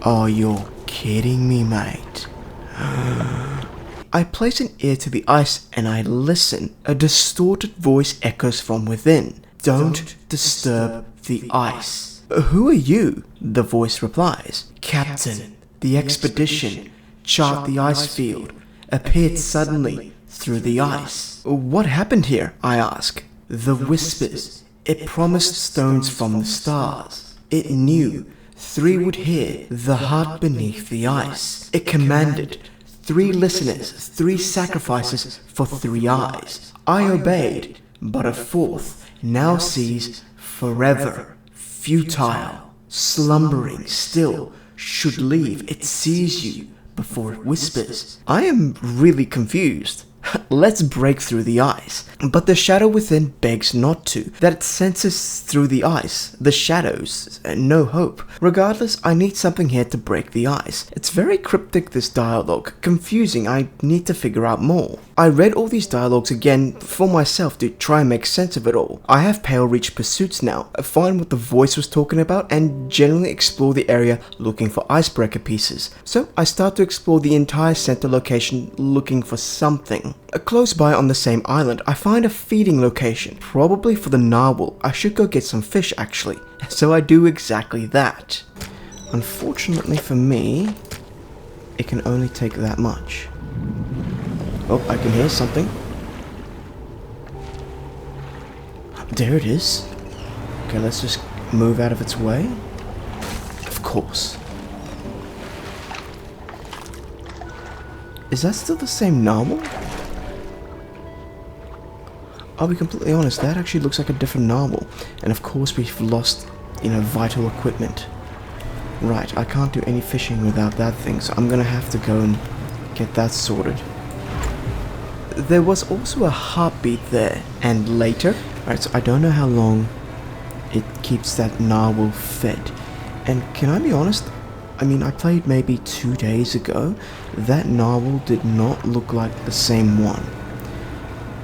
Oh, you're kidding me, mate. I place an ear to the ice and I listen. A distorted voice echoes from within. Don't disturb the ice. Who are you? The voice replies. Captain, the expedition, chart the ice field, appeared suddenly through the ice. What happened here? I ask. The whispers. It promised stones from the stars. It knew 3 would hear the heart beneath the ice. It commanded 3 listeners, 3 sacrifices for 3 eyes. I obeyed, but a 4th now sees forever, futile, slumbering still, should leave. It sees you before it whispers. I am really confused. Let's break through the ice. But the shadow within begs not to, that it senses through the ice, the shadows, and no hope. Regardless, I need something here to break the ice. It's very cryptic, this dialogue. Confusing, I need to figure out more. I read all these dialogues again for myself to try and make sense of it all. I have Pale Reach pursuits now, find what the voice was talking about, and generally explore the area looking for icebreaker pieces. So I start to explore the entire center location looking for something. Close by on the same island, I find a feeding location, probably for the narwhal. I should go get some fish actually, so I do exactly that. Unfortunately for me, it can only take that much. Oh, I can hear something. There it is. Okay, let's just move out of its way. Of course. Is that still the same narwhal? I'll be completely honest, that actually looks like a different narwhal. And of course we've lost, vital equipment. Right, I can't do any fishing without that thing, so I'm gonna have to go and get that sorted. There was also a heartbeat there, and later, right, so I don't know how long it keeps that narwhal fed. And can I be honest, I played maybe 2 days ago. That narwhal did not look like the same one.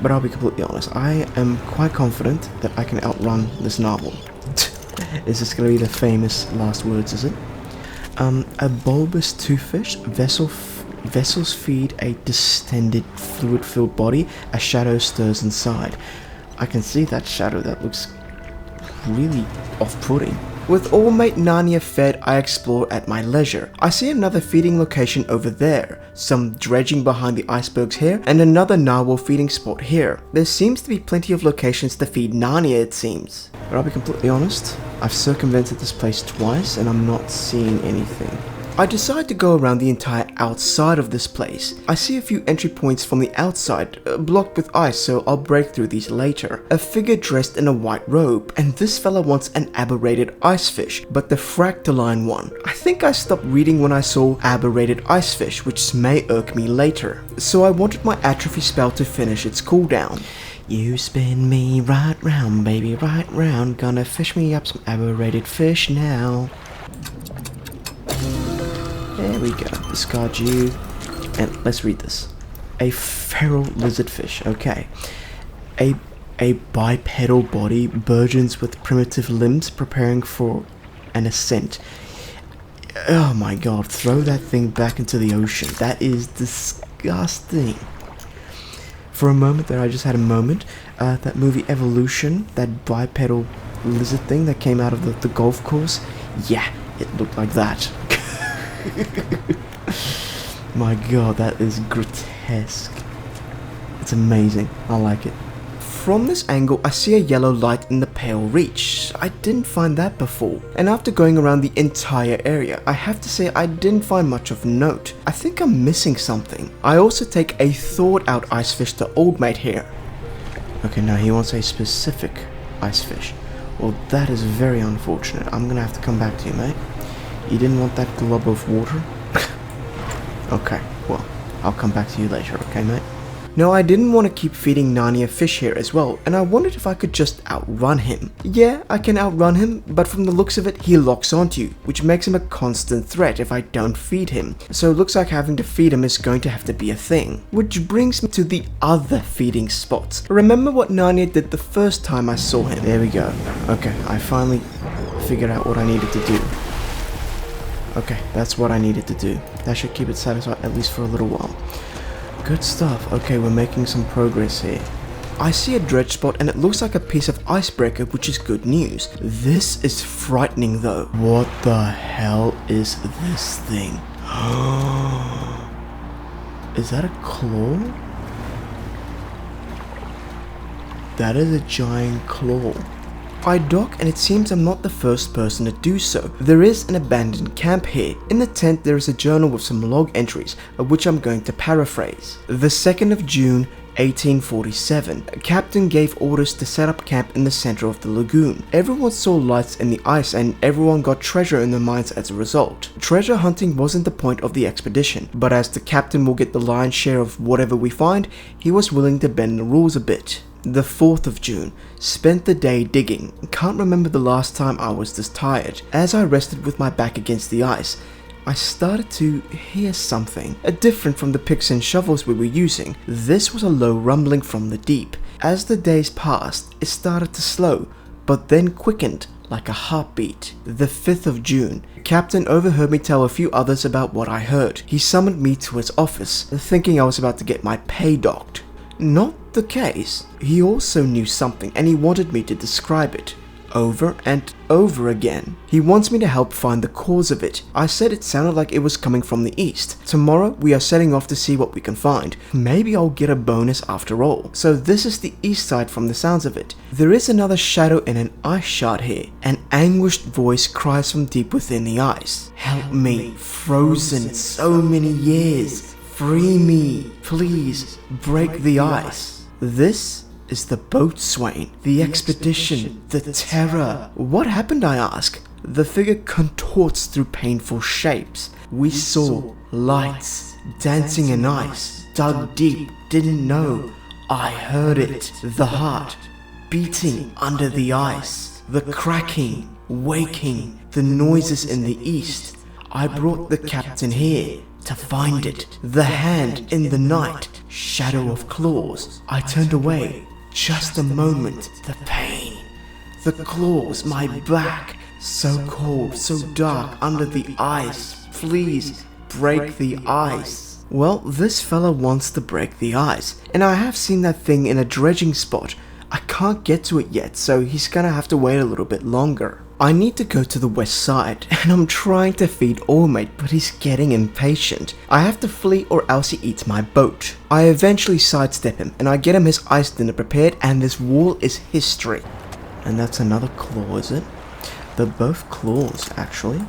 But I'll be completely honest, I am quite confident that I can outrun this narwhal. Is this going to be the famous last words, is it? A bulbous toothfish, vessels feed a distended, fluid-filled body, a shadow stirs inside. I can see that shadow, that looks really off-putting. With all mate Narnia fed, I explore at my leisure. I see another feeding location over there, some dredging behind the icebergs here, and another narwhal feeding spot here. There seems to be plenty of locations to feed Narnia, it seems. But I'll be completely honest, I've circumvented this place twice and I'm not seeing anything. I decide to go around the entire outside of this place. I see a few entry points from the outside, blocked with ice, so I'll break through these later. A figure dressed in a white robe, and this fella wants an aberrated ice fish, but the fractaline one. I think I stopped reading when I saw aberrated ice fish, which may irk me later. So I wanted my atrophy spell to finish its cooldown. You spin me right round, baby, right round. Gonna fish me up some aberrated fish now. There we go. Discard you. And let's read this. A feral lizardfish. Okay. A bipedal body, burgeons with primitive limbs, preparing for an ascent. Oh my god, throw that thing back into the ocean. That is disgusting. For a moment there, I just had a moment. That movie Evolution, that bipedal lizard thing that came out of the golf course. Yeah, it looked like that. My god, that is grotesque. It's amazing. I like it. From this angle, I see a yellow light in the pale reach. I didn't find that before. And after going around the entire area, I have to say I didn't find much of note. I think I'm missing something. I also take a thawed out ice fish to old mate here. Okay, now he wants a specific ice fish. Well, that is very unfortunate. I'm gonna have to come back to you, mate. You didn't want that glob of water? Okay, well, I'll come back to you later, okay, mate? Now, I didn't want to keep feeding Narnia fish here as well, and I wondered if I could just outrun him. Yeah, I can outrun him, but from the looks of it, he locks onto you, which makes him a constant threat if I don't feed him. So it looks like having to feed him is going to have to be a thing. Which brings me to the other feeding spots. Remember what Narnia did the first time I saw him? There we go. Okay, I finally figured out what I needed to do. Okay, that's what I needed to do. That should keep it satisfied at least for a little while. Good stuff. Okay, we're making some progress here. I see a dredge spot and it looks like a piece of icebreaker, which is good news. This is frightening though. What the hell is this thing? Is that a claw? That is a giant claw. I dock and it seems I'm not the first person to do so. There is an abandoned camp here. In the tent there is a journal with some log entries, which I'm going to paraphrase. The 2nd of June, 1847, a captain gave orders to set up camp in the center of the lagoon. Everyone saw lights in the ice and everyone got treasure in their minds as a result. Treasure hunting wasn't the point of the expedition, but as the captain will get the lion's share of whatever we find, he was willing to bend the rules a bit. The 4th of June, spent the day digging. Can't remember the last time I was this tired. As I rested with my back against the ice, I started to hear something, different from the picks and shovels we were using. This was a low rumbling from the deep. As the days passed, it started to slow, but then quickened like a heartbeat. The 5th of June, Captain overheard me tell a few others about what I heard. He summoned me to his office, thinking I was about to get my pay docked. Not the case. He also knew something and he wanted me to describe it over and over again. He wants me to help find the cause of it. I said it sounded like it was coming from the east. Tomorrow we are setting off to see what we can find. Maybe I'll get a bonus after all. So this is the east side from the sounds of it. There is another shadow in an ice shard here. An anguished voice cries from deep within the ice. Help me, frozen so many years. Free me, please, break the ice. This is the boatswain, the expedition, the terror. What happened, I ask? The figure contorts through painful shapes. We saw lights, dancing in ice, dug deep, didn't know. I heard it, the heart, beating under the ice, the cracking, waking, the noises in the east. I brought the captain here to find it. The hand in the night, shadow of claws. I turned away, just a moment, the pain. The claws, my back, so cold, so dark under the ice. Please, break the ice. Well, this fella wants to break the ice, and I have seen that thing in a dredging spot. I can't get to it yet, so he's gonna have to wait a little bit longer. I need to go to the west side, and I'm trying to feed Allmate, but he's getting impatient. I have to flee or else he eats my boat. I eventually sidestep him, and I get him his ice dinner prepared, and this wall is history. And that's another claw, is it? They're both claws, actually.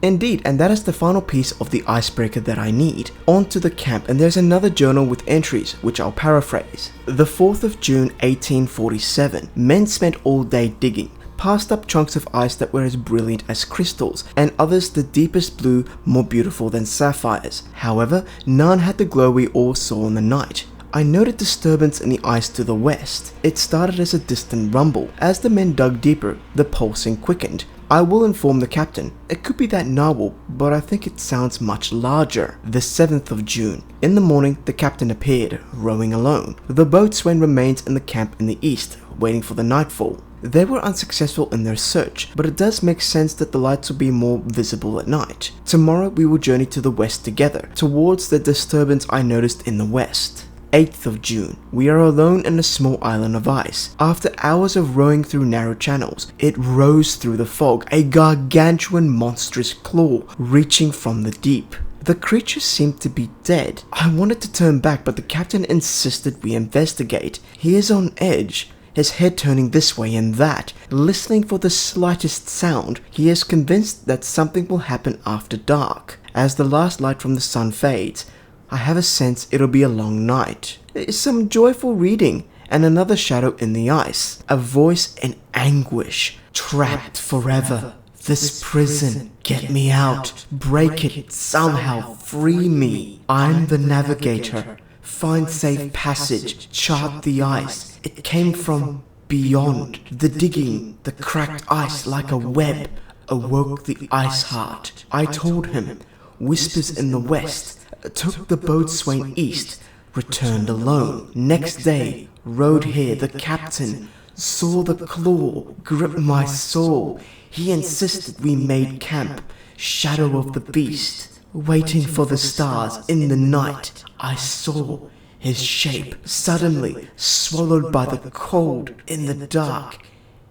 Indeed, and that is the final piece of the icebreaker that I need. On to the camp, and there's another journal with entries, which I'll paraphrase. The 4th of June 1847, men spent all day digging, passed up chunks of ice that were as brilliant as crystals, and others the deepest blue, more beautiful than sapphires. However, none had the glow we all saw in the night. I noted disturbance in the ice to the west. It started as a distant rumble. As the men dug deeper, the pulsing quickened. I will inform the captain. It could be that narwhal, but I think it sounds much larger. The 7th of June. In the morning, the captain appeared, rowing alone. The boatswain remains in the camp in the east, waiting for the nightfall. They were unsuccessful in their search, but it does make sense that the lights will be more visible at night. Tomorrow we will journey to the west together, towards the disturbance I noticed in the west. 8th of June. We are alone in a small island of ice. After hours of rowing through narrow channels, it rose through the fog, a gargantuan monstrous claw reaching from the deep. The creature seemed to be dead. I wanted to turn back, but the captain insisted we investigate. He is on edge, his head turning this way and that, listening for the slightest sound. He is convinced that something will happen after dark. As the last light from the sun fades, I have a sense it'll be a long night. Some joyful reading, and another shadow in the ice. A voice in anguish. Trapped forever. This prison. Get me out. Break it. Somehow free me. I'm the navigator. Find safe passage. Chart the ice. It came from beyond. The digging. The cracked ice like a web awoke the ice heart. I told him. Whispers in the west. Took the boatswain east, returned alone. Next day, rode here, the captain saw the claw grip my soul. He insisted we made camp, shadow of the beast, waiting for the stars. In the night, I saw his shape, suddenly swallowed by the cold. In the dark,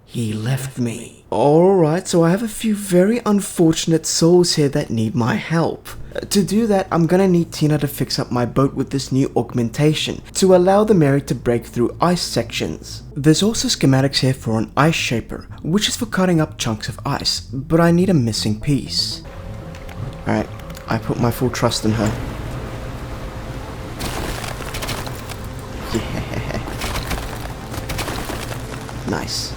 he left me. Alright, so I have a few very unfortunate souls here that need my help. To do that, I'm gonna need Tina to fix up my boat with this new augmentation to allow the Mary to break through ice sections. There's also schematics here for an ice shaper, which is for cutting up chunks of ice, but I need a missing piece. Alright, I put my full trust in her. Yeah. Nice.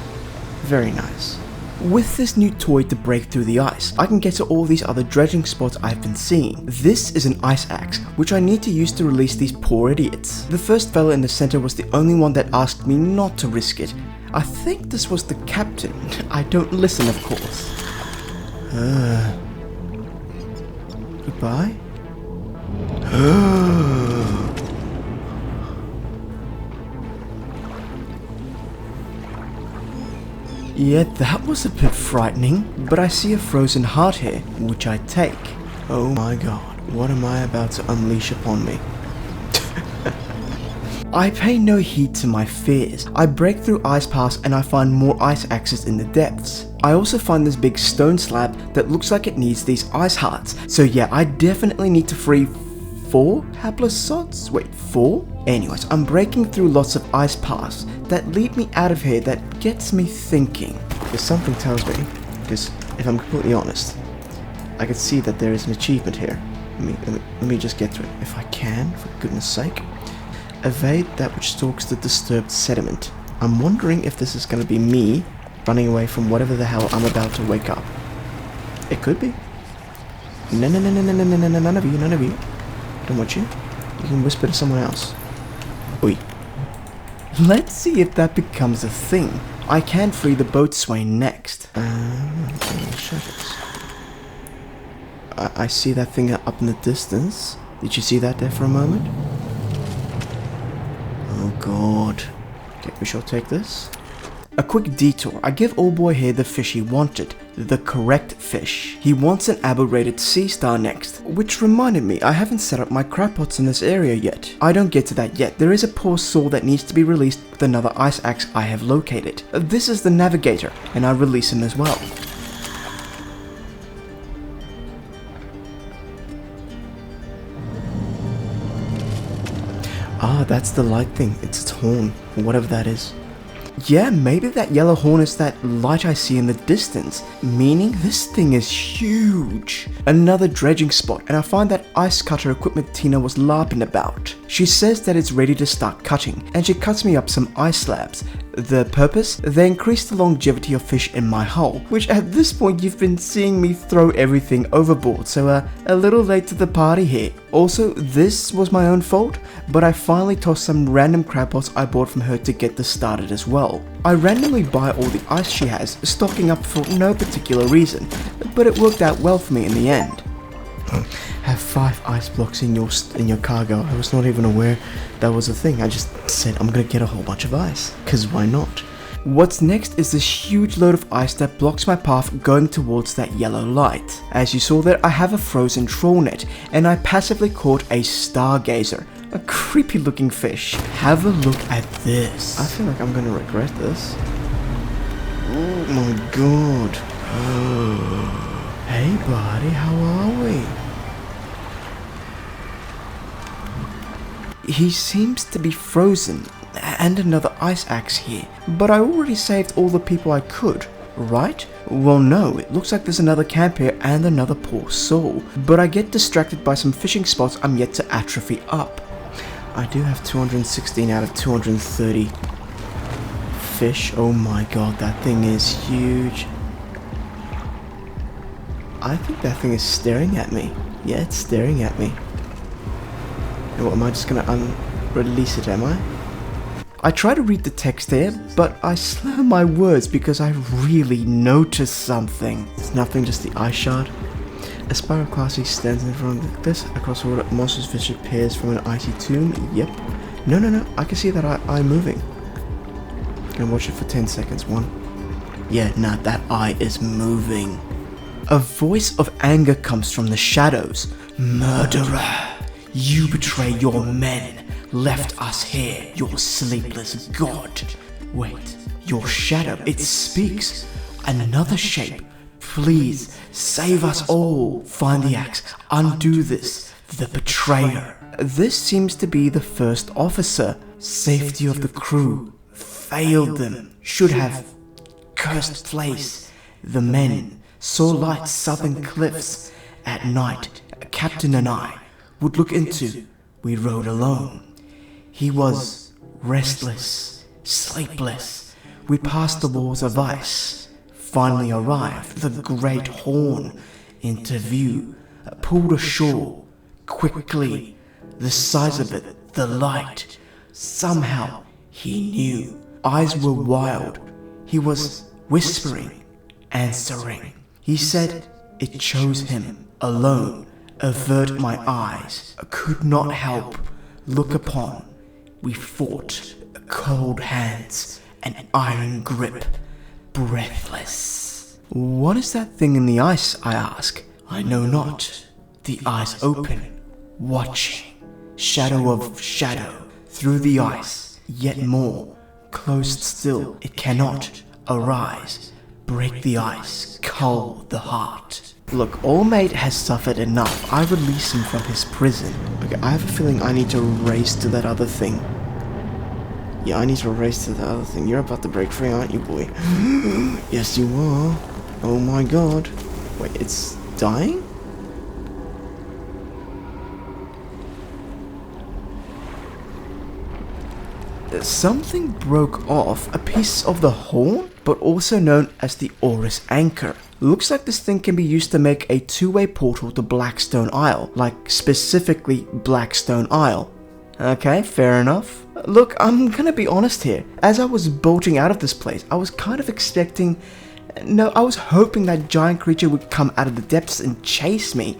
Very nice. With this new toy to break through the ice, I can get to all these other dredging spots I've been seeing. This is an ice axe, which I need to use to release these poor idiots. The first fella in the center was the only one that asked me not to risk it. I think this was the captain. I don't listen, of course. Goodbye? Yeah, that was a bit frightening, but I see a frozen heart here, which I take. Oh my god, what am I about to unleash upon me? I pay no heed to my fears. I break through ice paths and I find more ice axes in the depths. I also find this big stone slab that looks like it needs these ice hearts. So yeah, I definitely need to free 4 haplosods? Wait, 4? Anyways, I'm breaking through lots of ice paths that lead me out of here that gets me thinking. Because something tells me, because if I'm completely honest, I can see that there is an achievement here. Let me just get to it. If I can, for goodness sake. Evade that which stalks the disturbed sediment. I'm wondering if this is going to be me running away from whatever the hell I'm about to wake up. It could be. No, none of you. Don't want you. You can whisper to someone else. Oi. Let's see if that becomes a thing. I can free the boatswain next. I see that thing up in the distance. Did you see that there for a moment? Oh god. Okay, we shall take this. A quick detour. I give old boy here the fish he wanted. The correct fish. He wants an aberrated sea star next. Which reminded me, I haven't set up my crab pots in this area yet. I don't get to that yet. There is a poor soul that needs to be released with another ice axe I have located. This is the navigator, and I release him as well. Ah, that's the light thing. It's its horn, or whatever that is. Yeah, maybe that yellow horn is that light I see in the distance, meaning this thing is huge. Another dredging spot, and I find that ice cutter equipment Tina was larping about. She says that it's ready to start cutting, and she cuts me up some ice slabs. The purpose? They increase the longevity of fish in my hull, which at this point you've been seeing me throw everything overboard, so a little late to the party here. Also, this was my own fault, but I finally tossed some random crab pots I bought from her to get this started as well. I randomly buy all the ice she has, stocking up for no particular reason, but it worked out well for me in the end. Have 5 ice blocks in your cargo. I was not even aware that was a thing. I just said I'm gonna get a whole bunch of ice, cause why not? What's next is this huge load of ice that blocks my path going towards that yellow light. As you saw there, I have a frozen troll net, and I passively caught a stargazer, a creepy looking fish. Have a look at this. I feel like I'm gonna regret this. Oh my god. Hey buddy, how are we? He seems to be frozen, and another ice axe here, but I already saved all the people I could, right? Well no, it looks like there's another camp here and another poor soul, but I get distracted by some fishing spots I'm yet to atrophy up. I do have 216 out of 230 fish. Oh my god, that thing is huge. I think that thing is staring at me. Yeah, it's staring at me. And what, am I just gonna release it, am I? I try to read the text there, but I slur my words because I really noticed something. It's nothing, just the ice shard. A Spiroclassi stands in front of this. Across the water, monstrous fish appears from an icy tomb. Yep. No. I can see that eye moving. Gonna watch it for 10 seconds. 1. Yeah, nah, that eye is moving. A voice of anger comes from the shadows. Murderer! You betray your men, left us here, your sleepless god. Wait, your shadow, it speaks. Another shape. Please, save us all. Find the axe, undo this, the betrayer. This seems to be the first officer. Safety of the crew. Failed them. Should have. Cursed place. The men saw light southern cliffs. At night, Captain and I would look into. We rode alone. He was restless, sleepless. We passed the walls of ice. Finally arrived, the great horn into view. Pulled ashore quickly. The size of it, the light. Somehow he knew. Eyes were wild. He was whispering, answering. He said it chose him alone. Avert my eyes, could not help, look upon. We fought, cold hands, an iron grip, breathless. What is that thing in the ice, I ask? I know not. The eyes open, watching, shadow of shadow, through the ice, yet more, closed still, it cannot arise, break the ice, cull the heart. Look, All Mate has suffered enough. I release him from his prison. Okay, I have a feeling I need to race to that other thing. Yeah, I need to race to the other thing. You're about to break free, aren't you, boy? Yes, you are. Oh my god. Wait, it's dying? Something broke off, a piece of the horn, but also known as the Orus Anchor. Looks like this thing can be used to make a two-way portal to Blackstone Isle, like specifically Blackstone Isle. Okay, fair enough. Look, I'm gonna be honest here. As I was bolting out of this place, I was kind of expecting... No, I was hoping that giant creature would come out of the depths and chase me,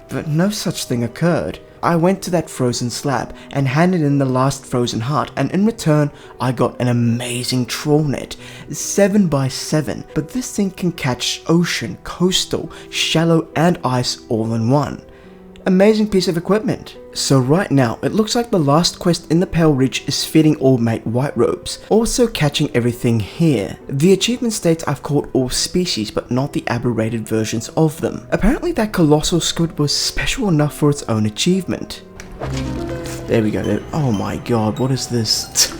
but no such thing occurred. I went to that frozen slab and handed in the last frozen heart, and in return I got an amazing troll net, 7x7, but this thing can catch ocean, coastal, shallow and ice all in one. Amazing piece of equipment. So right now, it looks like the last quest in the Pale Ridge is feeding All Mate white robes, also catching everything here. The achievement states I've caught all species, but not the aberrated versions of them. Apparently that colossal squid was special enough for its own achievement. There we go. Oh my god, what is this?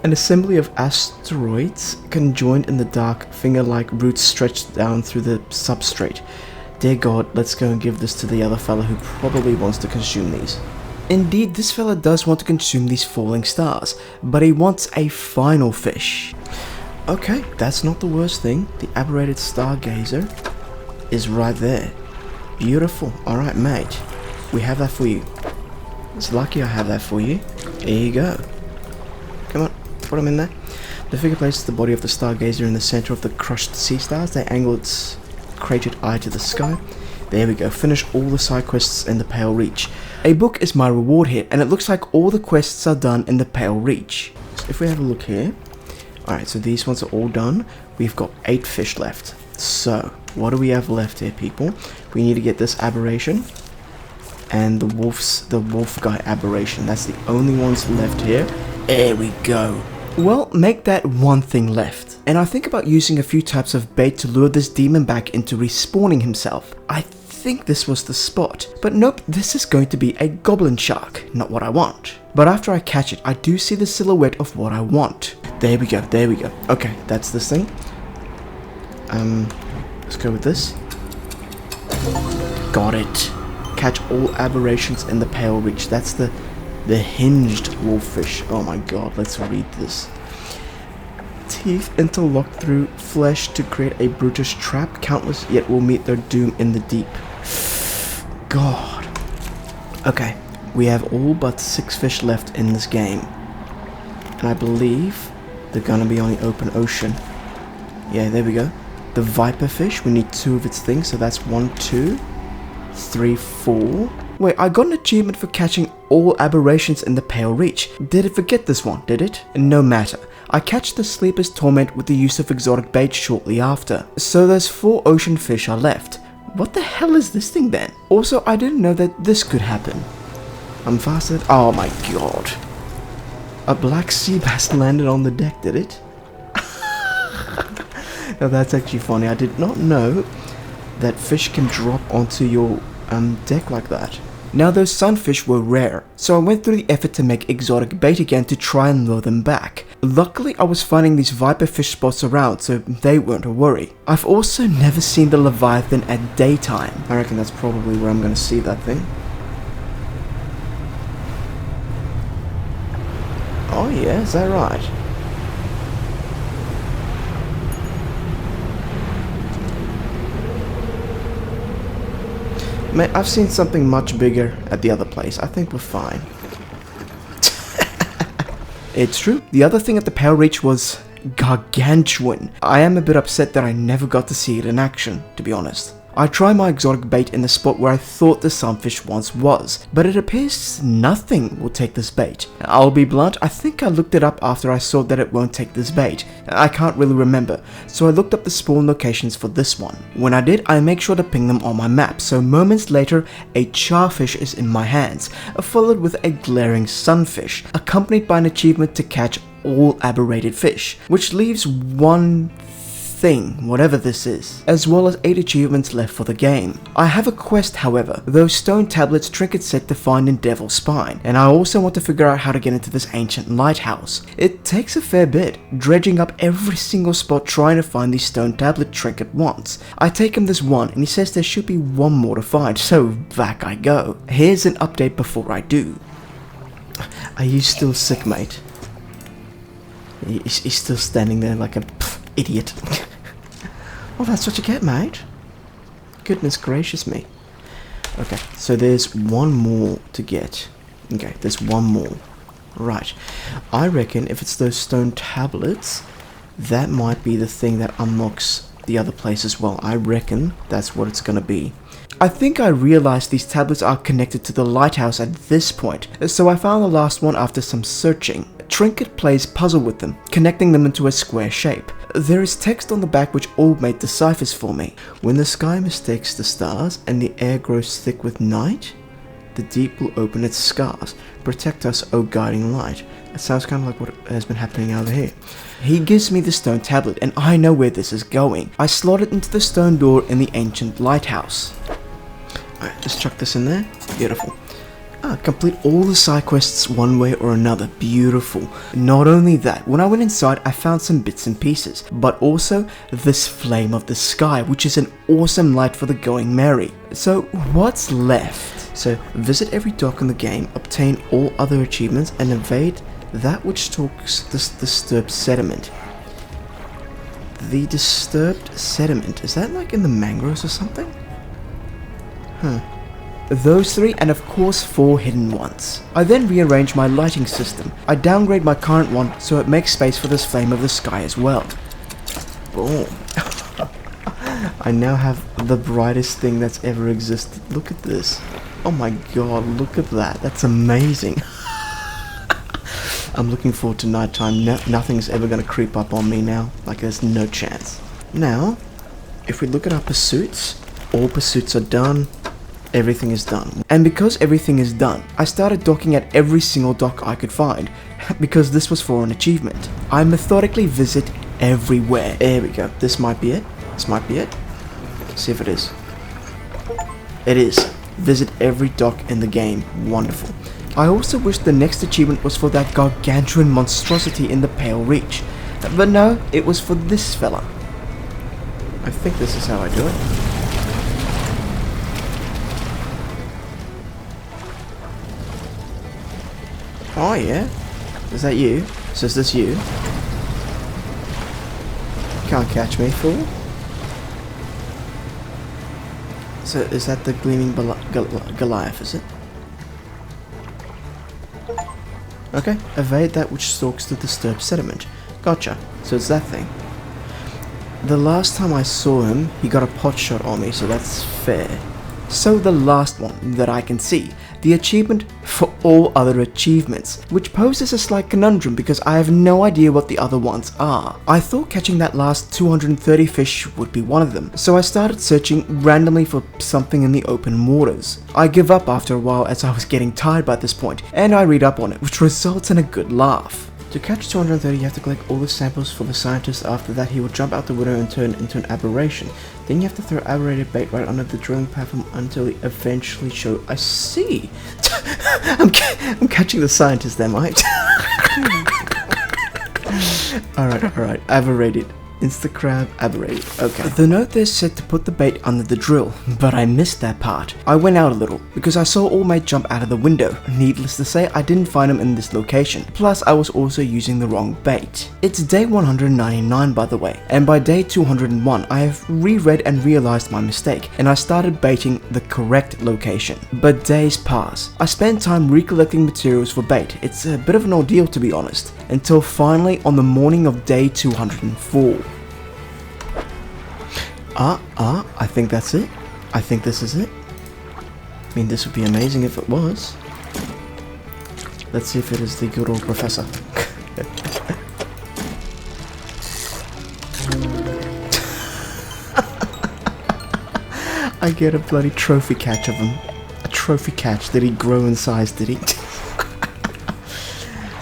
An assembly of asteroids conjoined in the dark, finger-like roots stretched down through the substrate. Dear God, let's go and give this to the other fella who probably wants to consume these. Indeed, this fella does want to consume these falling stars, but he wants a final fish. Okay, that's not the worst thing. The aberrated stargazer is right there. Beautiful. Alright, mate. We have that for you. It's lucky I have that for you. Here you go. Come on, put them in there. The figure places the body of the stargazer in the center of the crushed sea stars. They angle its cratered eye to the sky. There we go. Finish all the side quests in the Pale Reach. A book is my reward here, and it looks like all the quests are done in the Pale Reach. So if we have a look here. Alright, so these ones are all done. We've got 8 fish left. So, what do we have left here, people? We need to get this aberration. And the wolf guy aberration. That's the only ones left here. There we go. Well, make that one thing left. And I think about using a few types of bait to lure this demon back into respawning himself. I think this was the spot. But nope, this is going to be a goblin shark. Not what I want. But after I catch it, I do see the silhouette of what I want. There we go, there we go. Okay, that's this thing. Let's go with this. Got it. Catch all aberrations in the Pale Reach. That's the hinged wolffish. Oh my god, let's read this. Teeth interlocked through flesh to create a brutish trap. Countless yet will meet their doom in the deep. God. Okay, we have all but 6 fish left in this game. And I believe they're gonna be on the open ocean. Yeah, there we go. The viper fish, we need 2 of its things, so that's 1, 2, 3, 4. Wait, I got an achievement for catching all aberrations in the Pale Reach. Did it forget this one, did it? No matter. I catch the Sleeper's Torment with the use of exotic bait shortly after. So there's 4 ocean fish are left. What the hell is this thing then? Also, I didn't know that this could happen. I'm fastened. Oh my god. A black sea bass landed on the deck, did it? Now that's actually funny. I did not know that fish can drop onto your deck like that. Now those sunfish were rare, so I went through the effort to make exotic bait again to try and lure them back. Luckily I was finding these viper fish spots around, so they weren't a worry. I've also never seen the Leviathan at daytime. I reckon that's probably where I'm going to see that thing. Oh yeah, is that right? Mate, I've seen something much bigger at the other place. I think we're fine. It's true. The other thing at the Pale Reach was gargantuan. I am a bit upset that I never got to see it in action, to be honest. I tried my exotic bait in the spot where I thought the sunfish once was, but it appears nothing will take this bait. I'll be blunt, I think I looked it up after I saw that it won't take this bait. I can't really remember, so I looked up the spawn locations for this one. When I did, I make sure to ping them on my map, so moments later, a charfish is in my hands, followed with a glaring sunfish, accompanied by an achievement to catch all aberrated fish, which leaves one thing, whatever this is, as well as 8 achievements left for the game. I have a quest, however, those stone tablets trinket set to find in Devil's Spine, and I also want to figure out how to get into this ancient lighthouse. It takes a fair bit, dredging up every single spot trying to find these stone tablet trinket once. I take him this one, and he says there should be one more to find, so back I go. Here's an update before I do. Are you still sick, mate? He's still standing there like a idiot. Well, that's what you get, mate. Goodness gracious me. Okay, so there's one more to get. Okay, there's one more. Right. I reckon if it's those stone tablets, that might be the thing that unlocks the other place as well. I reckon that's what it's gonna be. I think I realized these tablets are connected to the lighthouse at this point, so I found the last one after some searching. Trinket plays puzzle with them, connecting them into a square shape. There is text on the back which all made deciphers for me. When the sky mistakes the stars and the air grows thick with night, the deep will open its scars. Protect us, O guiding light. That sounds kind of like what has been happening over here. He gives me the stone tablet and I know where this is going. I slot it into the stone door in the ancient lighthouse. Alright, just chuck this in there. Beautiful. Complete all the side quests one way or another. Beautiful. Not only that, when I went inside, I found some bits and pieces, but also this Flame of the Sky, which is an awesome light for the going merry. So what's left? So visit every dock in the game, obtain all other achievements, and evade that which stalks this disturbed sediment. The disturbed sediment, is that like in the mangroves or something? Those 3, and of course 4 hidden ones. I then rearrange my lighting system. I downgrade my current one so it makes space for this Flame of the Sky as well. Boom. I now have the brightest thing that's ever existed. Look at this. Oh my god, look at that. That's amazing. I'm looking forward to nighttime. Nothing's ever going to creep up on me now. Like, there's no chance. Now, if we look at our pursuits, all pursuits are done. Everything is done. And because everything is done, I started docking at every single dock I could find, because this was for an achievement. I methodically visit everywhere. There we go. This might be it. This might be it. Let's see if it is. It is. Visit every dock in the game. Wonderful. I also wish the next achievement was for that gargantuan monstrosity in the Pale Reach. But no, it was for this fella. I think this is how I do it. Oh yeah? Is that you? So is this you? Can't catch me, fool. So is that the Gleaming Goliath, is it? Okay, evade that which stalks the disturbed sediment. Gotcha. So it's that thing. The last time I saw him, he got a pot shot on me, so that's fair. So the last one that I can see, the achievement for all other achievements, which poses a slight conundrum because I have no idea what the other ones are. I thought catching that last 230 fish would be one of them, so I started searching randomly for something in the open waters. I give up after a while as I was getting tired by this point, and I read up on it, which results in a good laugh. To catch 230, you have to collect all the samples for the scientist. After that, he will jump out the window and turn into an aberration. Then you have to throw aberrated bait right under the drilling platform until he eventually show. I see. I'm catching the scientist there, mate. Alright. Aberrated. Instacrab aberrated. Okay. The note there said to put the bait under the drill, but I missed that part. I went out a little, because I saw All Mate jump out of the window. Needless to say, I didn't find him in this location. Plus, I was also using the wrong bait. It's day 199 by the way, and by day 201, I have reread and realized my mistake, and I started baiting the correct location. But days pass. I spend time recollecting materials for bait. It's a bit of an ordeal to be honest, until finally on the morning of day 204. I think that's it. I think this is it. I mean, this would be amazing if it was. Let's see if it is the good old professor. I get a bloody trophy catch of him. A trophy catch. Did he grow in size, did he?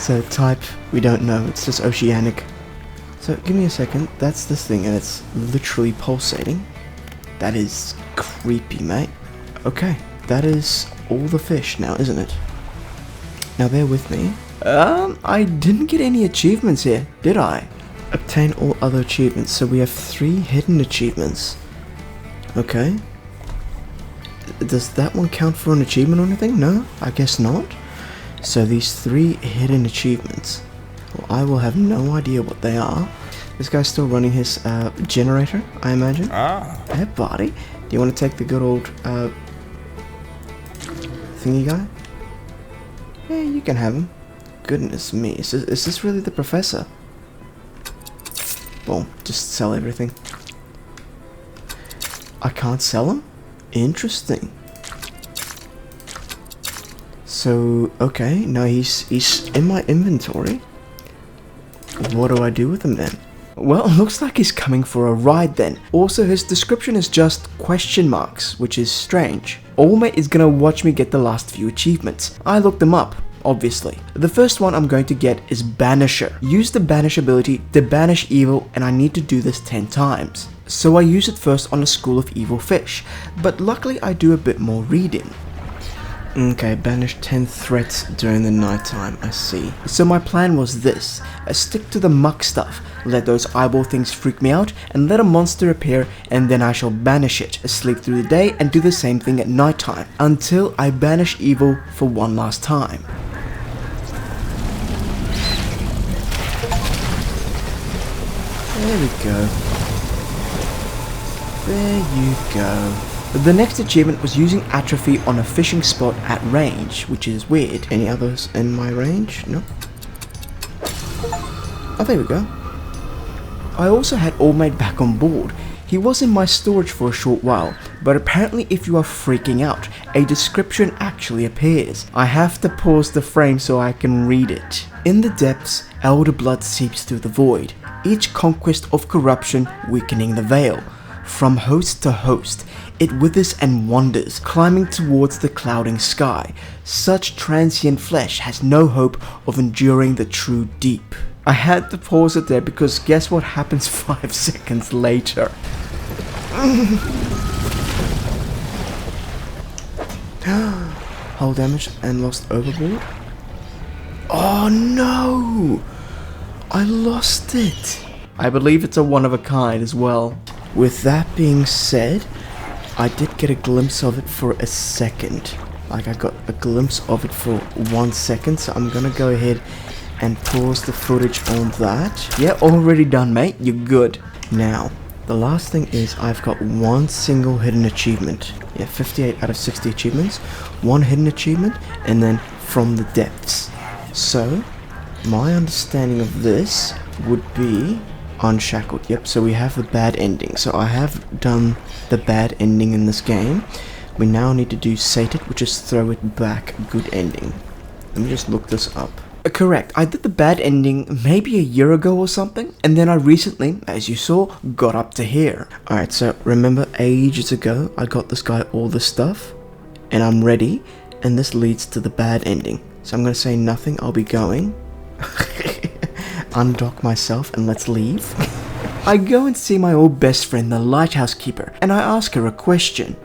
So type, we don't know. It's just oceanic. So, give me a second, that's this thing and it's literally pulsating. That is creepy, mate. Okay, that is all the fish now, isn't it? Now bear with me. I didn't get any achievements here, did I? Obtain all other achievements, so we have 3 hidden achievements. Okay. Does that one count for an achievement or anything? No, I guess not. So these 3 hidden achievements. Well, I will have no idea what they are. This guy's still running his generator, I imagine. Hey, buddy. Do you want to take the good old thingy guy? Yeah, you can have him. Goodness me. Is this really the professor? Boom. Just sell everything. I can't sell him? Interesting. So, okay. Now he's in my inventory. What do I do with him then? Well, looks like he's coming for a ride then. Also, his description is just question marks, which is strange. All Mate is gonna watch me get the last few achievements. I looked them up, obviously. The first one I'm going to get is Banisher. Use the Banish ability to banish evil, and I need to do this 10 times. So I use it first on a school of evil fish, but luckily I do a bit more reading. Okay, banish 10 threats during the nighttime, I see. So my plan was this, stick to the muck stuff, let those eyeball things freak me out, and let a monster appear, and then I shall banish it, sleep through the day, and do the same thing at nighttime, until I banish evil for one last time. There we go. There you go. The next achievement was using atrophy on a fishing spot at range, which is weird. Any others in my range? No. Oh, there we go. I also had Allmade back on board. He was in my storage for a short while, but apparently if you are freaking out, a description actually appears. I have to pause the frame so I can read it. In the depths, elder blood seeps through the void, each conquest of corruption weakening the veil. From host to host, it withers and wanders, climbing towards the clouding sky. Such transient flesh has no hope of enduring the true deep. I had to pause it there because guess what happens 5 seconds later? Hull damage and lost overboard? Oh no! I lost it! I believe it's a one of a kind as well. With that being said, I did get a glimpse of it for a second. Like I got a glimpse of it for 1 second, so I'm gonna go ahead and pause the footage on that. Yeah, already done, mate. You're good. Now, the last thing is I've got one single hidden achievement. Yeah, 58 out of 60 achievements. One hidden achievement, and then from the depths. So, my understanding of this would be unshackled. Yep, so we have the bad ending. So I have done the bad ending in this game. We now need to do sated, which is throw it back, good ending. Let me just look this up. Correct, I did the bad ending maybe a year ago or something, and then I recently, as you saw, got up to here. Alright, so remember ages ago I got this guy all this stuff, and I'm ready, and this leads to the bad ending. So I'm gonna say nothing, I'll be going. Undock myself and let's leave. I go and see my old best friend, the lighthouse keeper, and I ask her a question.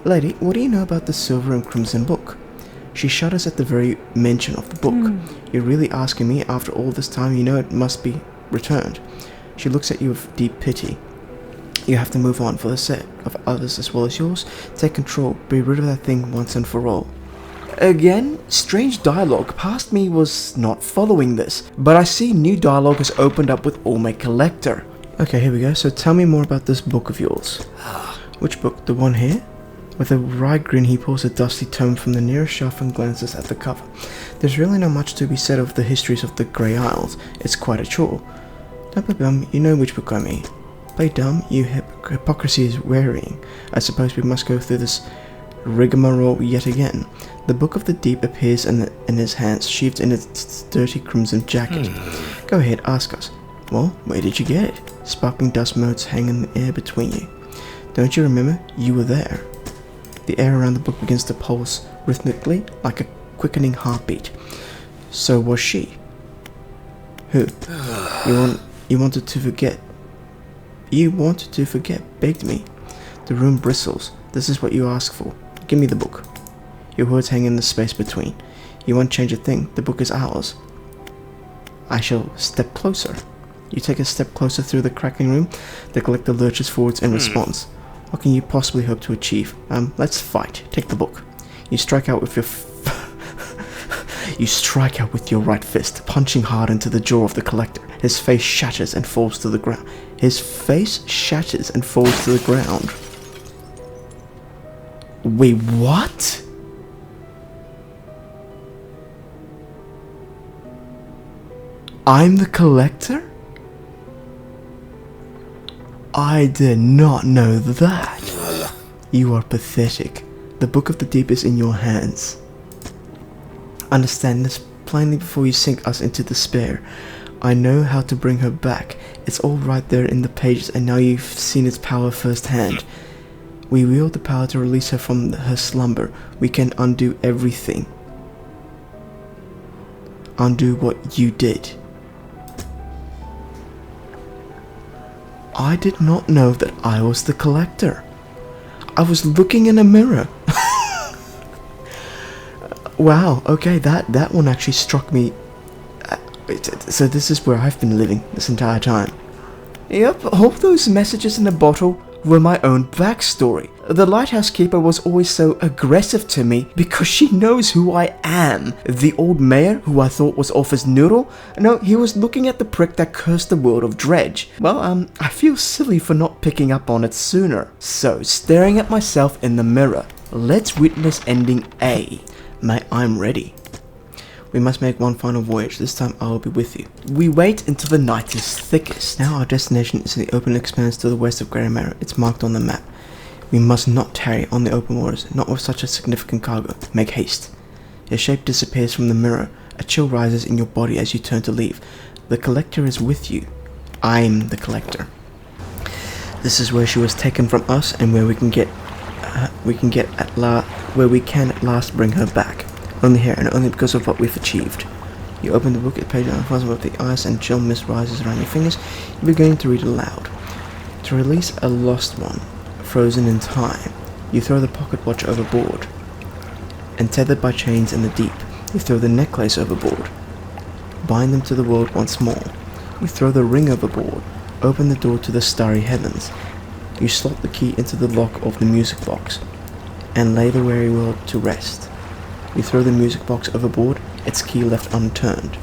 Lady, what do you know about the Silver and Crimson book? She shudders at the very mention of the book. You're really asking me after all this time? You know it must be returned. She looks at you with deep pity. You have to move on for the sake of others as well as yours. Take control, be rid of that thing once and for all. Again, strange dialogue. Past me was not following this, but I see new dialogue has opened up with Allmade Collector. Okay, here we go. So tell me more about this book of yours. Which book? The one here? With a wry grin, he pulls a dusty tome from the nearest shelf and glances at the cover. There's really not much to be said of the histories of the Grey Isles. It's quite a chore. Don't play dumb, you know which book I mean. Play dumb, you hypocrisy is wearying. I suppose we must go through this rigmarole yet again. The Book of the Deep appears in his hands, sheathed in its dirty crimson jacket. Go ahead, ask us. Well, where did you get it? Sparkling dust motes hang in the air between you. Don't you remember? You were there. The air around the book begins to pulse rhythmically, like a quickening heartbeat. So was she. Who? You wanted to forget. You wanted to forget, begged me. The room bristles. This is what you ask for. Give me the book. Your words hang in the space between. You won't change a thing. The book is ours. I shall step closer. You take a step closer through the crackling room. The collector lurches forwards in response. What can you possibly hope to achieve? Let's fight. Take the book. You strike out with your you strike out with your right fist, punching hard into the jaw of the collector. His face shatters and falls to the ground. His face shatters and falls to the ground. Wait, what? I'm the collector? I did not know that. You are pathetic. The Book of the Deep is in your hands. Understand this plainly before you sink us into despair. I know how to bring her back. It's all right there in the pages, and now you've seen its power firsthand. We wield the power to release her from her slumber. We can undo everything. Undo what you did. I did not know that I was the collector. I was looking in a mirror. Wow, okay, that one actually struck me. So this is where I've been living this entire time. Yep, all those messages in the bottle were my own backstory. The lighthouse keeper was always so aggressive to me because she knows who I am. The old mayor, who I thought was off his noodle, no, he was looking at the prick that cursed the world of Dredge. Well, I feel silly for not picking up on it sooner. So, staring at myself in the mirror, let's witness ending A. I'm ready. We must make one final voyage. This time I will be with you. We wait until the night is thickest. Now our destination is in the open expanse to the west of Greater Marrow. It's marked on the map. We must not tarry on the open waters, not with such a significant cargo. Make haste. Your shape disappears from the mirror. A chill rises in your body as you turn to leave. The collector is with you. I'm the collector. This is where she was taken from us, and where we can at last bring her back. Only here, and only because of what we've achieved. You open the book, it page unfolds above the ice, and chill mist rises around your fingers. You begin to read aloud. To release a lost one, frozen in time, you throw the pocket watch overboard. And tethered by chains in the deep, you throw the necklace overboard. Bind them to the world once more. You throw the ring overboard. Open the door to the starry heavens. You slot the key into the lock of the music box, and lay the weary world to rest. You throw the music box overboard, its key left unturned.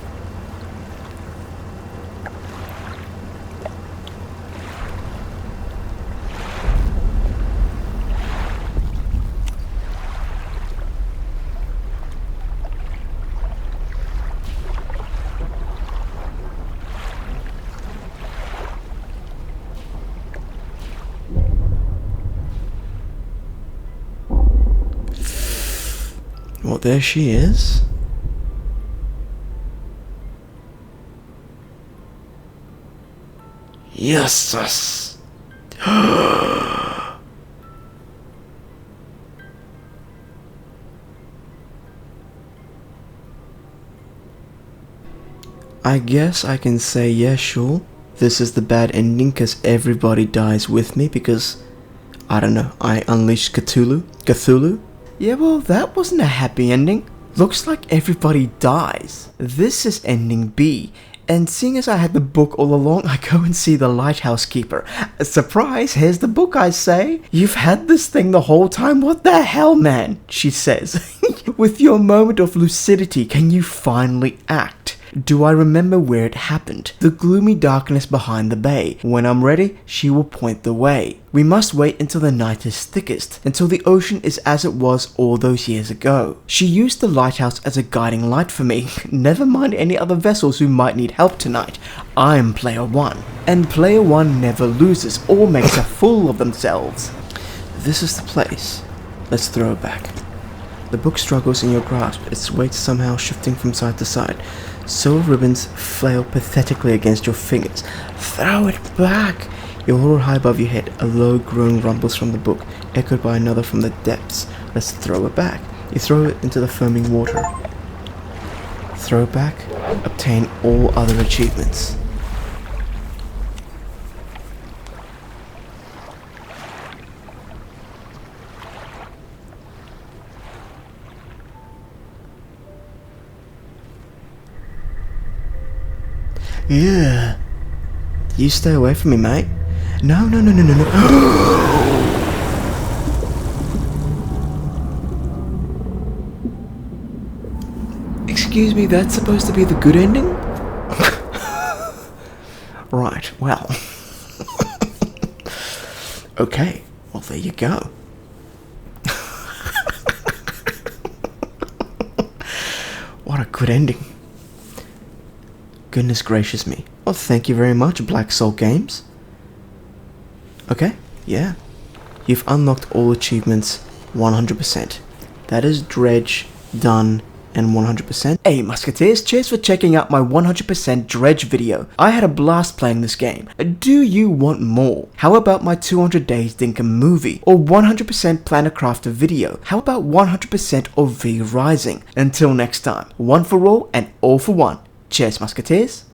Well, there she is. Yes. I guess I can say yeah, sure. This is the bad ending because everybody dies with me because, I don't know, I unleashed Cthulhu? Yeah, well, that wasn't a happy ending. Looks like everybody dies. This is ending B. And seeing as I had the book all along, I go and see the lighthouse keeper. Surprise, here's the book, I say. You've had this thing the whole time? What the hell, man? She says. With your moment of lucidity, can you finally act? Do I remember where it happened? The gloomy darkness behind the bay. When I'm ready, she will point the way. We must wait until the night is thickest, until the ocean is as it was all those years ago. She used the lighthouse as a guiding light for me. Never mind any other vessels who might need help tonight. I'm player one. And player one never loses or makes a fool of themselves. This is the place. Let's throw it back. The book struggles in your grasp, its weight somehow shifting from side to side. Silver ribbons flail pathetically against your fingers. Throw it back! You hold it high above your head. A low groan rumbles from the book, echoed by another from the depths. Let's throw it back. You throw it into the foaming water. Throw it back. Obtain all other achievements. Yeah. You stay away from me, mate. No. Excuse me, that's supposed to be the good ending? Right, well. Okay, well there you go. What a good ending. Goodness gracious me. Well, thank you very much, Black Soul Games. Okay, yeah. You've unlocked all achievements 100%. That is Dredge, done, and 100%. Hey musketeers, cheers for checking out my 100% Dredge video. I had a blast playing this game. Do you want more? How about my 200 Days Dinkum movie? Or 100% Planet Crafter video? How about 100% of V Rising? Until next time, one for all and all for one. Cheers musketeers.